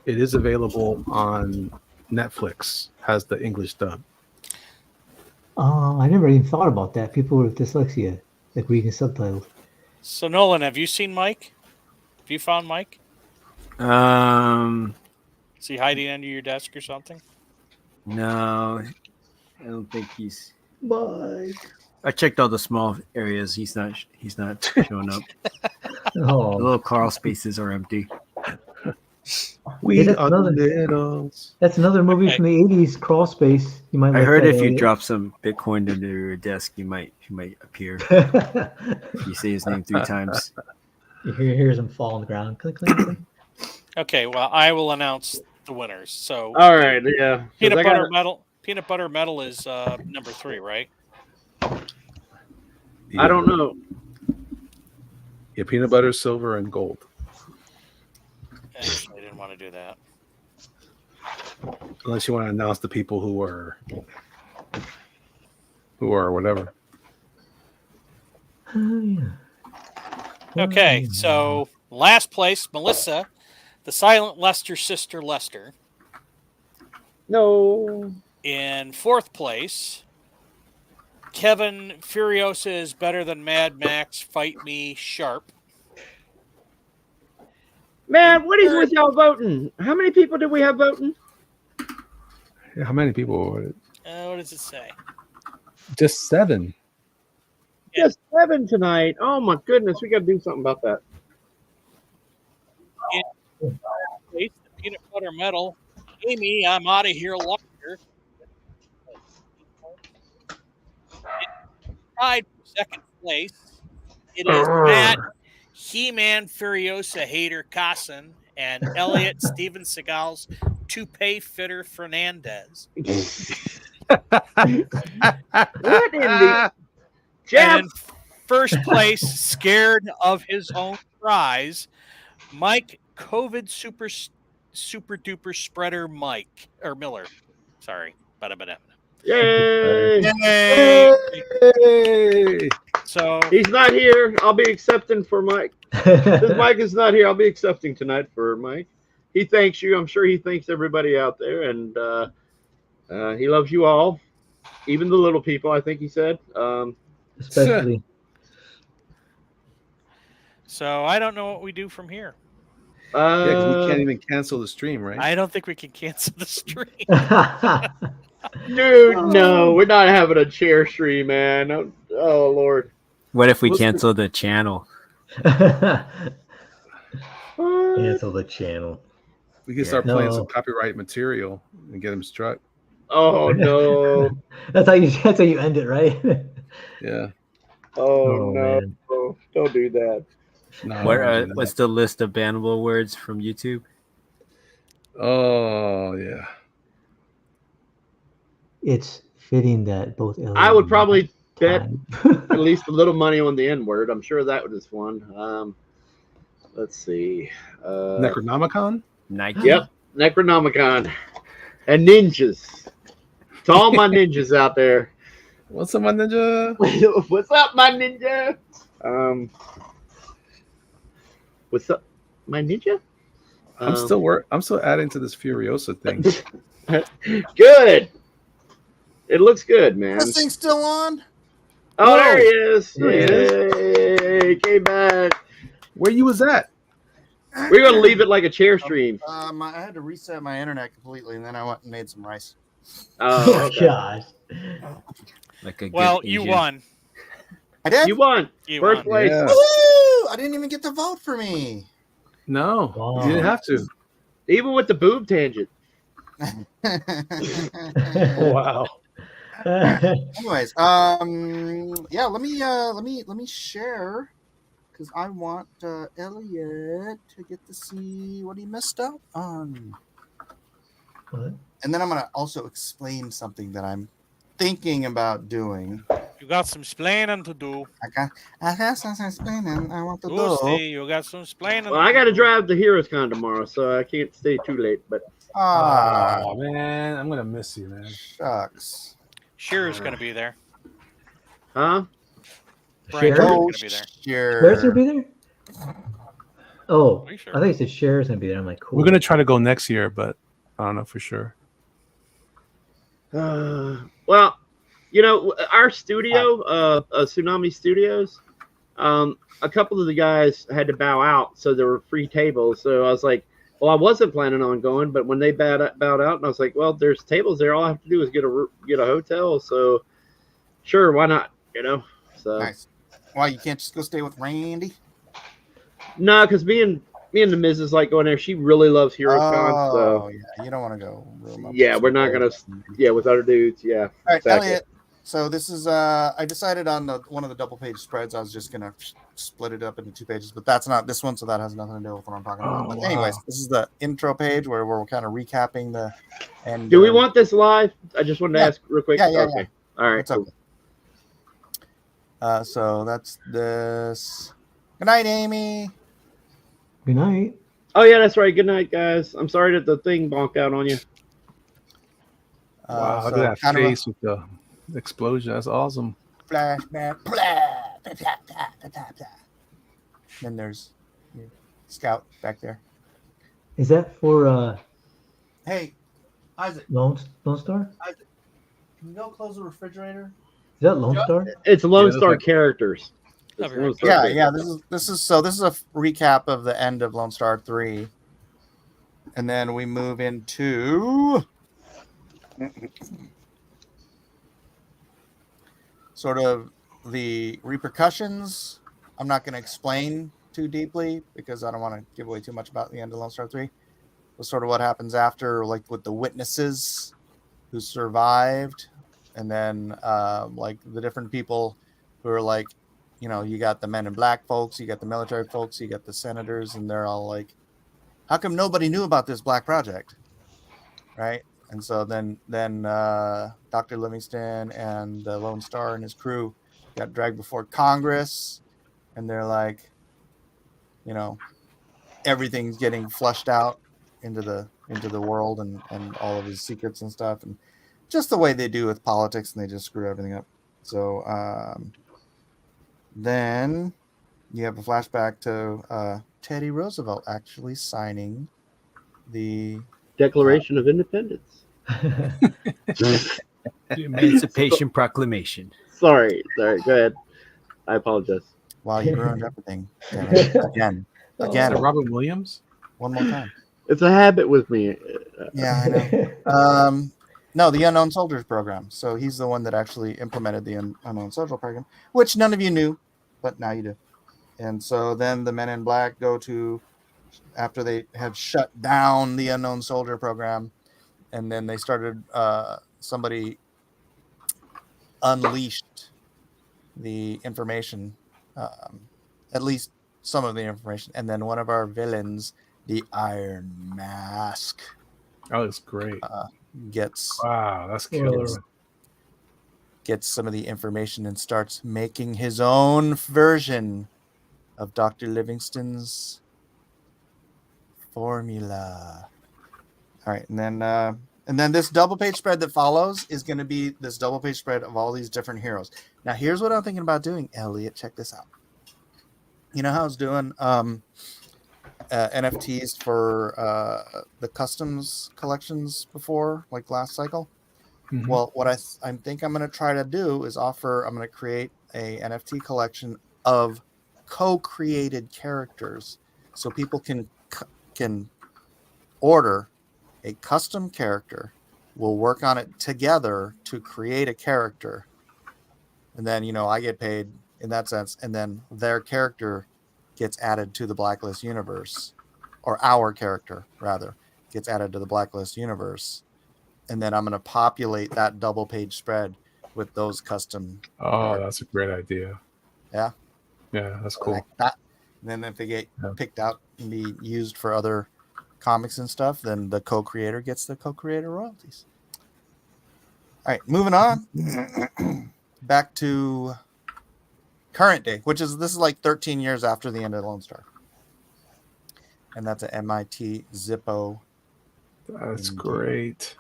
it is available on Netflix. Has the English dub. Oh, I never even thought about that. People with dyslexia, like reading subtitles. So Nolan, have you seen Mike? Have you found Mike? Is he hiding under your desk or something? No, I don't think he's. Mike. I checked all the small areas. He's not showing up. Oh. The little crawl spaces are empty. We are the littles. That's another movie from the '80s. Crawl Space. You might. I like heard that, if you Elliot. drop some Bitcoin under your desk, he might appear. If you say his name 3 times. You hear him fall on the ground. Click, click, click. Okay, well, I will announce the winners. So, all right, yeah. Peanut butter metal. Peanut butter metal is number 3, right? I don't know. Yeah, peanut butter, silver, and gold. Actually, I didn't want to do that. Unless you want to announce the people who are whatever. Oh, yeah. Okay, so last place, Melissa, the silent Lester sister Lester. No. In 4th place, Kevin, Furiosa is better than Mad Max. Fight me, Sharp. Man, what is with y'all voting? How many people did we have voting? Yeah, how many people were it? What does it say? Just 7. Just 7 tonight. Oh my goodness, we got to do something about that. In place, the peanut butter metal. Amy, I'm out of here. Lester. Tied for 2nd place. It is Matt, He-Man, Furiosa, Hater, Cossin, and Elliot Steven Seagal's toupee fitter Fernandez. What in the And in 1st place, scared of his own prize, Mike COVID super duper spreader Mike or Miller. Sorry. Yay! Yay! So he's not here. I'll be accepting for Mike. Since Mike is not here, I'll be accepting tonight for Mike. He thanks you. I'm sure he thanks everybody out there, and he loves you all, even the little people. I think he said, especially. So I don't know what we do from here. Yeah, because we can't even cancel the stream, right? I don't think we can cancel the stream. Dude, no, we're not having a chair stream, man. Oh Lord. What if we cancel the channel? Cancel the channel. We can start playing some copyright material and get him struck. Oh no. That's how you end it, right? Yeah. Oh no. Man. Don't do that. No. What's the list of bannable words from YouTube? Oh yeah. It's fitting that both Elliot I would and probably bet Matt- at least a little money on the N word. I'm sure that was one. Let's see. Necronomicon? Nike. Yep, Necronomicon. And ninjas. To all my ninjas out there. What's up, my ninja? What's up, my ninja? What's up, my ninja? I'm still adding to this Furiosa thing. Good. It looks good, man. This thing's still on? Oh, there he is. There he is. Yay, came back. Where you was at? We're going to leave it like a chair stream. I had to reset my internet completely, and then I went and made some rice. Oh, okay. gosh. Like a Well, good you Asian. won. I did? You won. You First won. place. Yeah. Woo! I didn't even get to vote for me. No, Wow. you didn't have to. Even with the boob tangent. Wow. Anyways, yeah, let me share because I want Elliot to get to see what he missed out on. What? And then I'm gonna also explain something that I'm thinking about doing. You got some splaining to do. I have some explaining I want to Lucy, you got some splaining. Well, I got to drive to HeroesCon tomorrow, so I can't stay too late. But Oh man, I'm gonna miss you, man. Shucks. Shearer's going to be there. huh? Brian Share? Shearer's Oh, going to be there. Shares gonna be there? Oh, Are you sure? I think it said shares gonna be there. I'm like, cool. We're gonna try to go next year, but I don't know for sure. Well, you know, our studio, Tsunami Studios, a couple of the guys had to bow out, so there were free tables. So I was like, well, I wasn't planning on going, but when they bowed out, and I was like, well, there's tables there. All I have to do is get a hotel. So sure, why not? You know. So Nice. Why you can't just go stay with Randy? no, because me and the missus like going there. She really loves HeroesCon. Oh So yeah, you don't want to go. room up yeah, with we're some not gonna. folks. Yeah, with other dudes. Yeah. All right, exactly. Elliot. So this is I decided on one of the double page spreads I was just gonna split it up into 2 pages, but that's not this one, so that has nothing to do with what I'm talking about. Oh, But anyways, wow. this is the intro page where we're kind of recapping the and Do we want this live? I just wanted to Yeah. ask real quick. Yeah, yeah, Okay. All right. What's up? So that's this. Good night, Amy. Good night. Oh yeah, that's right. Good night, guys. I'm sorry that the thing bonked out on you. Wow, look so at that kind of a face with the explosion. That's awesome. flashback. Blah, blah, blah, blah, blah, blah. Then there's your Scout back there. Is that for Hey, Isaac, Lone Star? Isaac, can you go close the refrigerator? Is that Lone Star? It's Lone Yeah, Star that's characters. It's I'll be right Lone Star Yeah, characters. This is a recap of the end of Lone Star 3. And then we move into sort of the repercussions. I'm not going to explain too deeply because I don't want to give away too much about the end of Lone Star 3. But sort of what happens after, like with the witnesses who survived, and then like the different people who are like, you know, you got the Men in Black folks, you got the military folks, you got the senators, and they're all like, how come nobody knew about this black project? Right? And so then Dr. Livingston and the Lone Star and his crew got dragged before Congress, and they're like, you know, everything's getting flushed out into the world and all of his secrets and stuff, and just the way they do with politics, and they just screw everything up. So then you have a flashback to Teddy Roosevelt actually signing the Declaration of Independence. The Emancipation Proclamation. Sorry. Go ahead. I apologize. Wow, you ruined everything. Damn it. Again. Is it Robin Williams? one more time. It's a habit with me. Yeah, I know. No, the Unknown Soldiers program. So he's the one that actually implemented the Unknown Soldier program, which none of you knew, but now you do. And so then the Men in Black go to, after they had shut down the Unknown Soldier program, and then they started, somebody unleashed the information, at least some of the information. And then one of our villains, the Iron Mask, That looks great. Gets That's killer. Gets some of the information and starts making his own version of Dr. Livingston's formula. All right, and then this double page spread that follows is going to be this double page spread of all these different heroes. Now, here's what I'm thinking about doing, Elliot. Check this out. You know how I was doing NFTs for the customs collections before, like last cycle? Mhm. Well, what I think I'm going to try to do is I'm going to create a NFT collection of co-created characters, so people can order a custom character. We'll work on it together to create a character, and then I get paid in that sense, and then their character gets added to the Blacklist universe, or our character rather gets added to the Blacklist universe, and then I'm going to populate that double page spread with those custom. Oh, that's a great idea. Yeah, that's cool. like that. And then if they get picked out and be used for other comics and stuff, then the co-creator gets the co-creator royalties. All right, moving on. Back to current day, this is like 13 years after the end of Lone Star. And that's an MIT Zippo. That's great.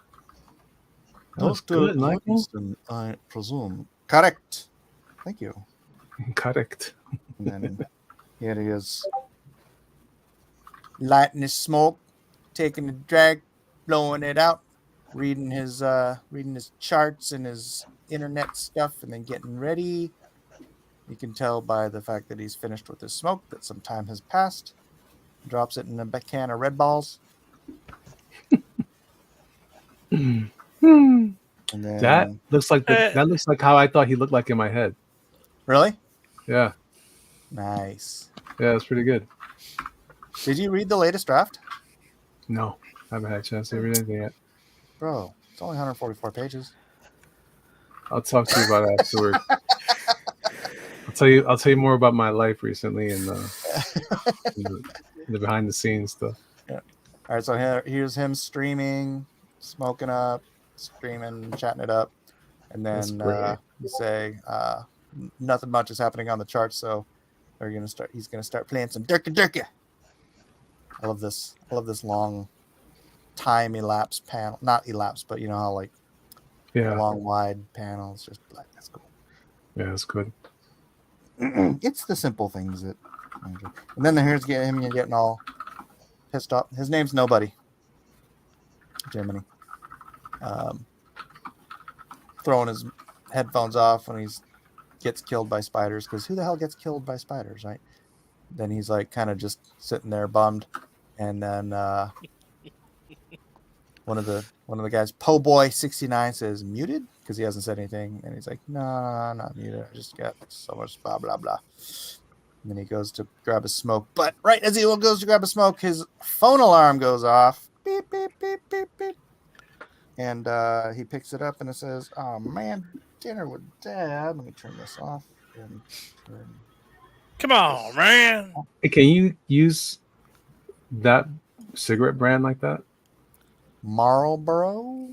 That's good, Michael. Livingston, I presume. Correct. Thank you. Correct. And then here he is, lighting his smoke, taking a drag, blowing it out, reading his charts and his internet stuff, and then getting ready. You can tell by the fact that he's finished with his smoke that some time has passed. Drops it in a can of Red Balls. And then, that looks like how I thought he looked like in my head. Really? Yeah. Nice. Yeah, that's pretty good. Did you read the latest draft? No, I haven't had a chance to read anything yet. Bro, it's only 144 pages. I'll talk to you about it afterward. I'll tell you more about my life recently and the behind the scenes stuff. Yeah. All right, so here's him streaming, smoking up, streaming, chatting it up, and then you say nothing much is happening on the charts, so he's gonna start playing some Durka. I love this long time elapse panel, not elapse, but you know how a long wide panel. It's just like, that's cool. Yeah, that's good. It's the simple things that I enjoy. And then here's him getting all pissed off. His name's Nobody. Jiminy. Throwing his headphones off when he gets killed by spiders, because who the hell gets killed by spiders, right? Then he's like kind of just sitting there bummed, and then one of the guys, Po Boy 69, says muted because he hasn't said anything, and he's like, no, not muted. I just got so much blah blah blah. And then he goes to grab a smoke, but right as he goes to grab a smoke, his phone alarm goes off. Beep beep beep beep beep. And he picks it up and it says, "Oh man, dinner with Dad." Let me turn this off. Come on, man. Hey, can you use that cigarette brand like that? Marlboro?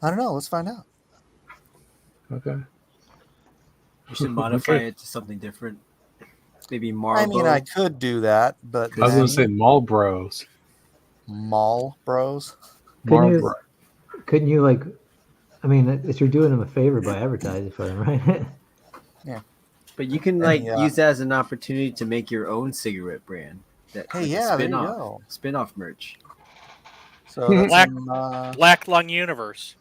I don't know. Let's find out. Okay. You should modify it to something different. Maybe Marlboro. I mean, I could do that, but I was going to say Marlboros. Marlboros? Marlboro. Couldn't you you're doing them a favor by advertising for them, right? Yeah. But you can use that as an opportunity to make your own cigarette brand. There you go. Spin-off merch. So that's Black Lung Universe.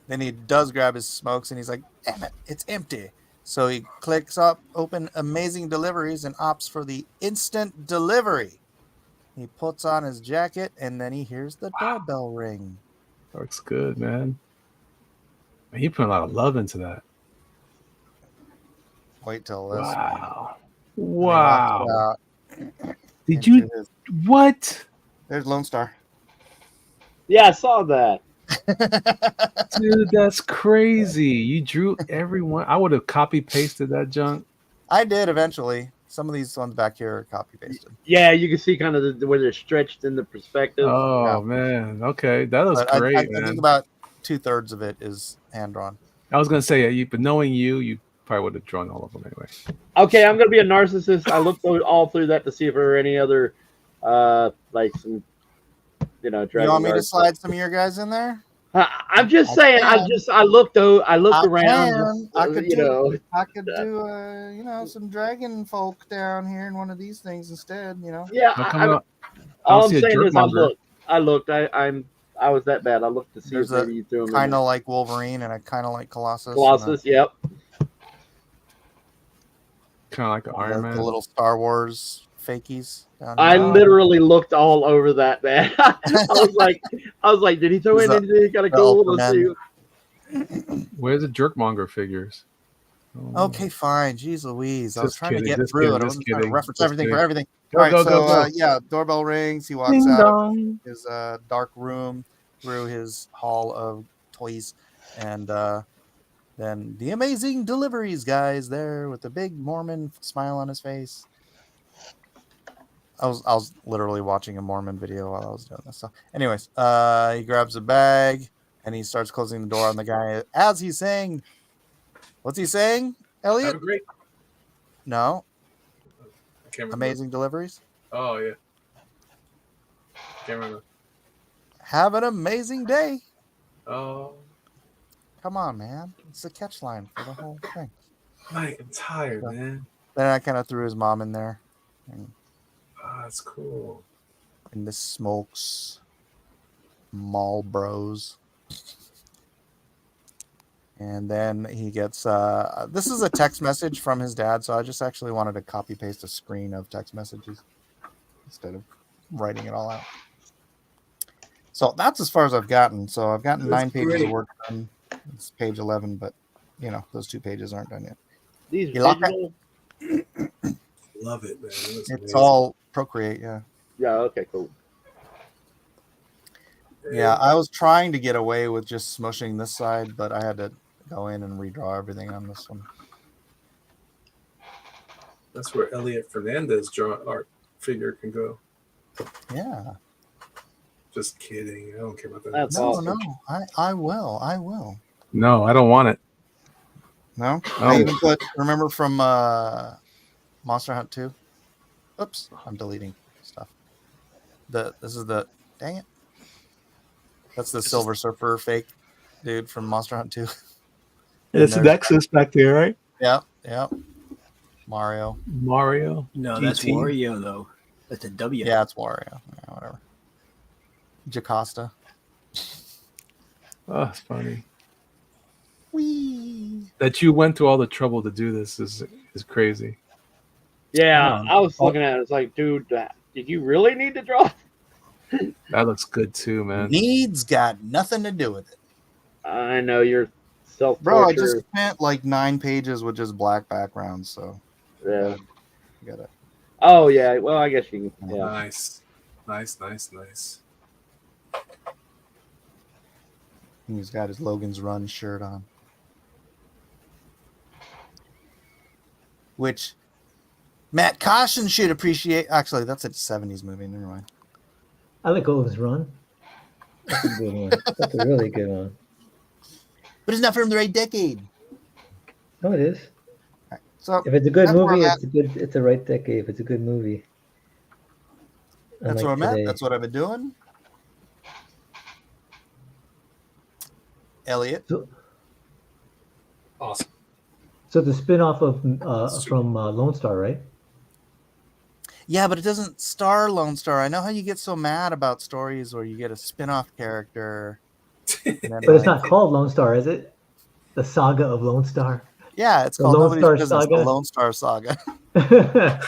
Then he does grab his smokes and he's like, "Damn it, it's empty." So he clicks up, open amazing deliveries, and opts for the instant delivery. He puts on his jacket, and then he hears the doorbell ring. Looks good, man. He put a lot of love into that. Wait till this. Wow. Man. Wow. Did into you? What? There's Lone Star. Yeah, I saw that. Dude, that's crazy. You drew everyone. I would have copy pasted that junk. I did eventually. Some of these ones back here are copy pasted. Yeah, you can see kind of where they're stretched in the perspective. Oh man, okay, that was But great, I man. think about 2/3 of it is hand drawn. I was gonna say, but knowing you probably would have drawn all of them anyway. Okay, I'm gonna be a narcissist. I looked all through that to see if there were any other, like some, You want me to slide some of your guys in there? I'm just saying. I looked around. I could do some dragon folk down here in one of these things instead. Yeah. All I'm saying is I looked. I was that bad. I looked to see There's if maybe you threw them. Kind of like Wolverine and I kind of like Colossus. Yep. Kind of like an Iron Man. The little Star Wars fakies. I literally looked all over that, man. I was like, did he throw in anything kind of cool? Let's see. Where's the Jerkmonger figures? Oh. Okay, fine. Jeez Louise. I was trying to get through it. I was trying to reference everything for everything. Go, all right, go. Yeah, doorbell rings. He walks out of his dark room through his hall of toys. And then the amazing deliveries guy's there with the big Mormon smile on his face. I was literally watching a Mormon video while I was doing this. So, anyways, he grabs a bag and he starts closing the door on the guy as he's saying, "What's he saying, Elliot?" Have a great. No. I can't remember. Amazing deliveries. Oh yeah. Can't remember. Have an amazing day. Oh. Come on, man. It's the catch line for the whole thing. Mike, I'm tired, man. Then I kind of threw his mom in there. And that's cool. And the smokes mall bros. And then he gets this is a text message from his dad, so I just actually wanted to copy paste a screen of text messages instead of writing it all out. So that's as far as I've gotten. So I've gotten 9 pages of work done. It's page 11, but those 2 pages aren't done yet. These love it, man. It's all Procreate, yeah. Yeah, okay, cool. Yeah, I was trying to get away with just smushing this side, but I had to go in and redraw everything on this one. That's where Elliot Fernandez art figure can go. Yeah. Just kidding. I don't care about that. That's awesome. No, I will. No, I don't want it. No? Oh. I even put, remember from Monster Hunt 2? Oops, I'm deleting stuff. This is the, dang it. That's the Silver Surfer fake dude from Monster Hunt 2. It's an Nexus back there, right? Yeah. Mario. No, GT. that's Wario, though. That's a W. Yeah, it's Wario. Yeah, whatever. Jocasta. Oh, it's funny. Whee! That you went through all the trouble to do this is crazy. Yeah, I was looking at it. It's like, dude, did you really need to draw? That looks good too, man. Needs got nothing to do with it. I know you're self-torture. Bro, I just spent like 9 pages with just black backgrounds, so yeah. You gotta. Oh yeah, well I guess you can. Yeah. Nice. He's got his Logan's Run shirt on, which Matt Cossin should appreciate. Actually, that's a 70s movie. Never mind. I like Logan's Run. That's a good one. That's a really good one. But it's not from the right decade. No, it is. Right, so if it's a good that's movie, it's the right decade. If it's a good movie. That's where I'm at. That's what I've been doing. Elliot. Awesome. So the spin-off of from Lone Star, right? Yeah, but it doesn't star Lone Star. I know how you get so mad about stories where you get a spin-off character. But it's not called Lone Star, is it? The Saga of Lone Star. Yeah, it's The called Lone Nobody's Star Business, the Saga? Lone Star Saga.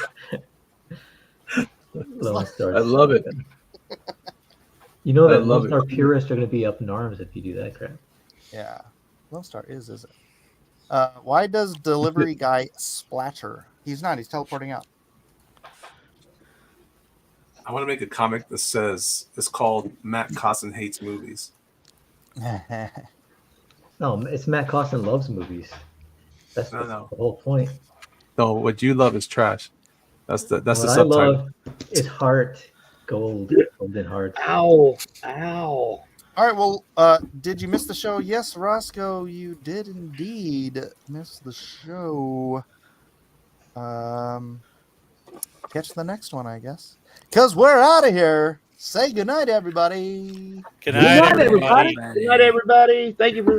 Lone Star I love it. You know I that love Lone it. Star purists are going to be up in arms if you do that crap. Yeah, Lone Star is it? Why does delivery guy splatter? He's not. He's teleporting out. I want to make a comic that says it's called Matt Cossin Hates Movies. No, it's Matt Costin loves movies. That's No, the no. whole point. No, what you love is trash. That's the What I subtitle. love is heart, golden heart. Ow. Ow. All right. Well, did you miss the show? Yes, Roscoe, you did indeed miss the show. Catch the next one, I guess. Because we're out of here. Say goodnight, everybody. Good night, everybody. Good night, everybody. Thank you for